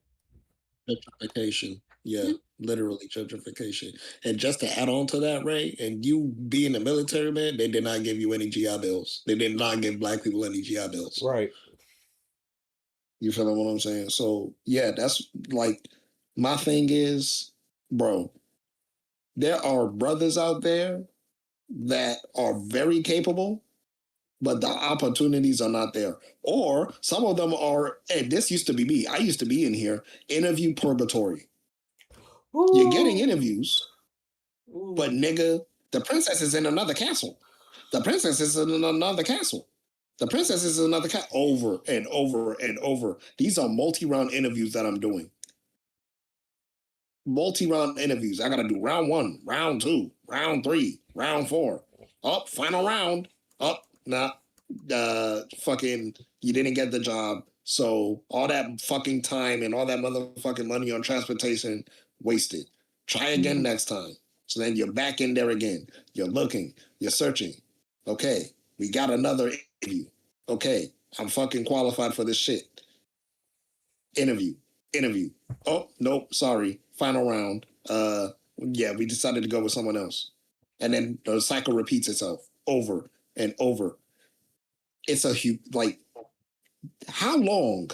Gentrification. Yeah, literally gentrification. And just to add on to that, Ray, and you being a military man, they did not give you any GI Bills. They did not give black people any GI Bills. Right. You feel what I'm saying? So yeah, that's like my thing is, bro, there are brothers out there that are very capable, but the opportunities are not there. Or some of them are, and this used to be me. I used to be in here, interview purgatory. You're getting interviews, but nigga, the princess is in another castle. The princess is in another castle. The princess is in another castle. Over and over and over. These are multi-round interviews that I'm doing. Multi-round interviews. I gotta do round 1, round 2, round 3, round 4. Up, final round. Up, nah. Fucking, you didn't get the job. So all that fucking time and all that motherfucking money on transportation wasted. Try again next time. So then you're back in there again. You're looking, you're searching. Okay, we got another interview. Okay, I'm fucking qualified for this shit. Interview. Oh, nope, sorry. Final round. Yeah, we decided to go with someone else. And then the cycle repeats itself over and over. It's a huge, like, how long?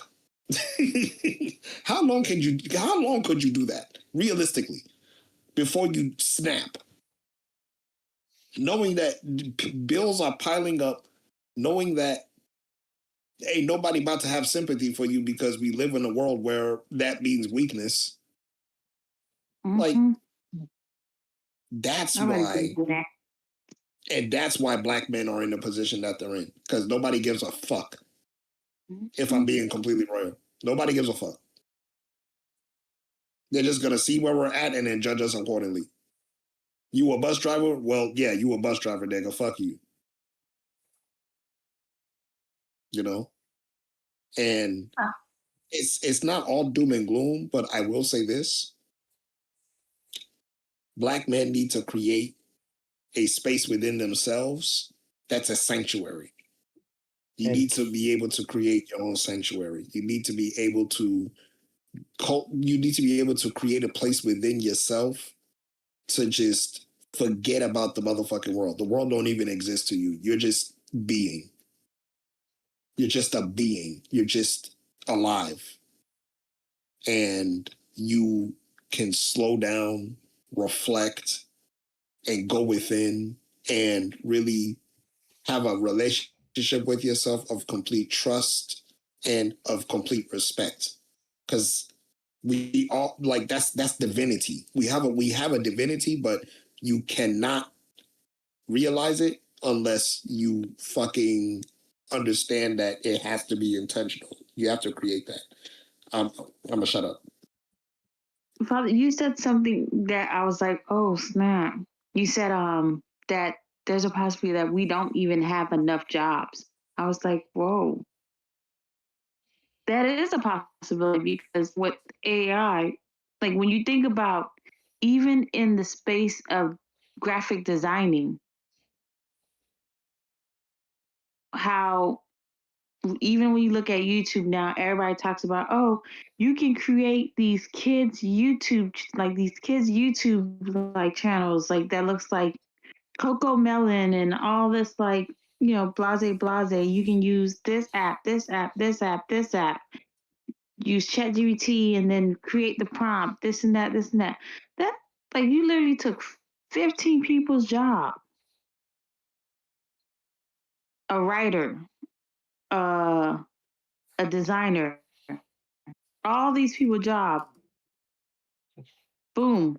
how long could you do that realistically before you snap? Knowing that bills are piling up, knowing that ain't nobody about to have sympathy for you because we live in a world where that means weakness. Like, that's why, and that's why black men are in the position that they're in, because nobody gives a fuck. If I'm being completely royal, nobody gives a fuck. They're just gonna see where we're at and then judge us accordingly. You a bus driver? Well, yeah, you a bus driver, nigga. Fuck you. You know? And it's not all doom and gloom, but I will say this. Black men need to create a space within themselves that's a sanctuary. You need to be able to create your own sanctuary. You need to be able to create a place within yourself to just forget about the motherfucking world. The world don't even exist to you. You're just being. You're just a being. You're just alive. And you can slow down, reflect, and go within and really have a relationship with yourself of complete trust and of complete respect. Because we all, like, that's divinity. We have a divinity, but you cannot realize it unless you fucking understand that it has to be intentional. You have to create that. I'm gonna shut up. Father, you said something that I was like, oh snap. You said that there's a possibility that we don't even have enough jobs. I was like, whoa. That is a possibility, because with AI, like when you think about even in the space of graphic designing, how even when you look at YouTube now, everybody talks about, oh, you can create these kids YouTube like channels like that looks like Coco Melon and all this, like, blase blase. You can use this app, this app, this app, this app. Use ChatGPT and then create the prompt, this and that, this and that. That, like, you literally took 15 people's job. A writer, a designer, all these people job. Boom,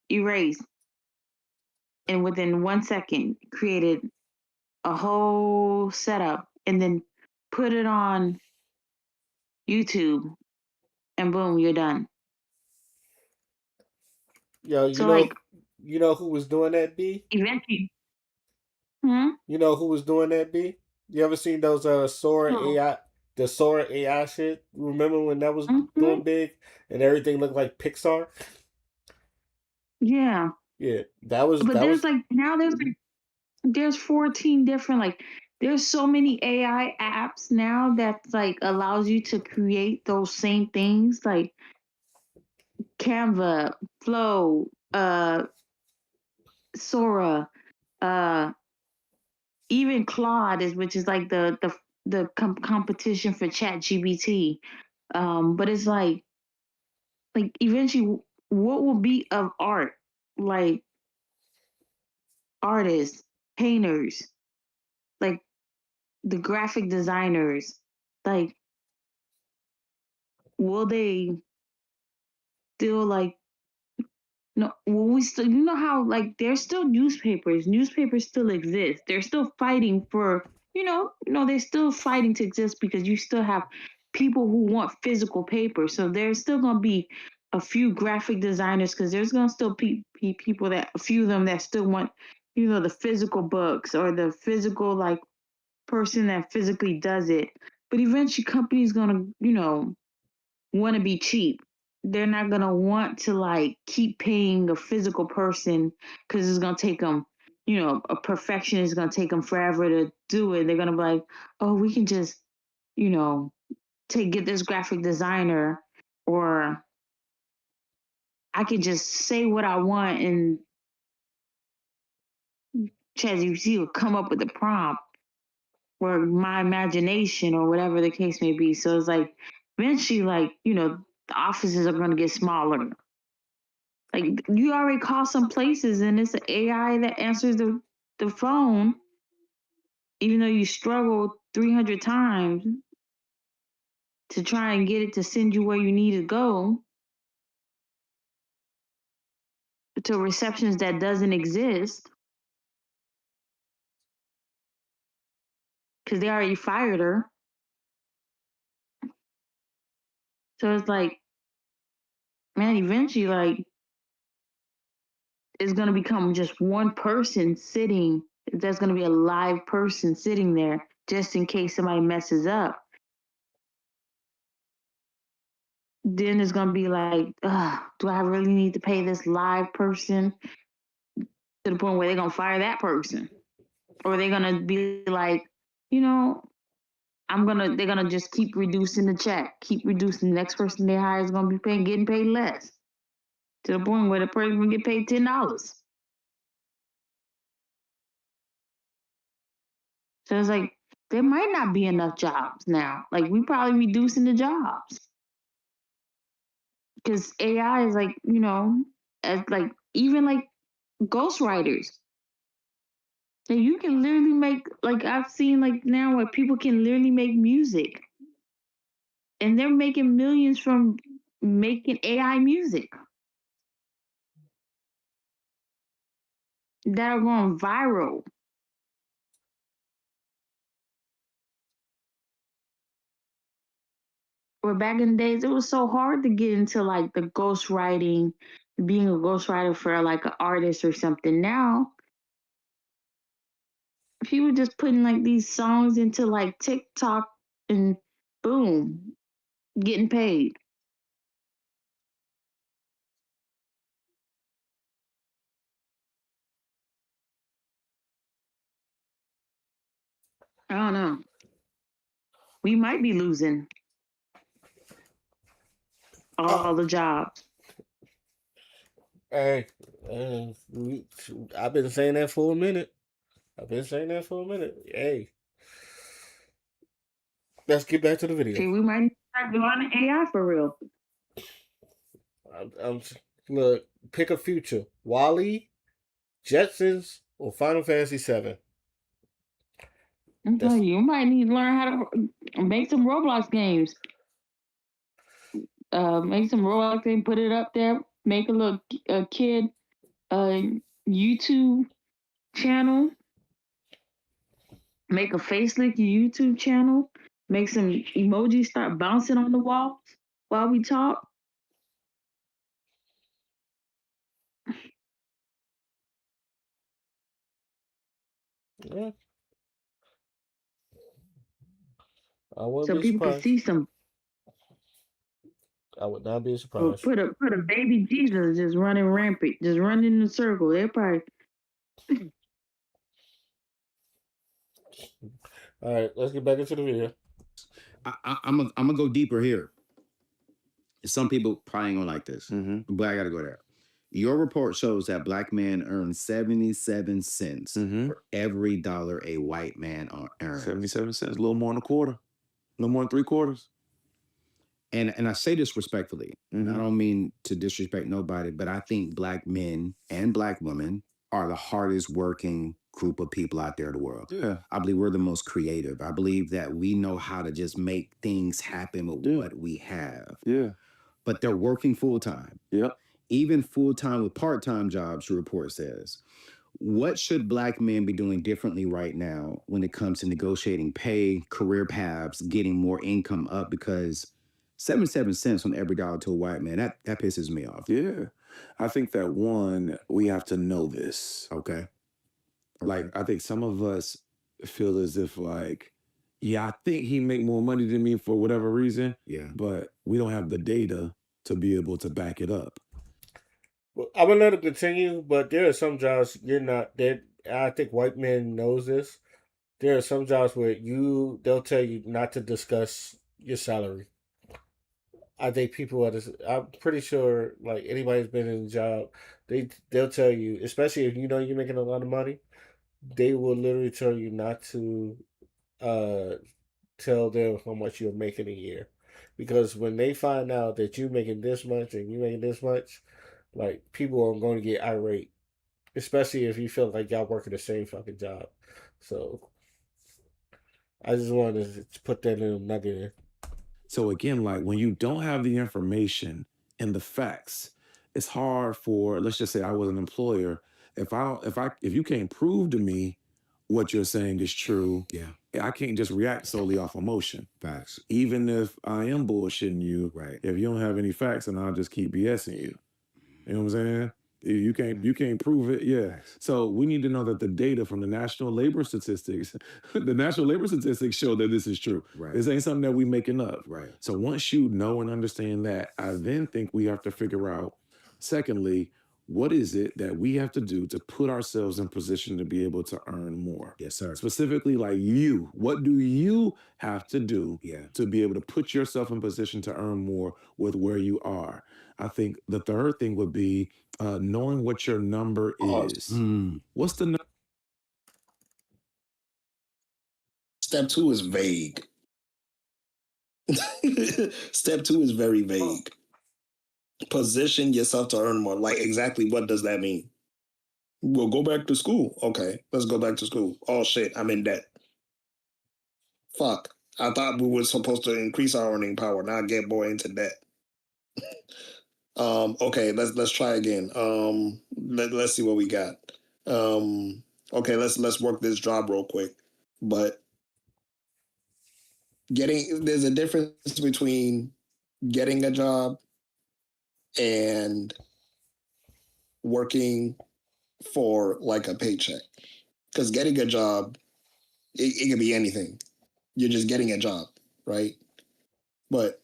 erased. and within 1 second created a whole setup and then put it on YouTube and boom, you're done. Yo, So like you know who was doing that, B? eventually, hmm? You know who was doing that, B? You ever seen those Sora No. AI, the Sora AI shit? Remember when that was Mhm. going big and everything looked like Pixar? Yeah. Yeah, that was But there's like now there's 14 different like there's so many AI apps now that like allows you to create those same things like Canva, Flow, Sora, even Claude is which is like the competition for Chat GBT. But it's like eventually what will be of art? Like artists, painters, like the graphic designers, like will they still like no will we still you know how like there's still newspapers still exist, they're still fighting for they're still fighting to exist because you still have people who want physical paper, so there's still going to be a few graphic designers because there's going to still be people that a few of them that still want the physical books or the physical like person that physically does it, but eventually companies going to want to be cheap. They're not going to want to like keep paying a physical person because it's going to take them, a perfectionist is going to take them forever to do it. They're going to be like, oh, we can just, you know, get this graphic designer, or I can just say what I want and ChatGPT will come up with a prompt or my imagination or whatever the case may be. So it's like eventually, like, the offices are going to get smaller. Like you already call some places and it's an AI that answers the phone, even though you struggle 300 times to try and get it to send you where you need to go to receptions that doesn't exist because they already fired her. So it's like, man, eventually, like, it's going to become just one person sitting. There's going to be a live person sitting there just in case somebody messes up. Then it's going to be like, do I really need to pay this live person to the point where they're going to fire that person? Or they're going to be like, you know, they're going to just keep reducing the check, keep reducing the next person they hire is going to be getting paid less to the point where the person will get paid $10. So it's like there might not be enough jobs now. Like we probably reducing the jobs because AI is like as like even like ghostwriters. And you can literally make like I've seen like now where people can literally make music, and they're making millions from making AI music that are going viral. Where back in the days, it was so hard to get into like the ghostwriting, being a ghostwriter for like an artist or something. Now, people just putting like these songs into like TikTok and boom, getting paid. I don't know. We might be losing all the jobs. Hey, I've been saying that for a minute. Hey, let's get back to the video. See, we might start doing AI for real. I'm look, pick a future: Wally, Jetsons, or Final Fantasy VII. I'm telling you, you might need to learn how to make some Roblox games. Make some Roblox games, put it up there, make a little kid YouTube channel, make a face lick YouTube channel, make some emojis start bouncing on the walls while we talk. Yeah, I wouldn't So be people can surprised. see some, I would not be or surprised. put a baby Jesus just running rampant, just running in a circle. They're probably All right, let's get back into the video. I'm gonna go deeper here. Some people probably ain't gonna like this, Mm-hmm. but I gotta go there. Your report shows that black men earn 77 cents Mm-hmm. for every dollar a white man earns. 77 cents, a little more than a quarter, a little more than 3/4. And I say this respectfully, and I Mhm. don't mean to disrespect nobody, but I think black men and black women are the hardest working group of people out there in the world. Yeah. I believe we're the most creative. I believe that we know how to just make things happen with Yeah. what we have. Yeah. But they're working full time. Yep. Even full time with part time jobs, your report says. What should black men be doing differently right now when it comes to negotiating pay, career paths, getting more income up? Because 77 cents on every dollar to a white man, that pisses me off. Yeah. I think that one, we have to know this. Okay. Like, I think some of us feel as if like, yeah, I think he make more money than me for whatever reason, Yeah. but we don't have the data to be able to back it up. Well, I'm gonna let it continue, but there are some jobs you're not. That I think white men knows this. There are some jobs where they'll tell you not to discuss your salary. I think people are. I'm pretty sure, like anybody's been in a job, they'll tell you, especially if you know you're making a lot of money, they will literally tell you not to uh tell them how much you're making a year, because when they find out that you're making this much and you're making this much, like people are going to get irate, especially if you feel like y'all working the same fucking job. So I just wanted to put that little nugget in. So again, like when you don't have the information and the facts, it's hard for, let's just say I was an employer. If you can't prove to me what you're saying is true, Yeah. I can't just react solely off emotion. Facts. Even if I am bullshitting you, Right. if you don't have any facts, then I'll just keep BSing you. You know what I'm saying? You can't prove it. Yeah. So we need to know that the data from the National Labor Statistics, the National Labor Statistics show that this is true. Right. This ain't something that we making up. Right. So once you know and understand that, I then think we have to figure out, secondly, what is it that we have to do to put ourselves in position to be able to earn more? Yes, sir. Specifically, like you, what do you have to do Yeah. to be able to put yourself in position to earn more with where you are? I think the third thing would be knowing what your number is. What's the number? Step 2 is vague. Step 2 is very vague. Position yourself to earn more. Like, exactly what does that mean? Well, go back to school. Okay, let's go back to school. Oh shit, I'm in debt. Fuck. I thought we were supposed to increase our earning power, not get more into debt. Okay, let's try again. Let's see what we got. Okay, let's work this job real quick. But there's a difference between getting a job and working for like a paycheck. Because getting a job, it can be anything. You're just getting a job, right? But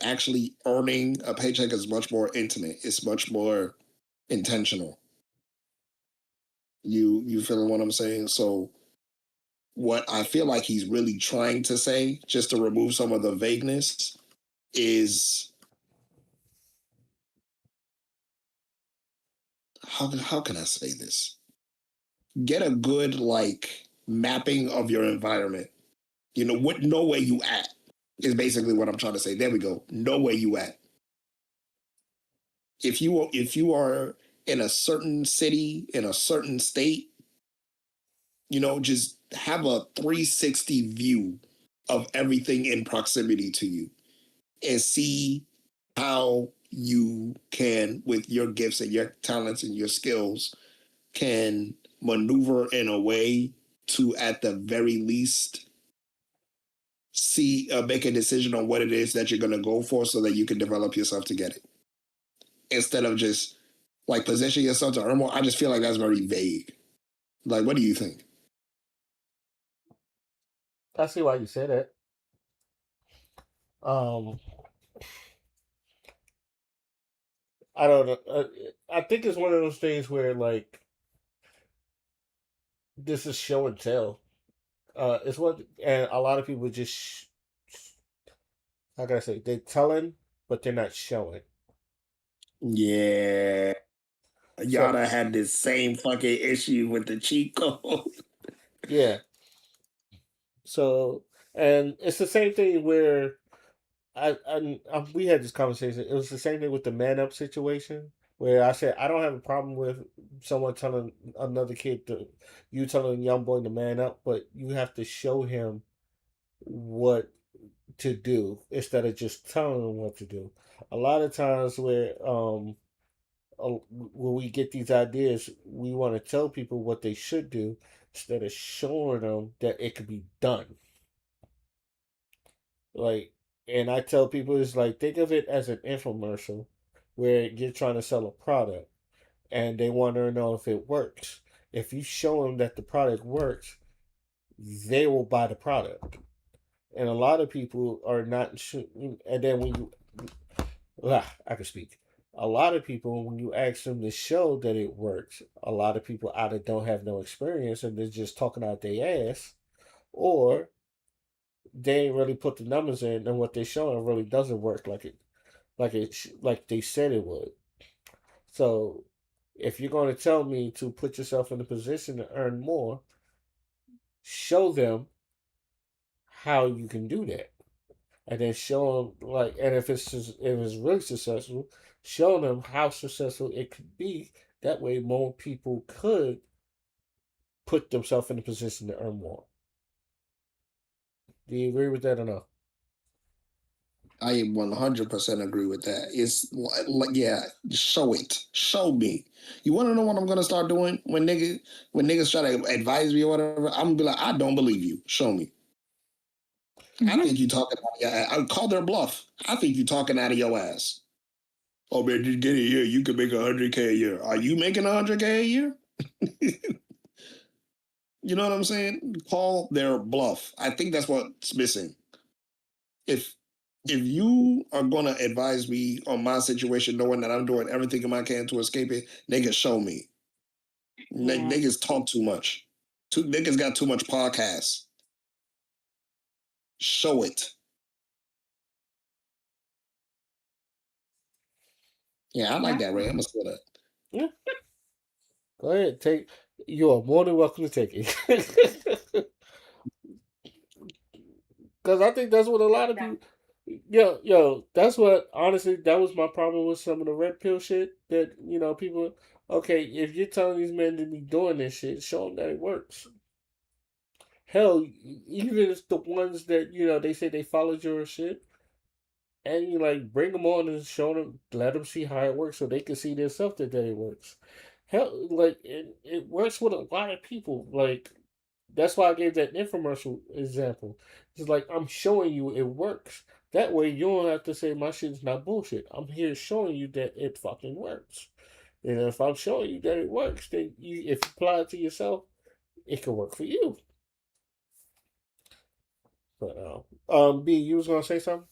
actually earning a paycheck is much more intimate. It's much more intentional. You feeling what I'm saying? So what I feel like he's really trying to say, just to remove some of the vagueness, is how can I say this? Get a good mapping of your environment. You know, know where you at is basically what I'm trying to say. There we go. Know where you at. If you are in a certain city, in a certain state, you know, just have a 360 view of everything in proximity to you and see how you can, with your gifts and your talents and your skills, can maneuver in a way to, at the very least, make a decision on what it is that you're going to go for so that you can develop yourself to get it. Instead of just like position yourself to earn more, I just feel like that's very vague. Like, what do you think? I see why you say that. Um, I don't know. I think it's one of those things where like this is show and tell. It's what, and a lot of people just how can I say, they're telling, but they're not showing. Yeah. Y'all So done had this same fucking issue with the cheat code. yeah. So and it's the same thing where we had this conversation. It was the same thing with the man up situation where I said I don't have a problem with someone telling another kid to you telling a young boy to man up, but you have to show him what to do instead of just telling him what to do. A lot of times where when we get these ideas, we want to tell people what they should do instead of showing them that it could be done. Like, and I tell people it's like think of it as an infomercial where you're trying to sell a product and they want to know if it works. If you show them that the product works, they will buy the product. And a lot of people are not. And then when you, I can speak. A lot of people, when you ask them to show that it works, a lot of people either don't have no experience and they're just talking out their ass, or they ain't really put the numbers in, and what they're showing really doesn't work like they said it would. So, if you're going to tell me to put yourself in a position to earn more, show them how you can do that, and then show them like, and if it's really successful, show them how successful it could be. That way, more people could put themselves in a position to earn more. Do you agree with that or no? I 100% agree with that. It's like, yeah, show it. Show me. You want to know what I'm gonna start doing when niggas try to advise me or whatever? I'm gonna be like, I don't believe you. Show me. I think you talking out of your ass. I call their bluff. I think you talking out of your ass. Oh man, just get it here. You can make 100K a year. Are you making 100K a year? You know what I'm saying? Call their bluff. I think that's what's missing. If you are gonna advise me on my situation, knowing that I'm doing everything I can to escape it, niggas show me. Yeah. Niggas talk too much. Niggas got too much podcasts. Show it. Yeah, I like that, Ray. I'm gonna say that. Yeah. Go ahead, you are more than welcome to take it. Because I think that's what a lot of people. Yo, that's what honestly that was my problem with some of the red pill shit. That people. Okay, if you're telling these men to be doing this shit, show them that it works. Hell, even if the ones that they say they followed your shit, and you like bring them on and show them, let them see how it works, so they can see themselves that it works. Hell, like it works with a lot of people. Like that's why I gave that infomercial example. It's like I'm showing you it works. That way you don't have to say my shit's not bullshit. I'm here showing you that it fucking works. And if I'm showing you that it works, then if you apply it to yourself, it can work for you. But B, you was gonna say something?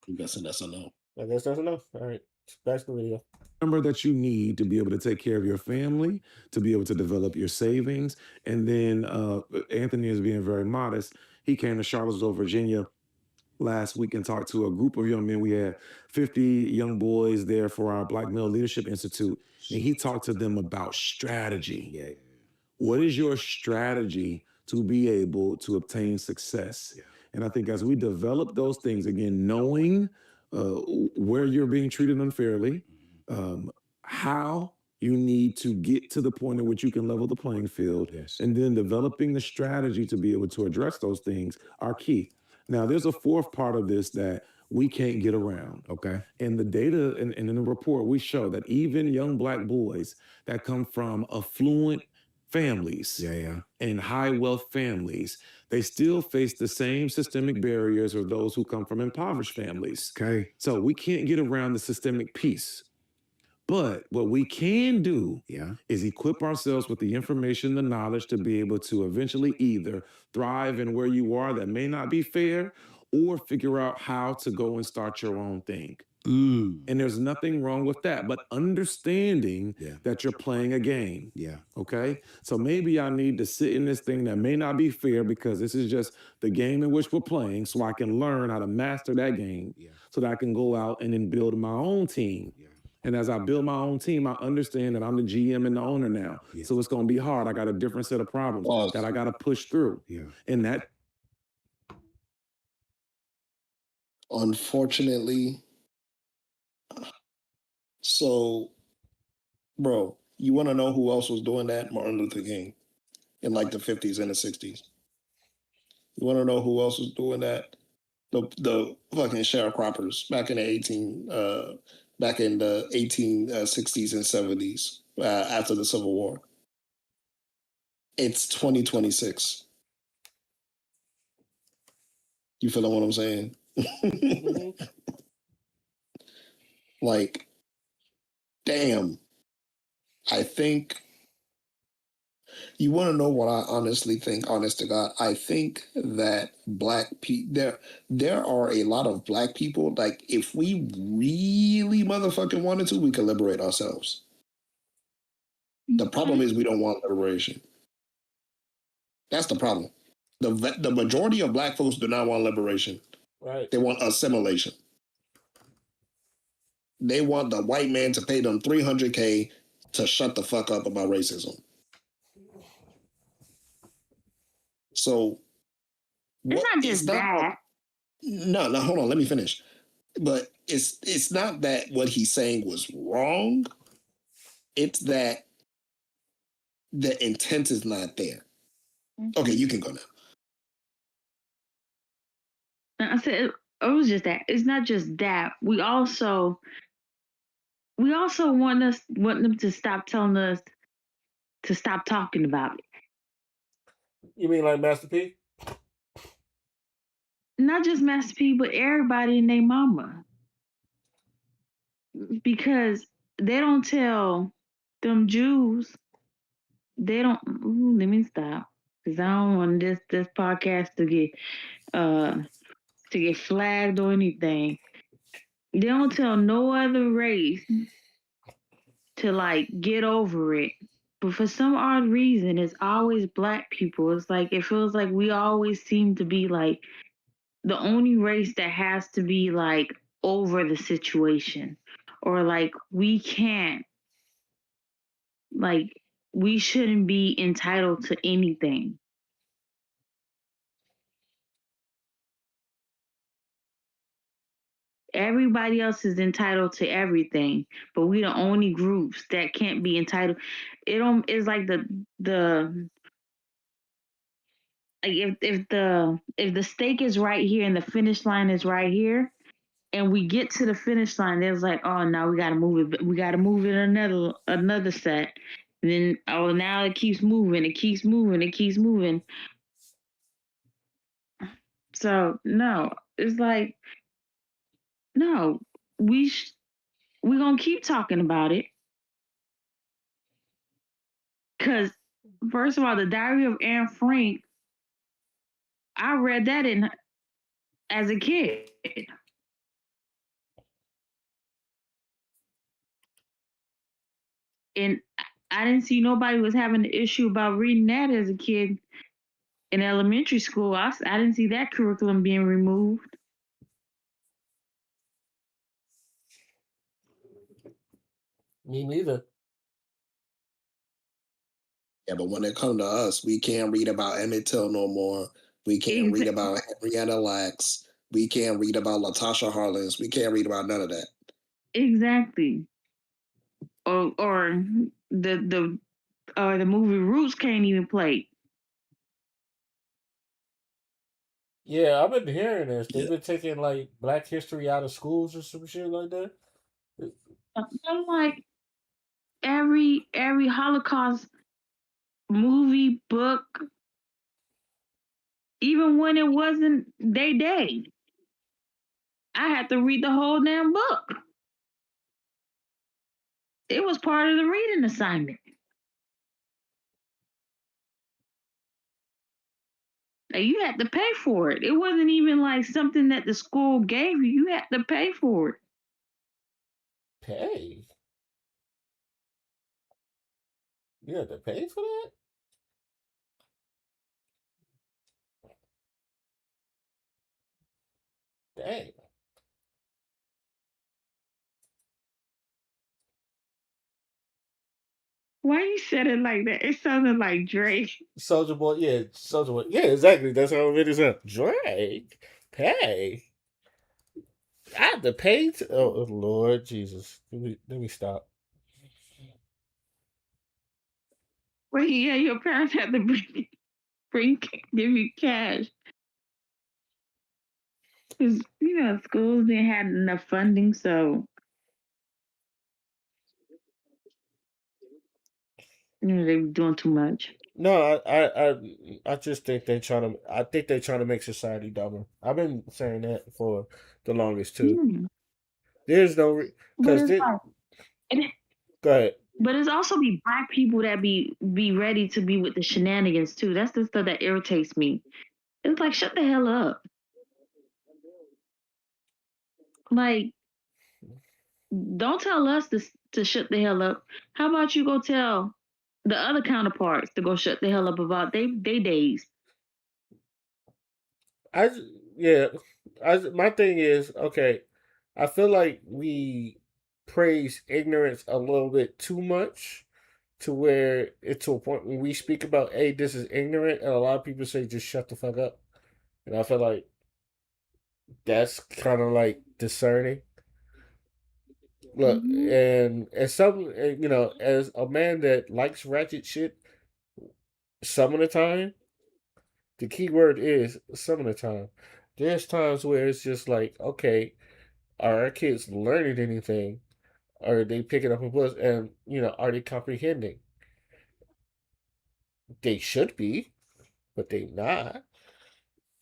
I'm guessing that's a no. I guess that's enough. All right, back to the video. Number that you need to be able to take care of your family, to be able to develop your savings. And then Anthony is being very modest. He came to Charlottesville, Virginia last week and talked to a group of young men. We had 50 young boys there for our Black Male Leadership Institute. And he talked to them about strategy. Yeah. What is your strategy to be able to obtain success? Yeah. And I think as we develop those things, again, knowing where you're being treated unfairly, how you need to get to the point at which you can level the playing field, Yes. and then developing the strategy to be able to address those things are key. Now, there's a fourth part of this that we can't get around. Okay. In the data and in the report, we show that even young black boys that come from affluent families Yeah. and high wealth families, they still face the same systemic barriers as those who come from impoverished families. Okay. So we can't get around the systemic piece. But what we can do Yeah. is equip ourselves with the information, the knowledge to be able to eventually either thrive in where you are that may not be fair, or figure out how to go and start your own thing. Mm. And there's nothing wrong with that, but understanding Yeah. that you're playing a game. Yeah. Okay. So maybe I need to sit in this thing that may not be fair because this is just the game in which we're playing, so I can learn how to master that game Yeah. so that I can go out and then build my own team. Yeah. And as I build my own team, I understand that I'm the GM and the owner now. Yeah. So it's going to be hard. I got a different set of problems Pause. that I got to push through. Yeah. And that Unfortunately, so, bro, you want to know who else was doing that? Martin Luther King in like the 50s and the 60s. You want to know who else was doing that? The fucking sharecroppers back in the 1860s and 70s after the Civil War. It's 2026. You feeling what I'm saying? Like, damn. I think you want to know what I honestly think, honest to God. I think that black people, there are a lot of black people, like, if we really motherfucking wanted to, we could liberate ourselves. The problem is we don't want liberation. That's the problem. The majority of black folks do not want liberation. Right. They want assimilation. They want the white man to pay them $300K to shut the fuck up about racism. So It's not just that. No, hold on, let me finish. But it's not that what he's saying was wrong. It's that the intent is not there. Okay, you can go now. I said it was just that. It's not just that. We also want them to stop telling us to stop talking about it. You mean like Master P? Not just Master P, but everybody and their mama. Because they don't tell them Jews. They don't. Let me stop, because I don't want this podcast to get flagged or anything. They don't tell no other race to like get over it. But for some odd reason, it's always black people. It's like it feels like we always seem to be like the only race that has to be like over the situation, or like we can't, like we shouldn't be entitled to anything. Everybody else is entitled to everything, but we the only groups that can't be entitled. It's like the like if the stake is right here and the finish line is right here, and we get to the finish line, there's like, oh no, we gotta move it. We gotta move it another set. And then now it keeps moving. It keeps moving. It keeps moving. So no, it's like no, we're gonna keep talking about it. Cause first of all, the Diary of Anne Frank, I read that as a kid. And I didn't see nobody was having an issue about reading that as a kid in elementary school. I didn't see that curriculum being removed. Me neither. Yeah, but when it comes to us, we can't read about Emmett Till no more. We can't read about Henrietta Lacks. We can't read about Latasha Harlins. We can't read about none of that. Exactly. Or the movie Roots can't even play. Yeah, I've been hearing this. They've Yeah. been taking like Black history out of schools or some shit like that. I'm like every Holocaust movie, book, even when it wasn't their day, I had to read the whole damn book. It was part of the reading assignment. Like, you had to pay for it. It wasn't even like something that the school gave you. You had to pay for it. Pay? You have to pay for that? Dang. Why you said it like that? It sounded like Drake. Soldier Boy, yeah, Soldier Boy. Yeah, exactly. That's how it is. Drake, pay. I have to pay to. Oh, Lord Jesus. Let me stop. Well, yeah, your parents had to give you cash. Because, schools didn't have enough funding, so, they were doing too much. No, I just think they're trying to. I think they're trying to make society dumber. I've been saying that for the longest too. Hmm. There's no But because it's like, it, go ahead. but it's also be black people that be ready to be with the shenanigans too. That's the stuff that irritates me. It's like, shut the hell up. Like, don't tell us to shut the hell up. How about you go tell the other counterparts to go shut the hell up about they days? I j- yeah. My thing is okay. I feel like we praise ignorance a little bit too much to where it's to a point when we speak about, hey, this is ignorant, and a lot of people say just shut the fuck up. And I feel like that's kind of like discerning. Look, Hmm. and as some, as a man that likes ratchet shit, some of the time, the key word is some of the time. There's times where it's just like, okay, are our kids learning anything? Are they picking up a books? And, are they comprehending? They should be, but they not.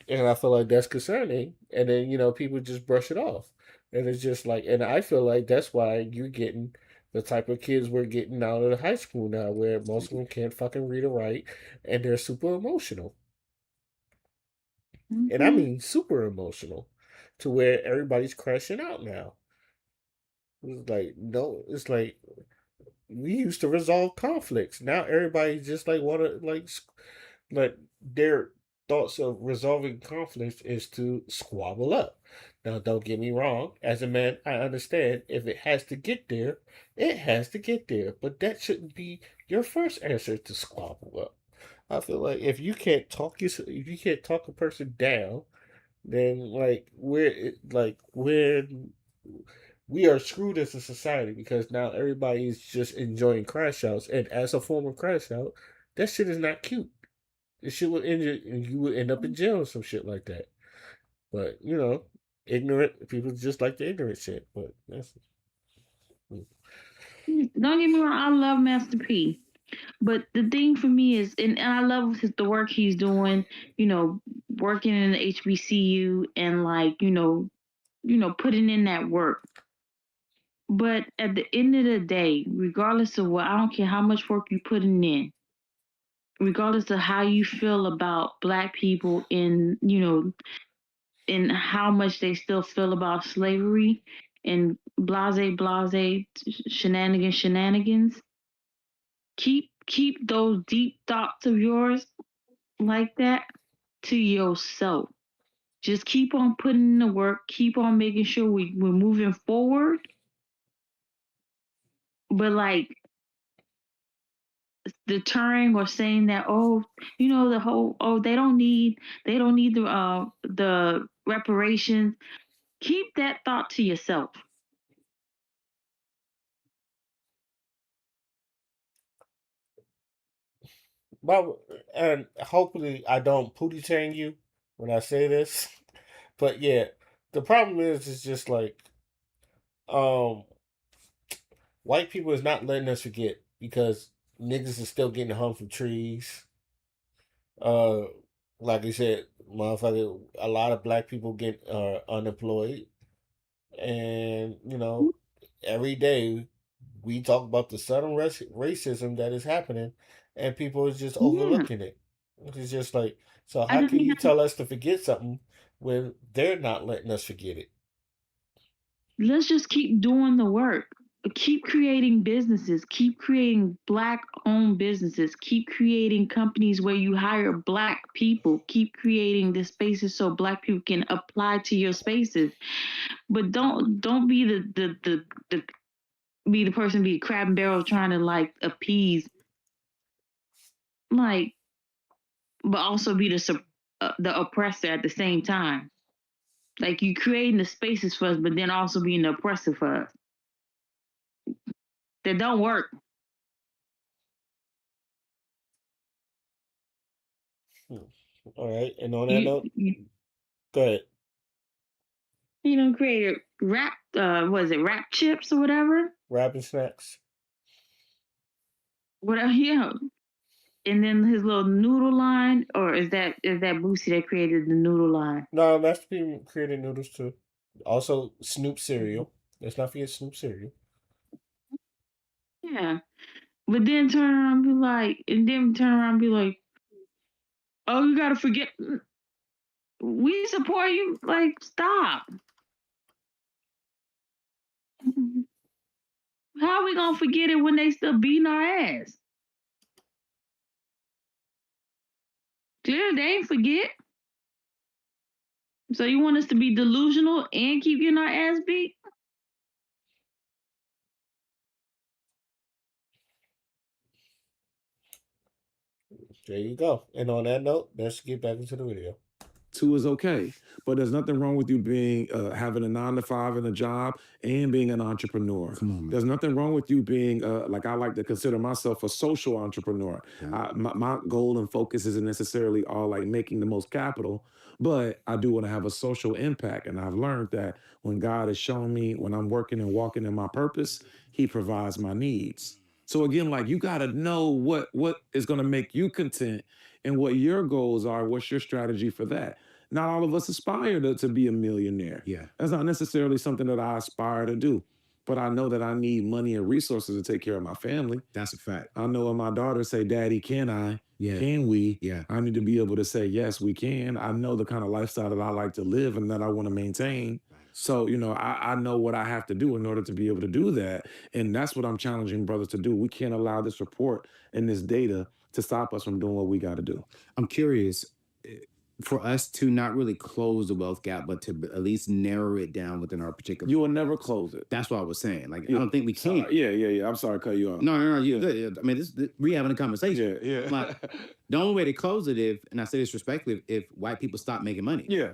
And I feel like that's concerning. And then, people just brush it off. And it's just like, and I feel like that's why you're getting the type of kids we're getting out of the high school now, where most of them can't fucking read or write, and they're super emotional. And I Hmm. mean super emotional to where everybody's crashing out now. It's like, no, it's like we used to resolve conflicts. Now everybody just like want to like their thoughts of resolving conflicts is to squabble up. Now, don't get me wrong. As a man, I understand if it has to get there, it has to get there. But that shouldn't be your first answer to squabble up. I feel like if you can't talk a person down, then we are screwed as a society because now everybody is just enjoying crash outs, and as a form of crash out, that shit is not cute. This shit will end you, and you would end up in jail or some shit like that. But ignorant people just like the ignorant shit. But that's Don't get me wrong, I love Master P. But the thing for me is, and I love the work he's doing, working in the HBCU and like, putting in that work. But at the end of the day, regardless of what, I don't care how much work you're putting in, regardless of how you feel about black people in how much they still feel about slavery and blase shenanigans, keep those deep thoughts of yours like that to yourself. Just keep on putting in the work, keep on making sure we're moving forward. But like deterring or saying that, oh, the whole, oh, they don't need the reparations. Keep that thought to yourself. But and hopefully I don't pootie tang you, when I say this, but yeah, the problem is just like um white people is not letting us forget because niggas is still getting hung from trees. Uh, like I said, motherfucker, a lot of black people get unemployed, and every day we talk about the sudden racism that is happening, and people is just Yeah, overlooking it. It's just like, so I how don't can think you tell us to forget something when they're not letting us forget it? let's just keep doing the work. Keep creating businesses, keep creating black owned businesses, keep creating companies where you hire black people, keep creating the spaces so black people can apply to your spaces. But don't be the be the person be crab and barrel trying to like appease, like, but also be the oppressor at the same time. Like you creating the spaces for us, but then also being the oppressor for us. That don't work. Hmm. All right, and on that You note, you, go ahead. you know, create rap. Was it rap chips or whatever? Rapping snacks. Whatever. Yeah. And then his little noodle line, or is that Boosie that created the noodle line? No, Master P created noodles too. Also, Snoop cereal. Let's not forget Snoop cereal. Yeah. But then turn around and be like, and then turn around and be like, oh, you gotta forget. We support you. Like, stop. How are we gonna forget it when they still beating our ass? Clearly, they ain't forget. So you want us to be delusional and keep getting our ass beat? There you go. And on that note, let's get back into the video. Two is okay, but there's nothing wrong with you being having a 9 to 5 and a job and being an entrepreneur. Come on, man. There's nothing wrong with you being like I like to consider myself a social entrepreneur. Yeah. My goal and focus isn't necessarily all like making the most capital, but I do want to have a social impact. And I've learned that when God has shown me when I'm working and walking in my purpose, He provides my needs. So again, like you got to know what is going to make you content and what your goals are. What's your strategy for that? Not all of us aspire to be a millionaire. Yeah. That's not necessarily something that I aspire to do. But I know that I need money and resources to take care of my family. That's a fact. I know when my daughter say, Daddy, can I? Yeah. Can we? Yeah. I need to be able to say, yes, we can. I know the kind of lifestyle that I like to live and that I want to maintain. So, I know what I have to do in order to be able to do that. And that's what I'm challenging brothers to do. We can't allow this report and this data to stop us from doing what we got to do. I'm curious for us to not really close the wealth gap, but to at least narrow it down within our particular. You will never close it. That's what I was saying. Like, Yeah. I don't think we Sorry. can. Yeah. I'm sorry to cut you off. No. Yeah. You're good. I mean, we having a conversation. Yeah. Like, the only way to close it and I say this respectfully, if white people stop making money. Yeah.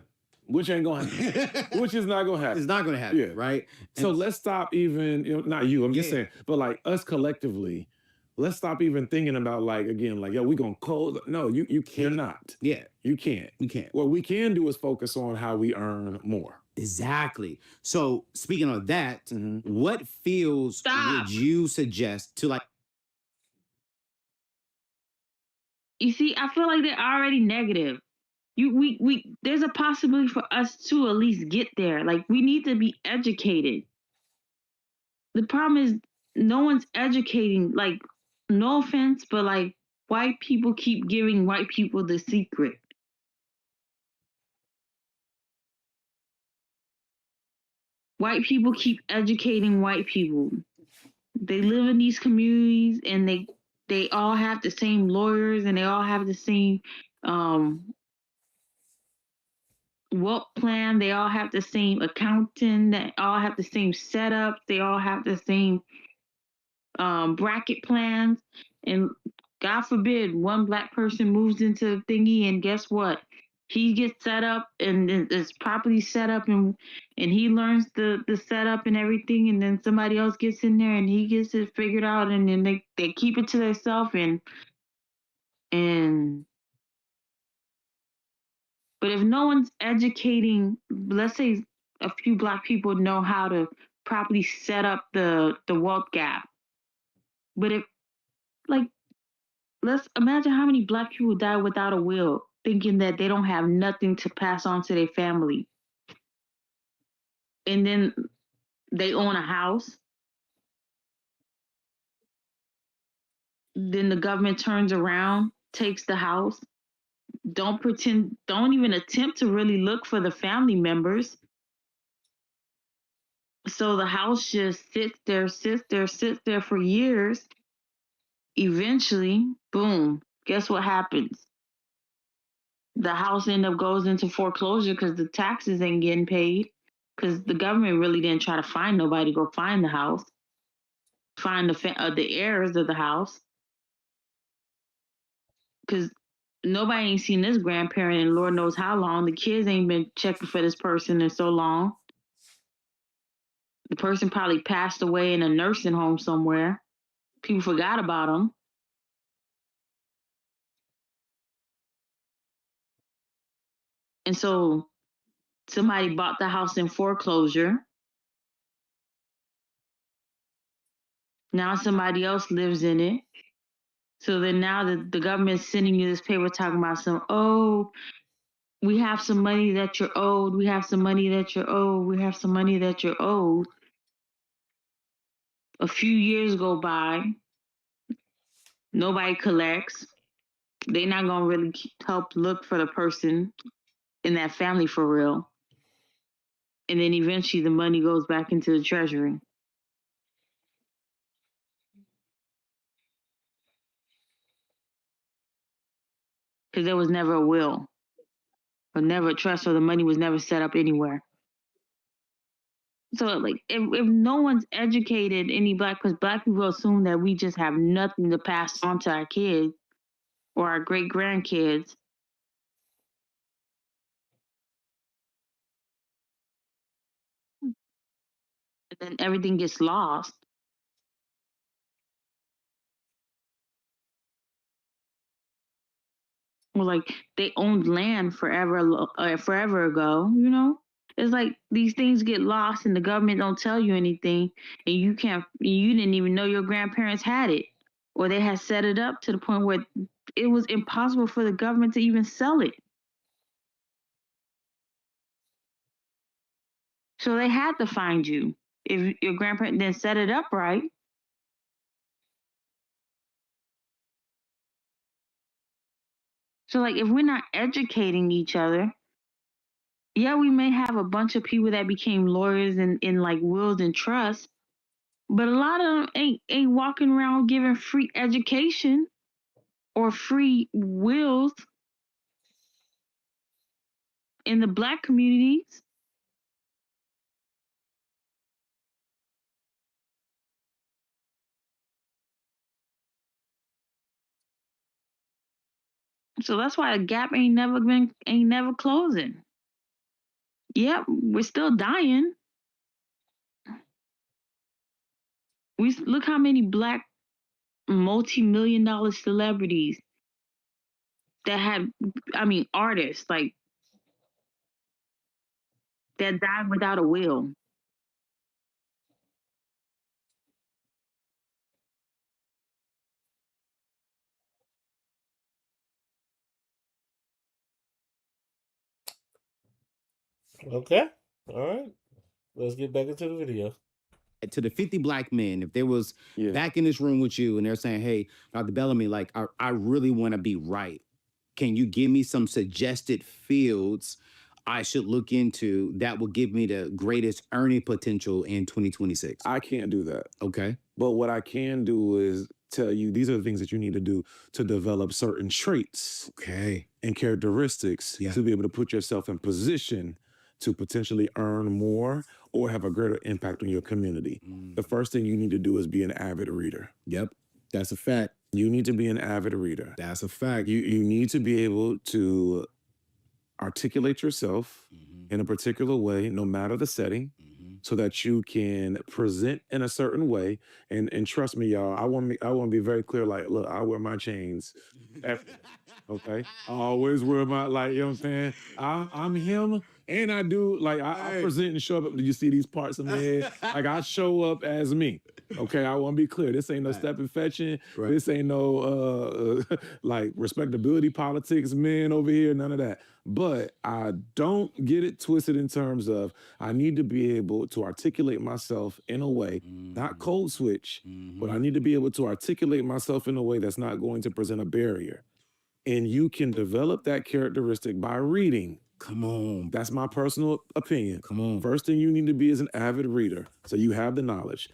Which ain't gonna happen. Which is not gonna happen. It's not going to happen, Yeah. right? So And- let's stop even, not you, I'm just Yeah. saying, but like us collectively, let's stop even thinking about like, again, like, yo, we gonna close. No, you cannot. Yeah, You can't. we can't. What we can do is focus on how we earn more. Exactly. So speaking of that, Mhm. what fields Stop. would you suggest to like? You see, I feel like they're already negative. We there's a possibility for us to at least get there. Like we need to be educated. The problem is no one's educating. Like, no offense, but like white people keep giving white people the secret. White people keep educating white people. They live in these communities and they all have the same lawyers and they all have the same wealth plan. They all have the same accountant. They all have the same setup. They all have the same bracket plans. And God forbid one black person moves into the thingy and guess what? He gets set up and it's properly set up and he learns the setup and everything and then somebody else gets in there and he gets it figured out and then they keep it to themselves and But if no one's educating, let's say a few Black people know how to properly set up the wealth gap. But if, like, let's imagine how many Black people die without a will, thinking that they don't have nothing to pass on to their family. And then they own a house. Then the government turns around, takes the house, don't even attempt to really look for the family members. So the house just sits there for years. Eventually, boom, guess what happens? The house goes into foreclosure because the taxes ain't getting paid, because the government really didn't try to find nobody to go find the house, find the heirs of the house, because nobody ain't seen this grandparent in Lord knows how long. The kids ain't been checking for this person in so long. The person probably passed away in a nursing home somewhere. People forgot about them. And so somebody bought the house in foreclosure. Now somebody else lives in it. So then now the government's sending you this paper talking about we have some money that you're owed. We have some money that you're owed. We have some money that you're owed. A few years go by. Nobody collects. They're not going to really help look for the person in that family for real. And then eventually the money goes back into the treasury. Because there was never a will or never a trust, so the money was never set up anywhere. So, like, if no one's educated any because Black people assume that we just have nothing to pass on to our kids or our great grandkids. And then everything gets lost. Well, like, they owned land forever ago, you know? It's like these things get lost and the government don't tell you anything, and you didn't even know your grandparents had it, or they had set it up to the point where it was impossible for the government to even sell it. So they had to find you if your grandparents didn't set it up right. So, like, if we're not educating each other, yeah, we may have a bunch of people that became lawyers in like wills and trusts, but a lot of them ain't walking around giving free education or free wills in the Black communities. So that's why the gap ain't never closing. Yep, we're still dying. We look how many Black multi-million-dollar celebrities that had, artists like that died without a will. Okay. All right. Let's get back into the video. To the 50 Black men, if they was Yeah. back in this room with you and they're saying, hey, Dr. Bellamy, like, I really want to be right. Can you give me some suggested fields I should look into that will give me the greatest earning potential in 2026? I can't do that. Okay. But what I can do is tell you these are the things that you need to do to develop certain traits Okay. and characteristics Yeah. to be able to put yourself in position to potentially earn more or have a greater impact on your community. The first thing you need to do is be an avid reader. Yep. That's a fact. You need to be an avid reader. That's a fact. You need to be able to articulate yourself in a particular way, no matter the setting. so that you can present in a certain way. And trust me, y'all, I want to be very clear. Like, look, I wear my chains. Okay. I always wear my, like, you know what I'm saying? I'm him, and I do, like, I Hey. present and show up. Do you see these parts of my head? Like, I show up as me. Okay, I want to be clear. This ain't no Right. stepping fetching. Right. This ain't no like respectability politics, men over here. None of that. But I don't get it twisted in terms of I need to be able to articulate myself in a way, not code switch, but I need to be able to articulate myself in a way that's not going to present a barrier. And you can develop that characteristic by reading. Come on. That's my personal opinion. Come on. First thing you need to be is an avid reader, so you have the knowledge.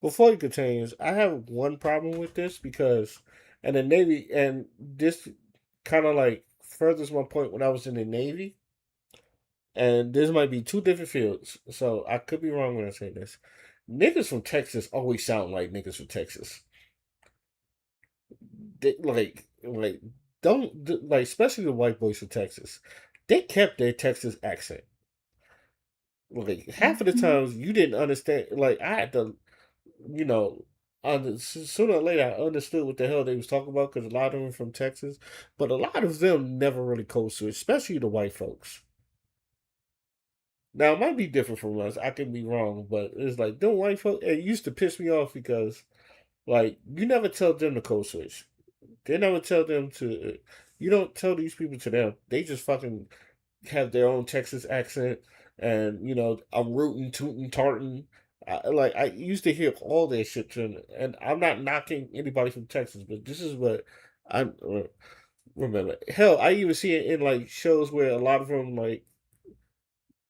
Before you continue, I have one problem with this because, and the Navy, and this kind of like furthers my point when I was in the Navy, and this might be two different fields, so I could be wrong when I say this. Niggas from Texas always sound like niggas from Texas. They, don't like, especially the white boys from Texas. They kept their Texas accent. Like half of the times you didn't understand. Like I had to, you know, sooner or later I understood what the hell they was talking about because a lot of them were from Texas, but a lot of them never really code switch, especially the white folks. Now it might be different from us. I could be wrong, but it's like them white folks. It used to piss me off because, like, you never tell them to code switch. They never tell them to. You don't tell these people to them. They just fucking have their own Texas accent, and I'm rootin', tootin', tartin'. I used to hear all that shit, and I'm not knocking anybody from Texas, but this is what I remember. Hell, I even see it in like shows where a lot of them like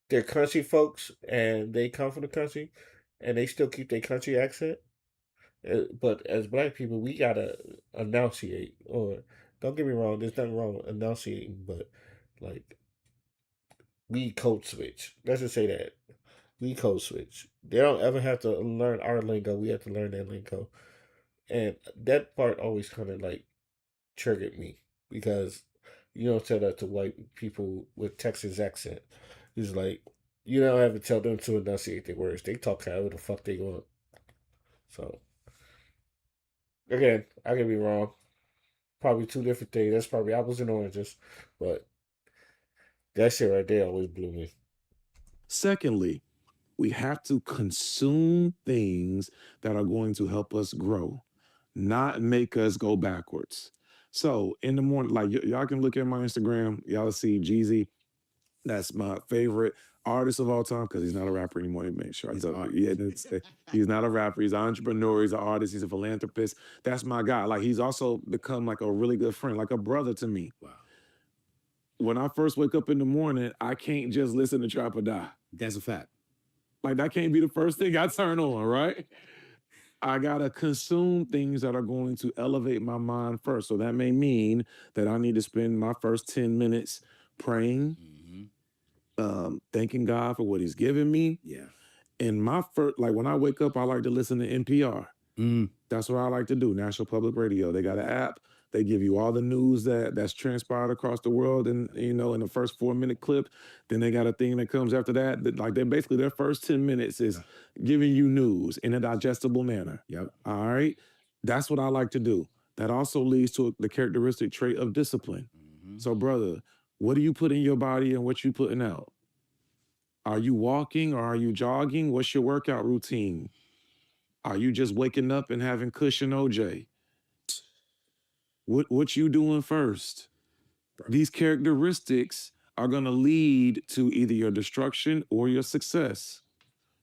they're country folks and they come from the country, and they still keep their country accent. But as black people, we gotta enunciate. Or don't get me wrong, there's nothing wrong with enunciating, but like we code switch. Let's just say that we code switch. They don't ever have to learn our lingo. We have to learn their lingo, and that part always kind of like triggered me because you don't tell that to white people with Texas accent. It's like you don't have to tell them to enunciate their words. They talk however the fuck they want. So again, I could be wrong. Probably two different things. That's probably apples and oranges, but that shit right there always blew me. Secondly, we have to consume things that are going to help us grow, not make us go backwards. So in the morning, like y'all can look at my Instagram, y'all see Jeezy. That's my favorite artist of all time because he's not a rapper anymore. To make sure, he's not a rapper. He's an entrepreneur. He's an artist. He's a philanthropist. That's my guy. Like he's also become like a really good friend, like a brother to me. Wow. When I first wake up in the morning, I can't just listen to Trap or Die. That's a fact. Like that can't be the first thing I turn on, right? I gotta consume things that are going to elevate my mind first. So that may mean that I need to spend my first 10 minutes praying, thanking God for what He's given me. Yeah. And my first, like when I wake up, I like to listen to NPR. That's what I like to do. National Public Radio. They got an app. They give you all the news that's transpired across the world, and in the first 4-minute clip. Then they got a thing that comes after that. Like they basically their first 10 minutes is giving you news in a digestible manner. Yep. All right, that's what I like to do. That also leads to the characteristic trait of discipline. So, brother, what do you put in your body and what you putting out? Are you walking or are you jogging? What's your workout routine? Are you just waking up and having cushion OJ? What you doing first? These characteristics are gonna lead to either your destruction or your success.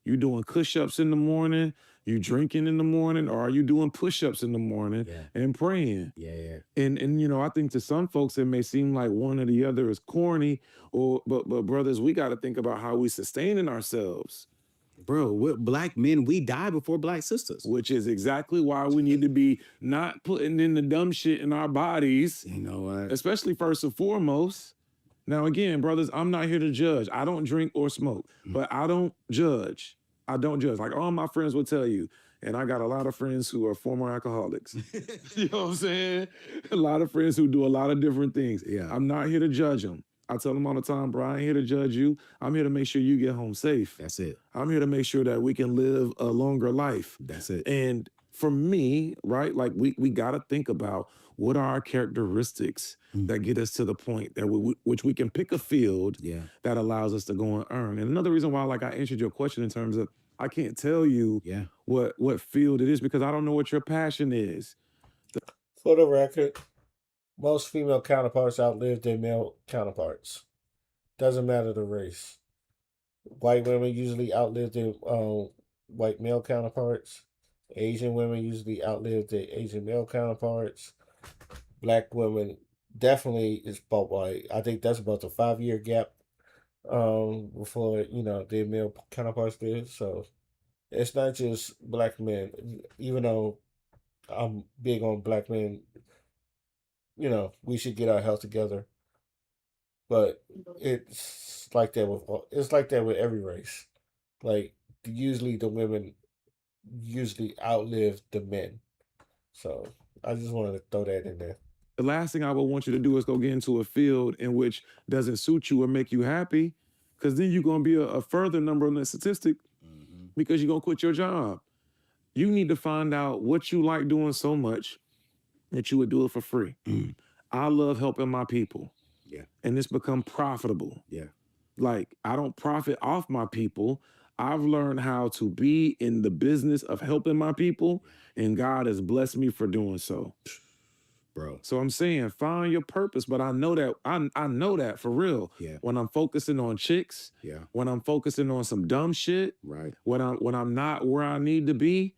You doing push-ups in the morning, you drinking in the morning, or are you doing push-ups in the morning and praying? Yeah. And I think to some folks it may seem like one or the other is corny, but brothers, we gotta think about how we sustaining ourselves. Bro, we're black men, we die before black sisters. Which is exactly why we need to be not putting in the dumb shit in our bodies. You know what? Especially first and foremost. Now, again, brothers, I'm not here to judge. I don't drink or smoke, but I don't judge. I don't judge. Like all my friends will tell you, and I got a lot of friends who are former alcoholics. You know what I'm saying? A lot of friends who do a lot of different things. Yeah. I'm not here to judge them. I tell them all the time, bro, I ain't here to judge you. I'm here to make sure you get home safe. That's it. I'm here to make sure that we can live a longer life. That's it. And for me, right, like we got to think about what are our characteristics that get us to the point that which we can pick a field Yeah. that allows us to go and earn. And another reason why, like I answered your question in terms of I can't tell you Yeah. what field it is because I don't know what your passion is. For the record, most female counterparts outlive their male counterparts. Doesn't matter the race. White women usually outlive their white male counterparts. Asian women usually outlive their Asian male counterparts. Black women definitely is about white. I think that's about the 5 year gap before their male counterparts did. So it's not just black men. Even though I'm big on black men, we should get our health together. But it's like that with every race. Like usually the women usually outlive the men. So I just wanted to throw that in there. The last thing I would want you to do is go get into a field in which doesn't suit you or make you happy, because then you're going to be a further number on the statistic because you're going to quit your job. You need to find out what you like doing so much that you would do it for free. I love helping my people. Yeah. And it's become profitable. Yeah. Like, I don't profit off my people. I've learned how to be in the business of helping my people, and God has blessed me for doing so. Bro. So I'm saying find your purpose, but I know that I know that for real. Yeah. When I'm focusing on chicks, Yeah. when I'm focusing on some dumb shit, Right. when I'm not where I need to be,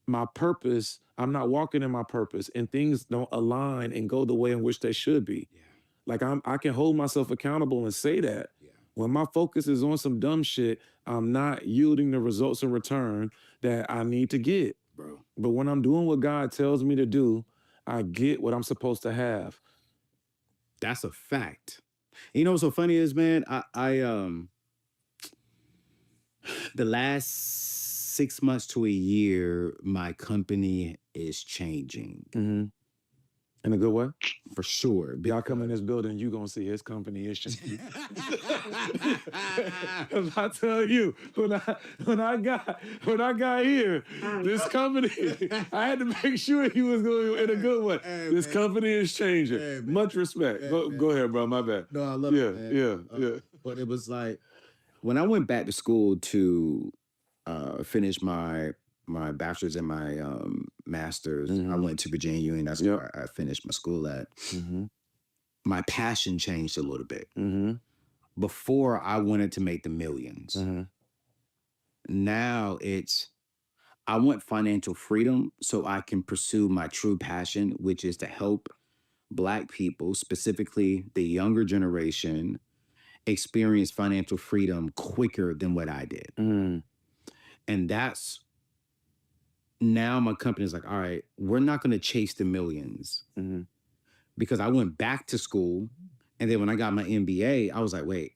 my purpose, I'm not walking in my purpose, and things don't align and go the way in which they should be. Yeah. Like I can hold myself accountable and say that. Yeah. When my focus is on some dumb shit, I'm not yielding the results in return that I need to get. Bro. But when I'm doing what God tells me to do, I get what I'm supposed to have. That's a fact. You know what's so funny is, man, I the last 6 months to a year, my company is changing. Mm-hmm. In a good way? For sure. Y'all come in this building, you gonna see his company is changing. Cause I tell you, when I got here, this company, I had to make sure he was going in a good way. Hey, This man. company is changing. Hey, man. Much respect. Hey, Go man. ahead, bro. My bad. No, I love Yeah, it, man. yeah. But it was like when I went back to school to finish my bachelor's and my master's, I went to Virginia Union. That's Yep. where I finished my school at. Mm-hmm. My passion changed a little bit. Mm-hmm. Before, I wanted to make the millions. Mm-hmm. Now it's I want financial freedom so I can pursue my true passion, which is to help Black people, specifically the younger generation, experience financial freedom quicker than what I did. Mm-hmm. And that's now my company's like, all right, we're not going to chase the millions, Mm-hmm. because I went back to school. And then when I got my MBA, I was like, wait,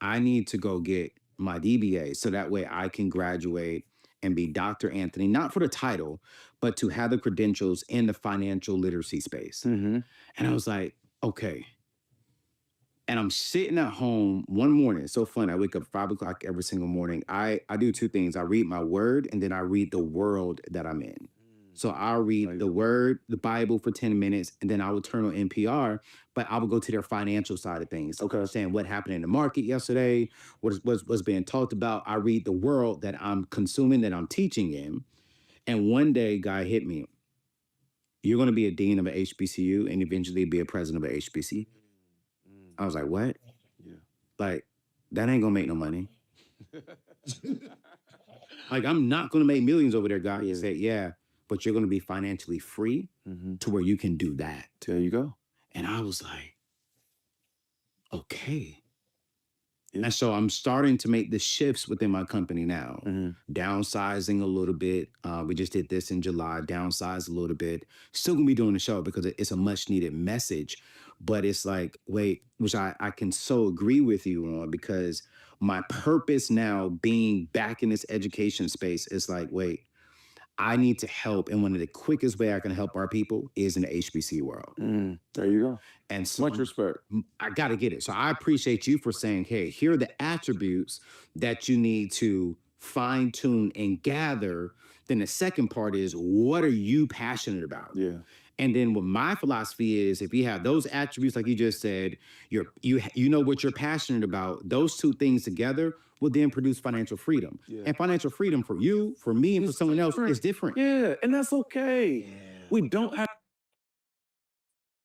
I need to go get my DBA so that way I can graduate and be Dr. Anthony, not for the title, but to have the credentials in the financial literacy space. Mm-hmm. And I was like, okay. And I'm sitting at home one morning. It's so fun. I wake up 5 o'clock every single morning. I do two things. I read my word, and then I read the world that I'm in. So I'll read the word, the Bible for 10 minutes, and then I will turn on NPR, but I will go to their financial side of things. Okay. Understand what happened in the market yesterday, what's being talked about. I read the world that I'm consuming, that I'm teaching in. And one day, guy hit me. You're going to be a dean of an HBCU and eventually be a president of an HBCU. I was like, what? Yeah. Like, that ain't going to make no money. Like, I'm not going to make millions over there, guy. He said, yeah, but you're going to be financially free to where you can do that. There you go. And I was like, okay. Yeah. And so I'm starting to make the shifts within my company now, downsizing a little bit. We just did this in July, downsize a little bit. Still gonna be doing the show because it's a much needed message. But it's like, wait, which I can so agree with you on, because my purpose now being back in this education space is like, wait, I need to help, and one of the quickest way I can help our people is in the HBC world. There you go. And so Much respect. I got to get it. So I appreciate you for saying, hey, here are the attributes that you need to fine tune and gather. Then the second part is, what are you passionate about? Yeah. And then what my philosophy is, if you have those attributes, like you just said, you know what you're passionate about, those two things together will then produce financial freedom. Yeah. And financial freedom for you, for me, and for someone else is different. Yeah, and that's okay. We don't have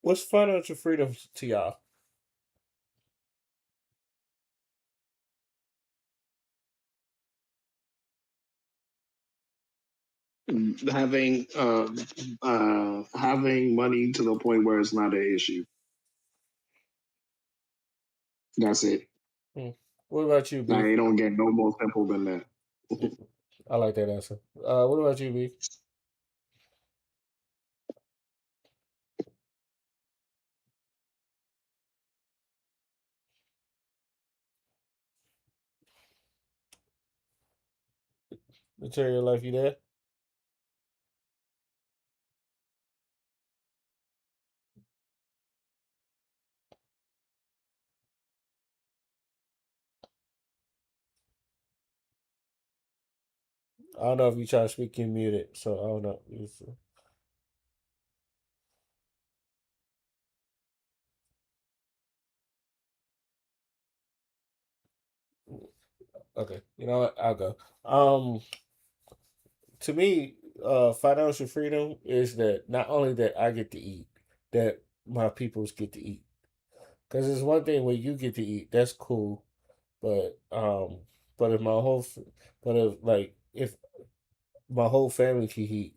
What's financial freedom to y'all? Having having money to the point where it's not an issue. That's it. What about you, B? Like, it don't get no more simple than that. I like that answer. What about you, B? Material life, you there? I don't know if you try to speak, you muted, so I don't know. Okay, you know what? I'll go. To me, financial freedom is that not only that I get to eat, that my peoples get to eat. Because it's one thing when you get to eat, that's cool, but but if my whole, but if my whole family can eat,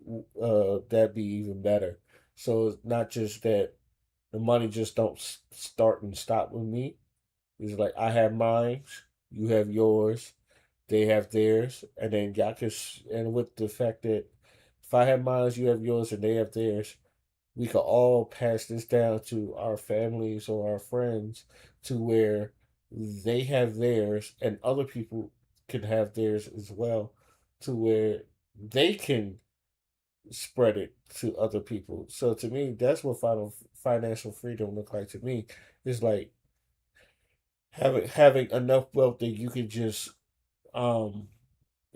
that'd be even better. So it's not just that the money just don't start and stop with me. It's like I have mine, you have yours, they have theirs, and then y'all can. And with the fact that if I have mine, you have yours, and they have theirs, we could all pass this down to our families or our friends to where they have theirs, and other people can have theirs as well, to where they can spread it to other people. So to me, that's what financial freedom look like to me. It's like having enough wealth that you can just um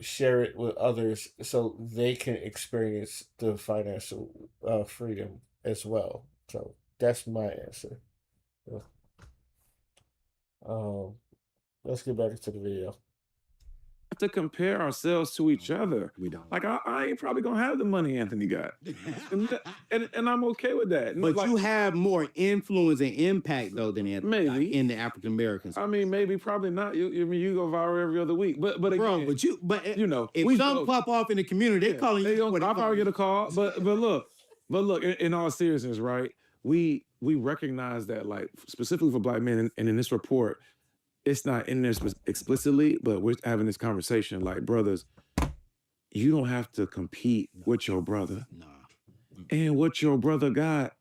share it with others so they can experience the financial freedom as well. So that's my answer. Yeah. Um, let's get back into the video. to compare ourselves to each other. We don't. Like I ain't probably gonna have the money Anthony got, and I'm okay with that. But Like, you have more influence and impact though than Maybe. in the African Americans. I mean, maybe, probably not. You go viral every other week, but Bro, again, but you know, if we some joke. pop off in the community, they calling you. I'll probably get a call, but look. In all seriousness, right? We recognize that, like, specifically for Black men, and in this report, it's not in there explicitly, but we're having this conversation. Like, brothers, you don't have to compete with your brother, Nah. and what your brother got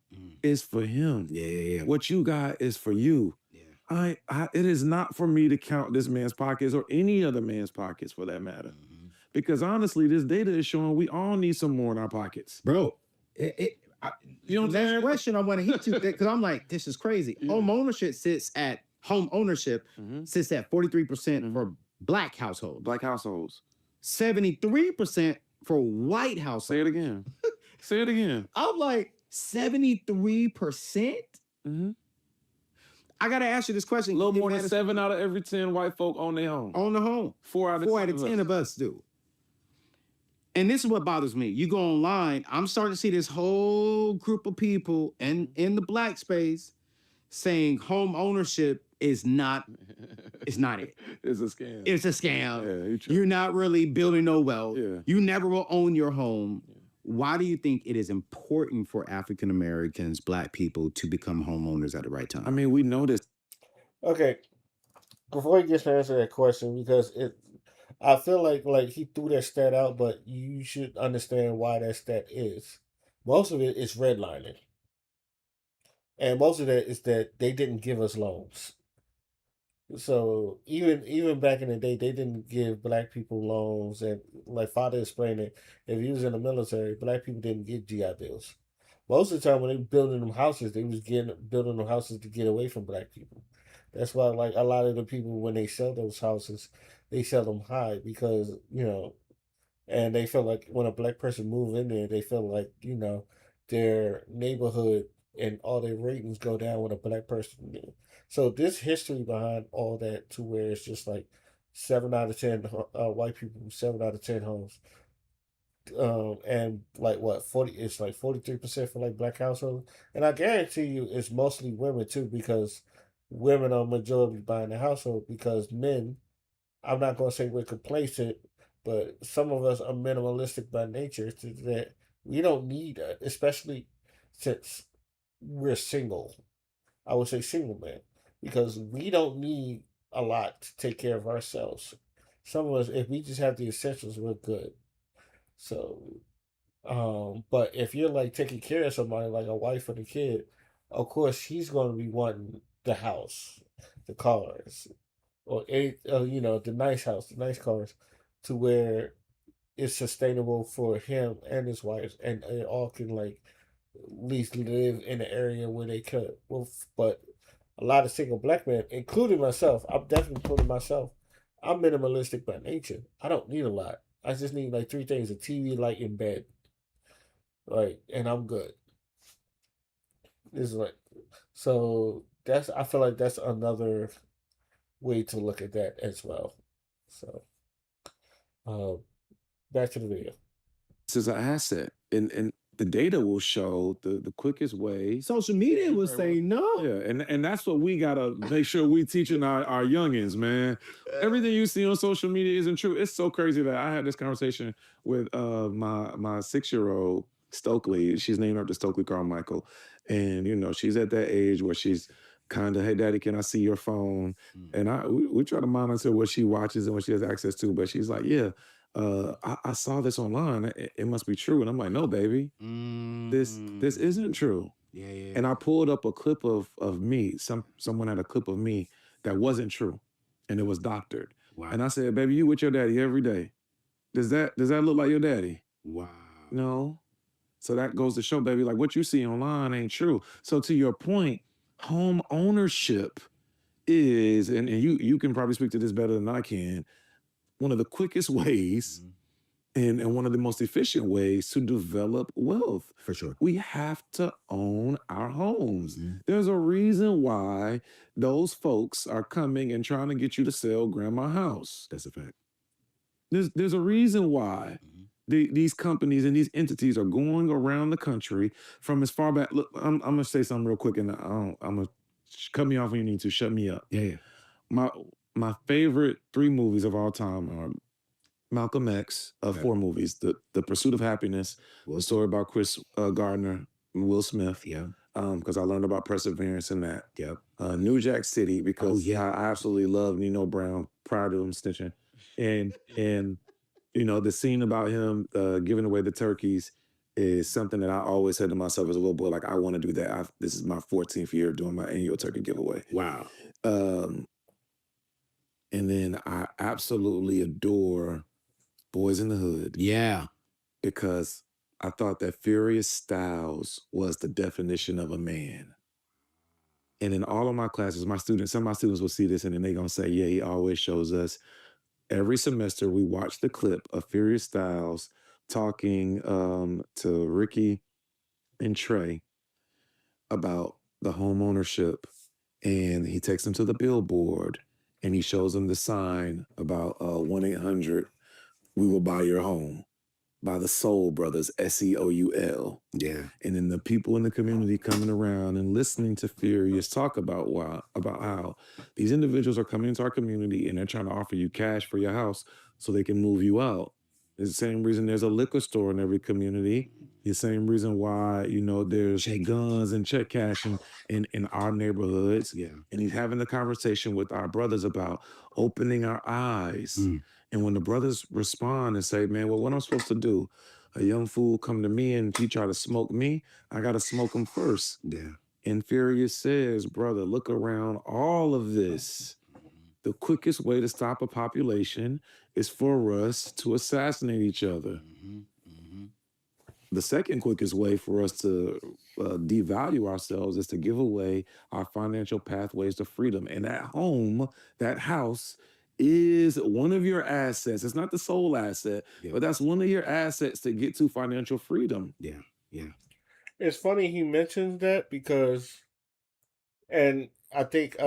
is for him. Yeah. What you got is for you. Yeah. It is not for me to count this man's pockets or any other man's pockets for that matter. Because honestly, this data is showing we all need some more in our pockets. Bro, You know what I'm last saying? question I want to hit you because I'm like, this is crazy. Home ownership sits at 43% for Black households, Black households. 73% for white households. Say it again. Say it again. I'm like 73%. Mhm. I gotta ask you this question. A little You more than had 7 out of every 10 white folk own their home. on the home. 4 out of 4 out of 10 of us do. And this is what bothers me. You go online, I'm starting to see this whole group of people in the Black space saying home ownership is not it's not it. It's a scam. It's a scam. Yeah, You're not really building no wealth. Yeah. You never will own your home. Why do you think it is important for African Americans, Black people, to become homeowners at the right time? I mean, we know this. Okay, before he gets to answer that question, because I feel like he threw that stat out, but you should understand why that stat is. Most of it is redlining, and most of that is that they didn't give us loans. So even back in the day, they didn't give black people loans, and like Father explained it, if you was in the military, black people didn't get GI Bills. Most of the time when they were building them houses, they was getting building them houses to get away from black people. That's why like a lot of the people when they sell those houses, they sell them high because and they feel like when a black person move in there, they feel like their neighborhood and all their ratings go down when a black person do. So this history behind all that to where it's just like 7 out of 10 white people, 7 out of 10 homes, and like what 40, it's like 43% for like black households, and I guarantee you it's mostly women too because women are majority buying the household because men, I'm not going to say we're complacent, but some of us are minimalistic by nature to that we don't need that, especially since we're single. I would say single men because we don't need a lot to take care of ourselves. Some of us, if we just have the essentials, we're good. So, but if you're like taking care of somebody like a wife and a kid, of course she's going to be wanting the house, the cars, or the nice house, the nice cars, to where it's sustainable for him and his wife, and they all can like at least live in an area where they could. Well, but a lot of single black men, including myself, I'm definitely putting myself. I'm minimalistic by nature. I don't need a lot. I just need like three things: a TV, light, and bed. Like, and I'm good. It's like so. That's I feel like that's another way to look at that as well. So, um, back to the video. This is an asset, and the data will show the quickest way. Social media will say no. Yeah, and that's what we gotta make sure we teaching our youngins, man. Everything you see on social media isn't true. It's so crazy that I had this conversation with my 6-year-old Stokely. She's named after Stokely Carmichael, and she's at that age where she's kind of, hey, daddy, can I see your phone? And we try to monitor what she watches and what she has access to, but she's like, yeah. I saw this online. It must be true. And I'm like, no, baby, this isn't true. Yeah. And I pulled up a clip of me. Someone had a clip of me that wasn't true, and it was doctored. Wow. And I said, baby, you with your daddy every day. Does that look like your daddy? Wow. No. So that goes to show, baby, like what you see online ain't true. So to your point, home ownership is, and you can probably speak to this better than I can, one of the quickest ways and one of the most efficient ways to develop wealth. For sure. We have to own our homes. There's a reason why those folks are coming and trying to get you to sell grandma's house. That's a fact. There's a reason why these companies and these entities are going around the country from as far back. Look, I'm gonna say something real quick, and I'm gonna cut me off when you need to. Shut me up. Yeah. My favorite 3 movies of all time are Malcolm X, 4 movies: The Pursuit of Happiness, the story about Chris Gardner and Will Smith. Yeah. Because I learned about perseverance in that. Yep. New Jack City, because yeah. I absolutely love Nino Brown prior to him snitching, and the scene about him giving away the turkeys is something that I always said to myself as a little boy, like, I want to do that. This is my 14th year doing my annual turkey giveaway. Wow. And then I absolutely adore Boys in the Hood. Yeah. Because I thought that Furious Styles was the definition of a man. And in all of my classes, some of my students will see this and then they're going to say, yeah, he always shows us. Every semester, we watch the clip of Furious Styles talking to Ricky and Trey about the home ownership. And he takes them to the billboard and he shows them the sign about 1-800, we will buy your home, by the Soul Brothers, SEOUL. Yeah. And then the people in the community coming around and listening to Furious talk about how these individuals are coming into our community and they're trying to offer you cash for your house so they can move you out. It's the same reason there's a liquor store in every community. The same reason why, there's guns and check cashing in our neighborhoods. Yeah. And he's having the conversation with our brothers about opening our eyes. And when the brothers respond and say, man, well, what I'm supposed to do? A young fool come to me and he try to smoke me, I got to smoke him first. Yeah. And Furious says, brother, look around all of this. the quickest way to stop a population is for us to assassinate each other. The second quickest way for us to devalue ourselves is to give away our financial pathways to freedom. And that home, that house, is one of your assets. It's not the sole asset, Yeah. but that's one of your assets to get to financial freedom. Yeah. Yeah. It's funny he mentions that because, and I think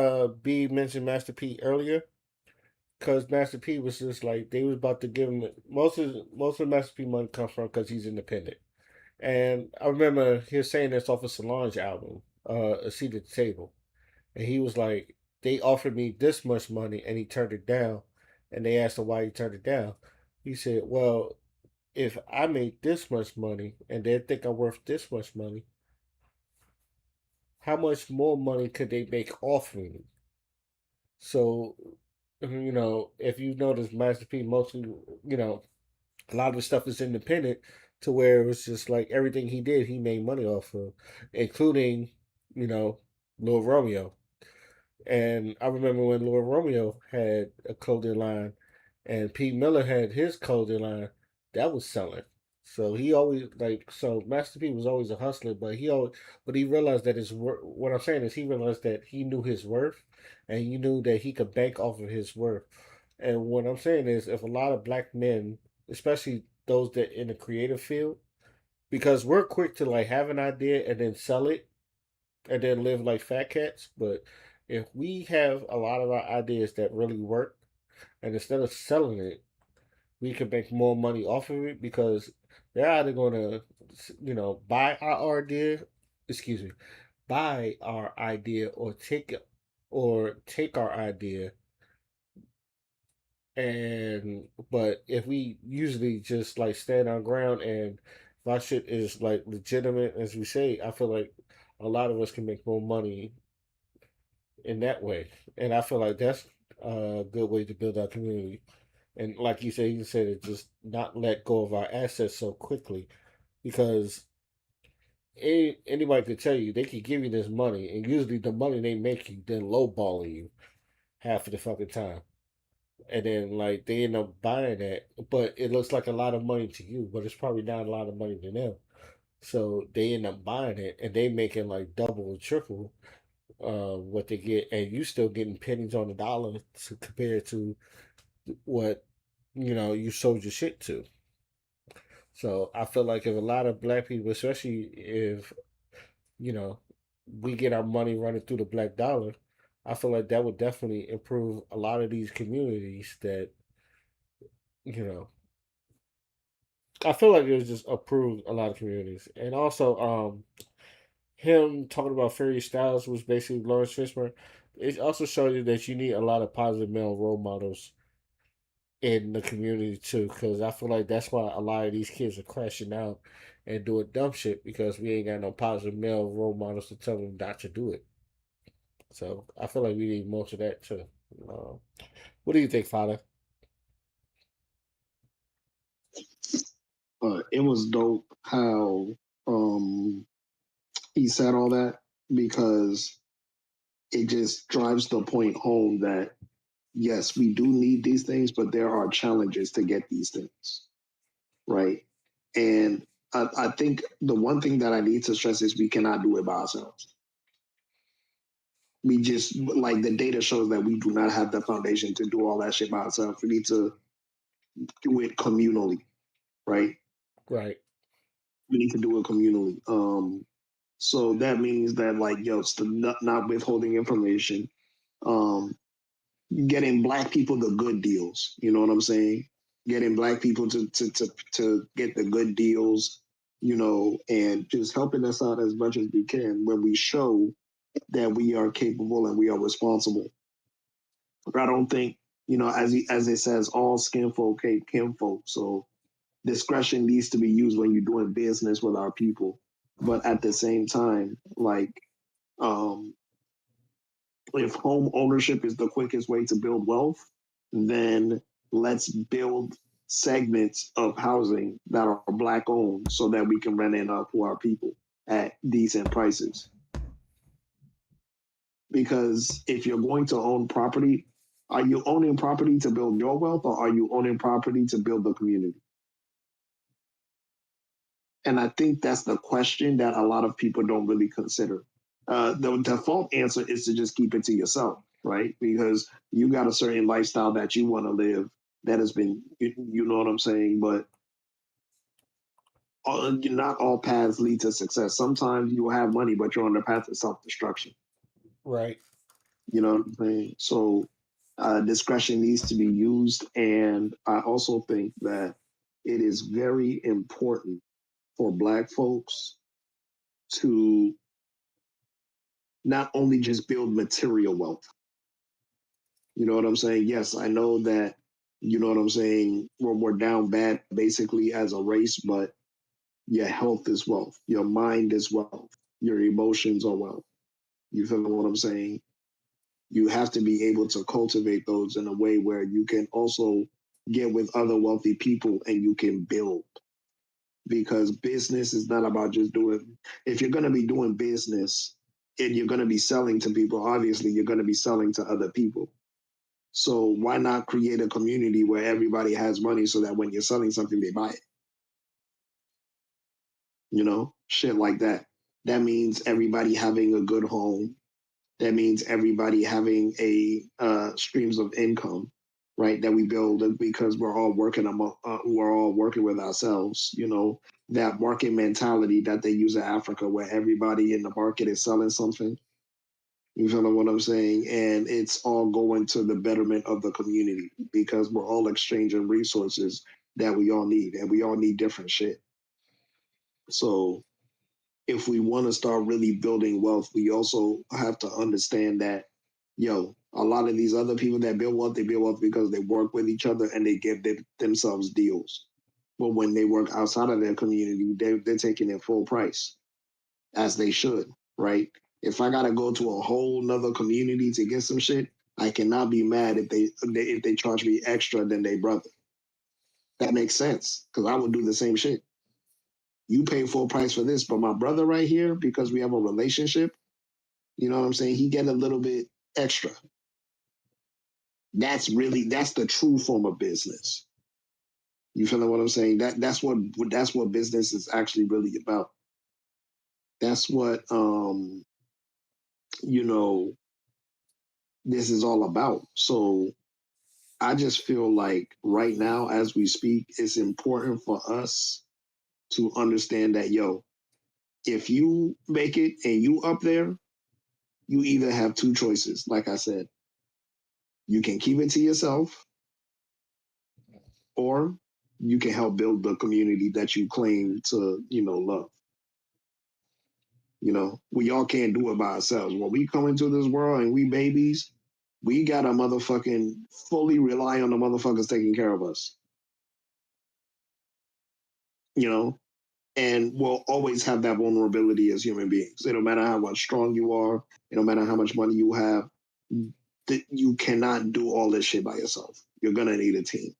B mentioned Master P earlier, because Master P was just like they was about to give him most of Master P money comes from because he's independent. And I remember he was saying this off of Solange album, A Seat at the Table. And he was like, they offered me this much money and he turned it down. And they asked him why he turned it down. He said, well, if I made this much money and they think I'm worth this much money, how much more money could they make off me? So, if you notice Master P mostly, a lot of the stuff is independent to where it was just like everything he did, he made money off of, including, you know, Lil Romeo. And I remember when Lil Romeo had a clothing line and Pete Miller had his clothing line, that was selling. So he always so Master P was always a hustler, but he realized that what I'm saying is he realized that he knew his worth and he knew that he could bank off of his worth. And what I'm saying is if a lot of black men, especially those that in the creative field, because we're quick to like have an idea and then sell it and then live like fat cats, but if we have a lot of our ideas that really work and instead of selling it, we can make more money off of it because they're either going to, buy our idea, excuse me, buy our idea or take our idea. And but if we usually just like stand our ground and if our shit is like legitimate, as we say, I feel like a lot of us can make more money in that way. And I feel like that's a good way to build our community. And like you said it just not let go of our assets so quickly because anybody could tell you they could give you this money, and usually the money they make you then lowballing you half of the fucking time, and then like they end up buying that, but it looks like a lot of money to you, but it's probably not a lot of money to them. So they end up buying it, and they making like double or triple what they get, and you still getting pennies on the dollar compared to what you sold your shit to. So I feel like if a lot of black people, especially if you know we get our money running through the black dollar, I feel like that would definitely improve a lot of these communities that you know I feel like it was just approved a lot of communities. And also him talking about Fairy Styles was basically Lawrence Fishburne. It also showed you that you need a lot of positive male role models in the community too, because I feel like that's why a lot of these kids are crashing out and doing dumb shit because we ain't got no positive male role models to tell them not to do it. So I feel like we need most of that too. Um, what do you think, Father? It was dope how he said all that because it just drives the point home that yes, we do need these things, but there are challenges to get these things, right? And I think the one thing that I need to stress is we cannot do it by ourselves. We just like the data shows that we do not have the foundation to do all that shit by ourselves. We need to do it communally, right? Right. We need to do it communally. So that means that like not withholding information, um, getting black people the good deals. You know what I'm saying? Getting black people to get the good deals, and just helping us out as much as we can when we show that we are capable and we are responsible. But I don't think, as it says, all skin folk hate kinfolk. So discretion needs to be used when you're doing business with our people. But at the same time, like, um, if home ownership is the quickest way to build wealth, then let's build segments of housing that are black owned so that we can rent it out to our people at decent prices. Because if you're going to own property, Are you owning property to build your wealth, or are you owning property to build the community? And I think that's the question that a lot of people don't really consider. The default answer is to just keep it to yourself, right? Because you got a certain lifestyle that you want to live that has been, you know what I'm saying? But not all paths lead to success. Sometimes you will have money, but you're on the path of self-destruction. Right. You know what I'm saying? So discretion needs to be used. And I also think that it is very important for Black folks to not only just build material wealth. You know what I'm saying? Yes, I know that, you know what I'm saying, we're down bad basically as a race, but your health is wealth. Your mind is wealth. Your emotions are wealth. You feel what I'm saying? You have to be able to cultivate those in a way where you can also get with other wealthy people and you can build. Because business is not about just doing, if you're going to be doing business and you're going to be selling to people, obviously you're going to be selling to other people. So why not create a community where everybody has money so that when you're selling something, they buy it? You know, shit like that. That means everybody having a good home. That means everybody having a streams of income, right? That we build because we're all working with ourselves. You know, that market mentality that they use in Africa, where everybody in the market is selling something. You feel what I'm saying? And it's all going to the betterment of the community because we're all exchanging resources that we all need, and we all need different shit. So if we want to start really building wealth, we also have to understand that, a lot of these other people that build wealth, they build wealth because they work with each other and they give themselves deals. But when they work outside of their community, they're taking it full price, as they should, right? If I gotta go to a whole nother community to get some shit, I cannot be mad if they charge me extra than they brother. That makes sense because I would do the same shit. You pay full price for this, but my brother right here, because we have a relationship, you know what I'm saying? He get a little bit extra. That's the true form of business. You feel what I'm saying? That's what business is actually really about. That's what this is all about. So I just feel like right now, as we speak, it's important for us to understand that, if you make it and you up there, you either have two choices. Like I said, you can keep it to yourself, or you can help build the community that you claim to, love. We all can't do it by ourselves. When we come into this world and we babies, we gotta motherfucking fully rely on the motherfuckers taking care of us. And we'll always have that vulnerability as human beings. It don't matter how much strong you are, it don't matter how much money you have, you cannot do all this shit by yourself. You're gonna need a team.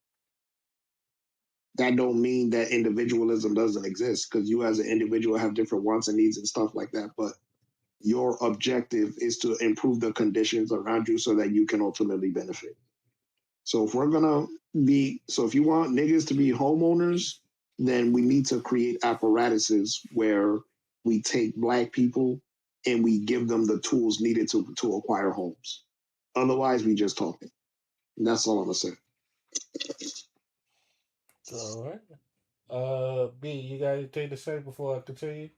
That don't mean that individualism doesn't exist, because you as an individual have different wants and needs and stuff like that. But your objective is to improve the conditions around you so that you can ultimately benefit. So if you want niggas to be homeowners, then we need to create apparatuses where we take Black people and we give them the tools needed to acquire homes. Otherwise, we just talking. And that's all I'm gonna say. All right. B, you got anything to say before I continue?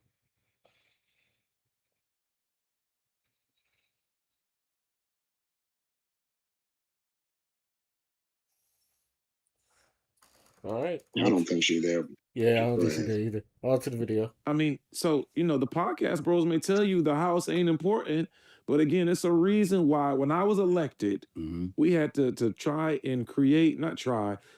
All right. I don't think she's there. Yeah, I don't Go think she ahead. did either. On to the video. I mean, so, the podcast bros may tell you the house ain't important, but again, it's a reason why when I was elected, we had to try and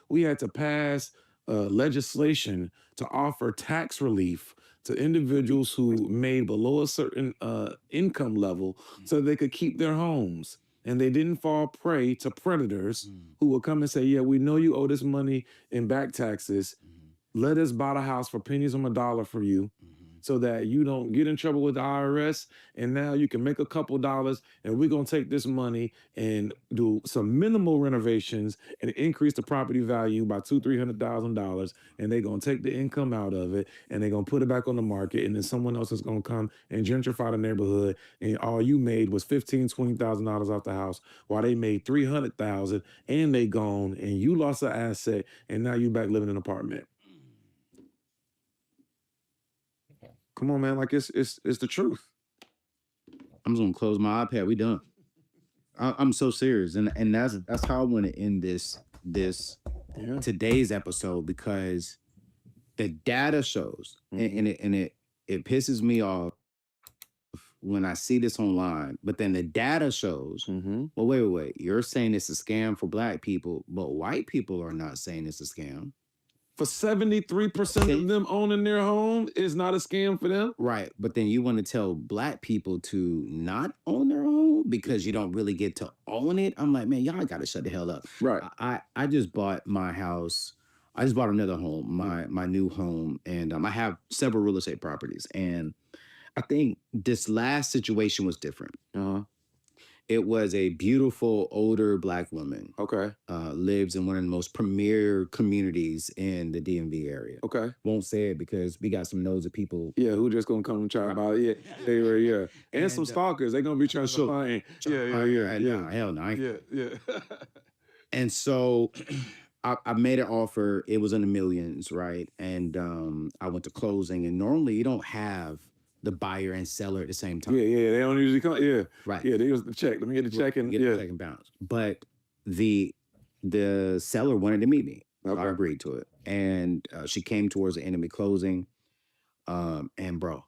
we had to pass legislation to offer tax relief to individuals who made below a certain income level so they could keep their homes. And they didn't fall prey to predators who will come and say, yeah, we know you owe this money in back taxes. Let us buy the house for pennies on a dollar for you so that you don't get in trouble with the IRS. And now you can make a couple dollars, and we're gonna take this money and do some minimal renovations and increase the property value by $200,000-$300,000. And they're gonna take the income out of it and they're gonna put it back on the market. And then someone else is gonna come and gentrify the neighborhood. And all you made was $15,000-$20,000 off the house, while they made $300,000 and they gone, and you lost an asset, and now you back living in an apartment. Come on, man. Like it's the truth. I'm just gonna close my iPad. We done. I'm so serious, and that's how I want to end this Yeah. today's episode, because the data shows, and it pisses me off when I see this online. But then the data shows, well, wait. You're saying it's a scam for Black people, but white people are not saying it's a scam. For 73% of them owning their home, is not a scam for them. Right. But then you want to tell Black people to not own their home because you don't really get to own it. I'm like, man, y'all got to shut the hell up. Right. I just bought my house. I just bought another home, my new home. And I have several real estate properties. And I think this last situation was different. It was a beautiful older Black woman. Okay. Lives in one of the most premier communities in the DMV area. Okay. Won't say it because we got some nosy people. Yeah, who just gonna come and try about it? Yeah. And some stalkers. They gonna be trying to find. Yeah. Hell no. Yeah. And so I made an offer. It was in the millions, right? And I went to closing. And normally you don't have the buyer and seller at the same time. Yeah. They don't usually come. Yeah. Right. Yeah, they use the check. Let me get the check and get the check and bounce. But the seller wanted to meet me. So I agreed to it. And she came towards the end of me closing. And bro,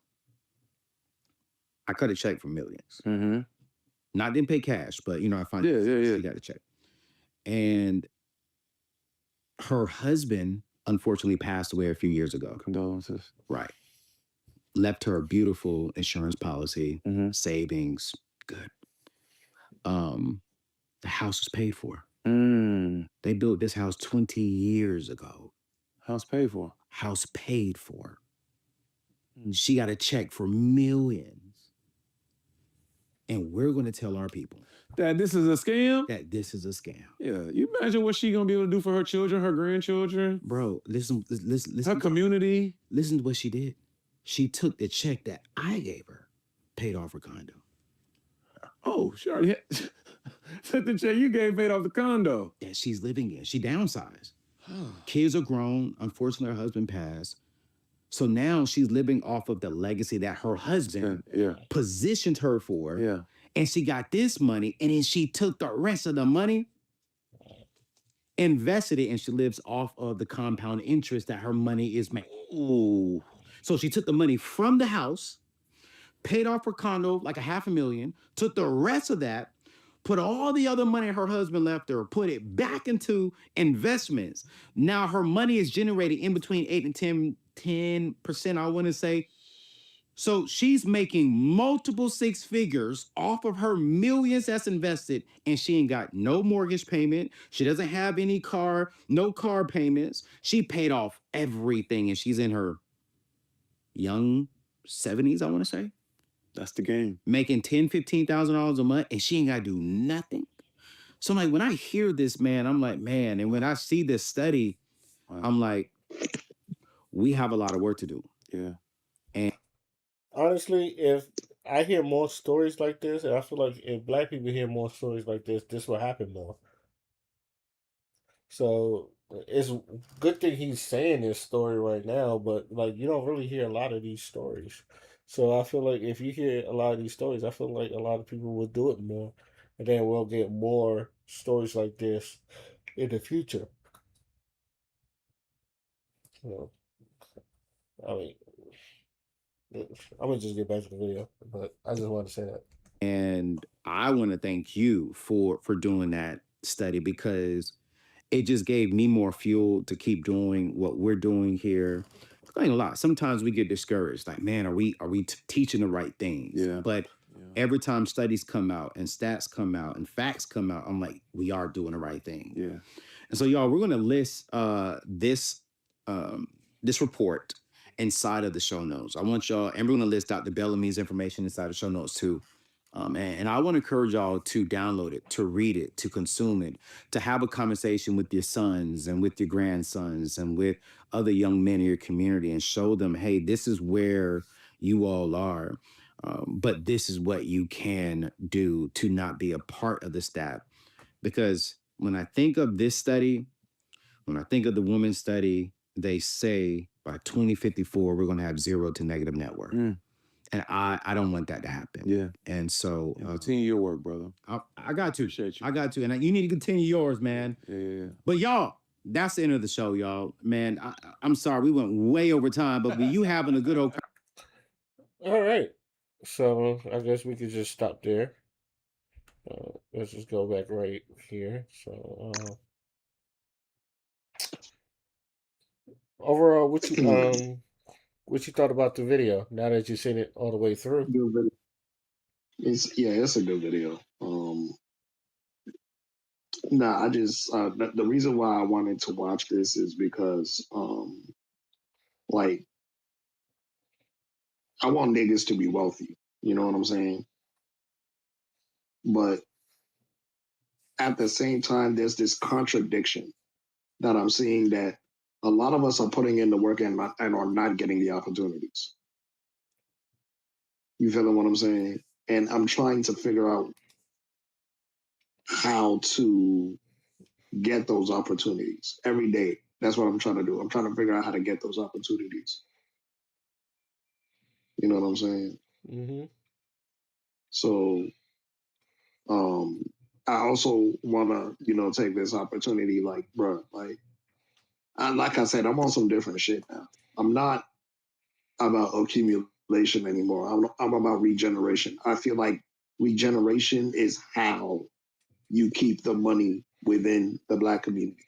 I cut a check for millions. Not didn't pay cash, but I found she got a check. And her husband unfortunately passed away a few years ago. Condolences. Right. Left her a beautiful insurance policy, savings, good. The house was paid for. They built this house 20 years ago. House paid for. House paid for. She got a check for millions. And we're going to tell our people that this is a scam? That this is a scam. Yeah. You imagine what she going to be able to do for her children, her grandchildren? Bro, listen. Her community? Listen to what she did. She took the check that I gave her, paid off her condo. Oh, she already took the check you gave, paid off the condo. That she's living in. She downsized. Kids are grown. Unfortunately, her husband passed. So now she's living off of the legacy that her husband positioned her for. Yeah. And she got this money, and then she took the rest of the money, invested it, and she lives off of the compound interest that her money is making. Ooh. So she took the money from the house, paid off her condo, like $500,000, took the rest of that, put all the other money her husband left her, put it back into investments. Now her money is generated in between 8 and 10%, I want to say. So she's making multiple six figures off of her millions that's invested, and she ain't got no mortgage payment. She doesn't have no car payments. She paid off everything, and she's in her young 70s, I want to say. That's the game. Making $10,000, $15,000 a month, and she ain't got to do nothing. So I'm like, when I hear this, man, I'm like, man, and when I see this study, I'm like, we have a lot of work to do. Yeah. And honestly, if I hear more stories like this, and I feel like if Black people hear more stories like this will happen more. So it's a good thing he's saying this story right now, but like you don't really hear a lot of these stories. So I feel like if you hear a lot of these stories, I feel like a lot of people will do it more, and then we'll get more stories like this in the future. So, I mean, I'm gonna just get back to the video, but I just wanted to say that. And I want to thank you for doing that study, because it just gave me more fuel to keep doing what we're doing here. I ain't a lot. Sometimes we get discouraged. Like, man, are we teaching the right things? Yeah. But every time studies come out and stats come out and facts come out, I'm like, we are doing the right thing. Yeah. And so, y'all, we're gonna list this report, inside of the show notes. I want y'all, and we're going to list Dr. Bellamy's information inside the show notes too. And I want to encourage y'all to download it, to read it, to consume it, to have a conversation with your sons and with your grandsons and with other young men in your community and show them, hey, this is where you all are. But this is what you can do to not be a part of the stat. Because when I think of this study, when I think of the women's study, they say by 2054, we're going to have zero to negative net worth. And I don't want that to happen. Yeah. And so Continue your work, brother. I got to. Appreciate you. I got to. And you need to continue yours, man. Yeah. But y'all, that's the end of the show, y'all. Man, I'm sorry. We went way over time, but you having a good old... All right. So I guess we could just stop there. Let's just go back right here. So overall, what you thought about the video now that you've seen it all the way through? Good video. It's a good video. Nah, I just the reason why I wanted to watch this is because like I want niggas to be wealthy. You know what I'm saying? But at the same time, there's this contradiction that I'm seeing that a lot of us are putting in the work and are not getting the opportunities. You feeling what I'm saying? And I'm trying to figure out how to get those opportunities every day. That's what I'm trying to do. I'm trying to figure out how to get those opportunities. You know what I'm saying? Mm-hmm. So I also want to, take this opportunity, like, bro, like I said, I'm on some different shit now. I'm not about accumulation anymore. I'm about regeneration. I feel like regeneration is how you keep the money within the Black community.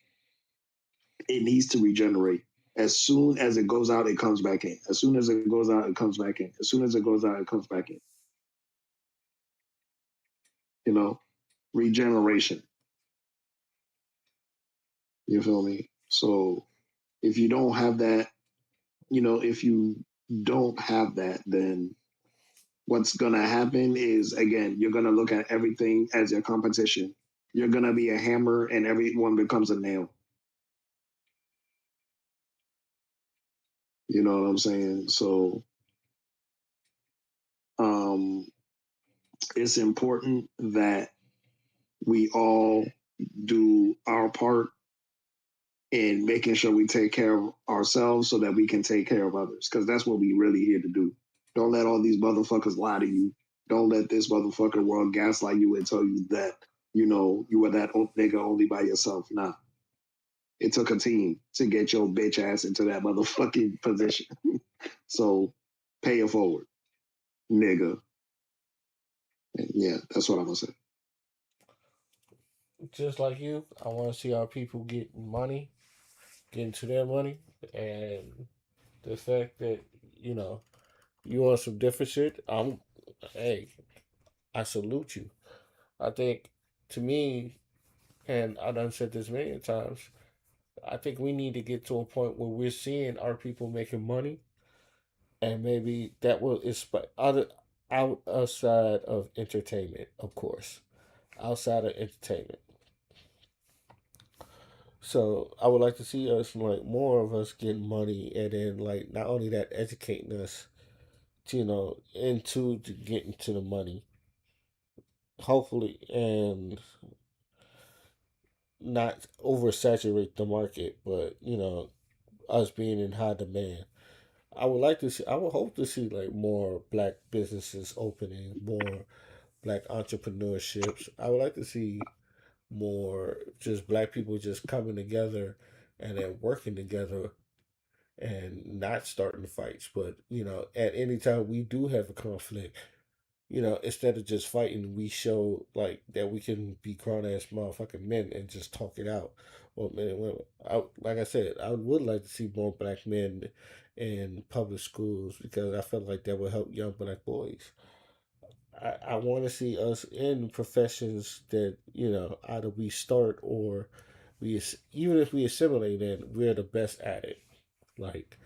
It needs to regenerate. As soon as it goes out, it comes back in. As soon as it goes out, it comes back in. As soon as it goes out, it comes back in. Regeneration. You feel me? So if you don't have that, if you don't have that, then what's going to happen is, again, you're going to look at everything as your competition. You're going to be a hammer and everyone becomes a nail. You know what I'm saying? So it's important that we all do our part in making sure we take care of ourselves so that we can take care of others, because that's what we really here to do. Don't let all these motherfuckers lie to you. Don't let this motherfucker world gaslight you and tell you that, you were that nigga only by yourself. Nah. It took a team to get your bitch ass into that motherfucking position. So pay it forward, nigga. And yeah, that's what I'm gonna say. Just like you, I want to see our people get money, get into their money, and the fact that you want some different shit. Hey, I salute you. I think, to me, and I done said this many times, I think we need to get to a point where we're seeing our people making money, and maybe that will inspire outside of entertainment, of course, outside of entertainment. So I would like to see us, like, more of us getting money, and then, like, not only that, educating us, into to getting to the money, hopefully, and not oversaturate the market, but us being in high demand. I would like to see. I would hope to see, like, more Black businesses opening, more Black entrepreneurships. I would like to see more just Black people just coming together and then working together and not starting fights. But at any time we do have a conflict, instead of just fighting, we show, like, that we can be grown ass motherfucking men and just talk it out. Well, men and women. Like I said, I would like to see more Black men in public schools, because I feel like that will help young Black boys. I want to see us in professions that either we start or even if we assimilate in, we're the best at it. Like,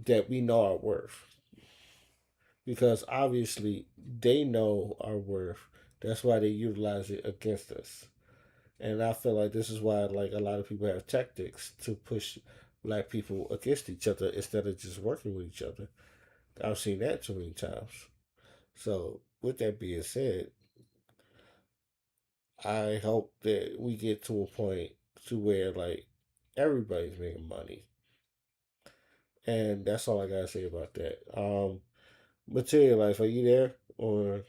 that we know our worth, because obviously they know our worth. That's why they utilize it against us. And I feel like this is why like a lot of people have tactics to push black people against each other instead of just working with each other. I've seen that too many times. So with that being said, I hope that we get to a point to where like everybody's making money. And that's all I gotta say about that. Material life, are you there? Or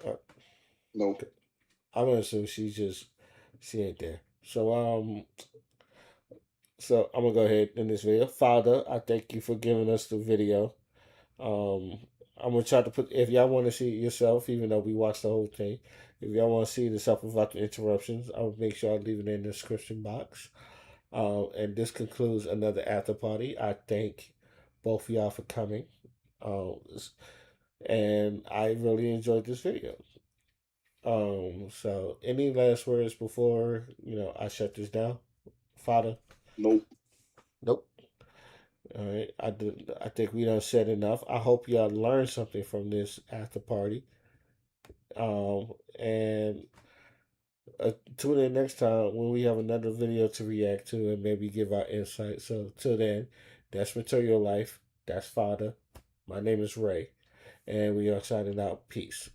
uh, Nope. I'm gonna assume she ain't there. So I'm gonna go ahead in this video. Father, I thank you for giving us the video. Um, I'm gonna try to put if y'all want to see it yourself, even though we watched the whole thing. If y'all want to see this up without the interruptions, I'll make sure I leave it in the description box. And this concludes another after party. I thank both of y'all for coming. And I really enjoyed this video. So any last words before I shut this down, Father? Nope. Nope. All right, I think we done said enough. I hope y'all learned something from this after party. And tune in next time when we have another video to react to and maybe give our insight. So till then, that's Material Life. That's Father. My name is Ray, and we are signing out. Peace.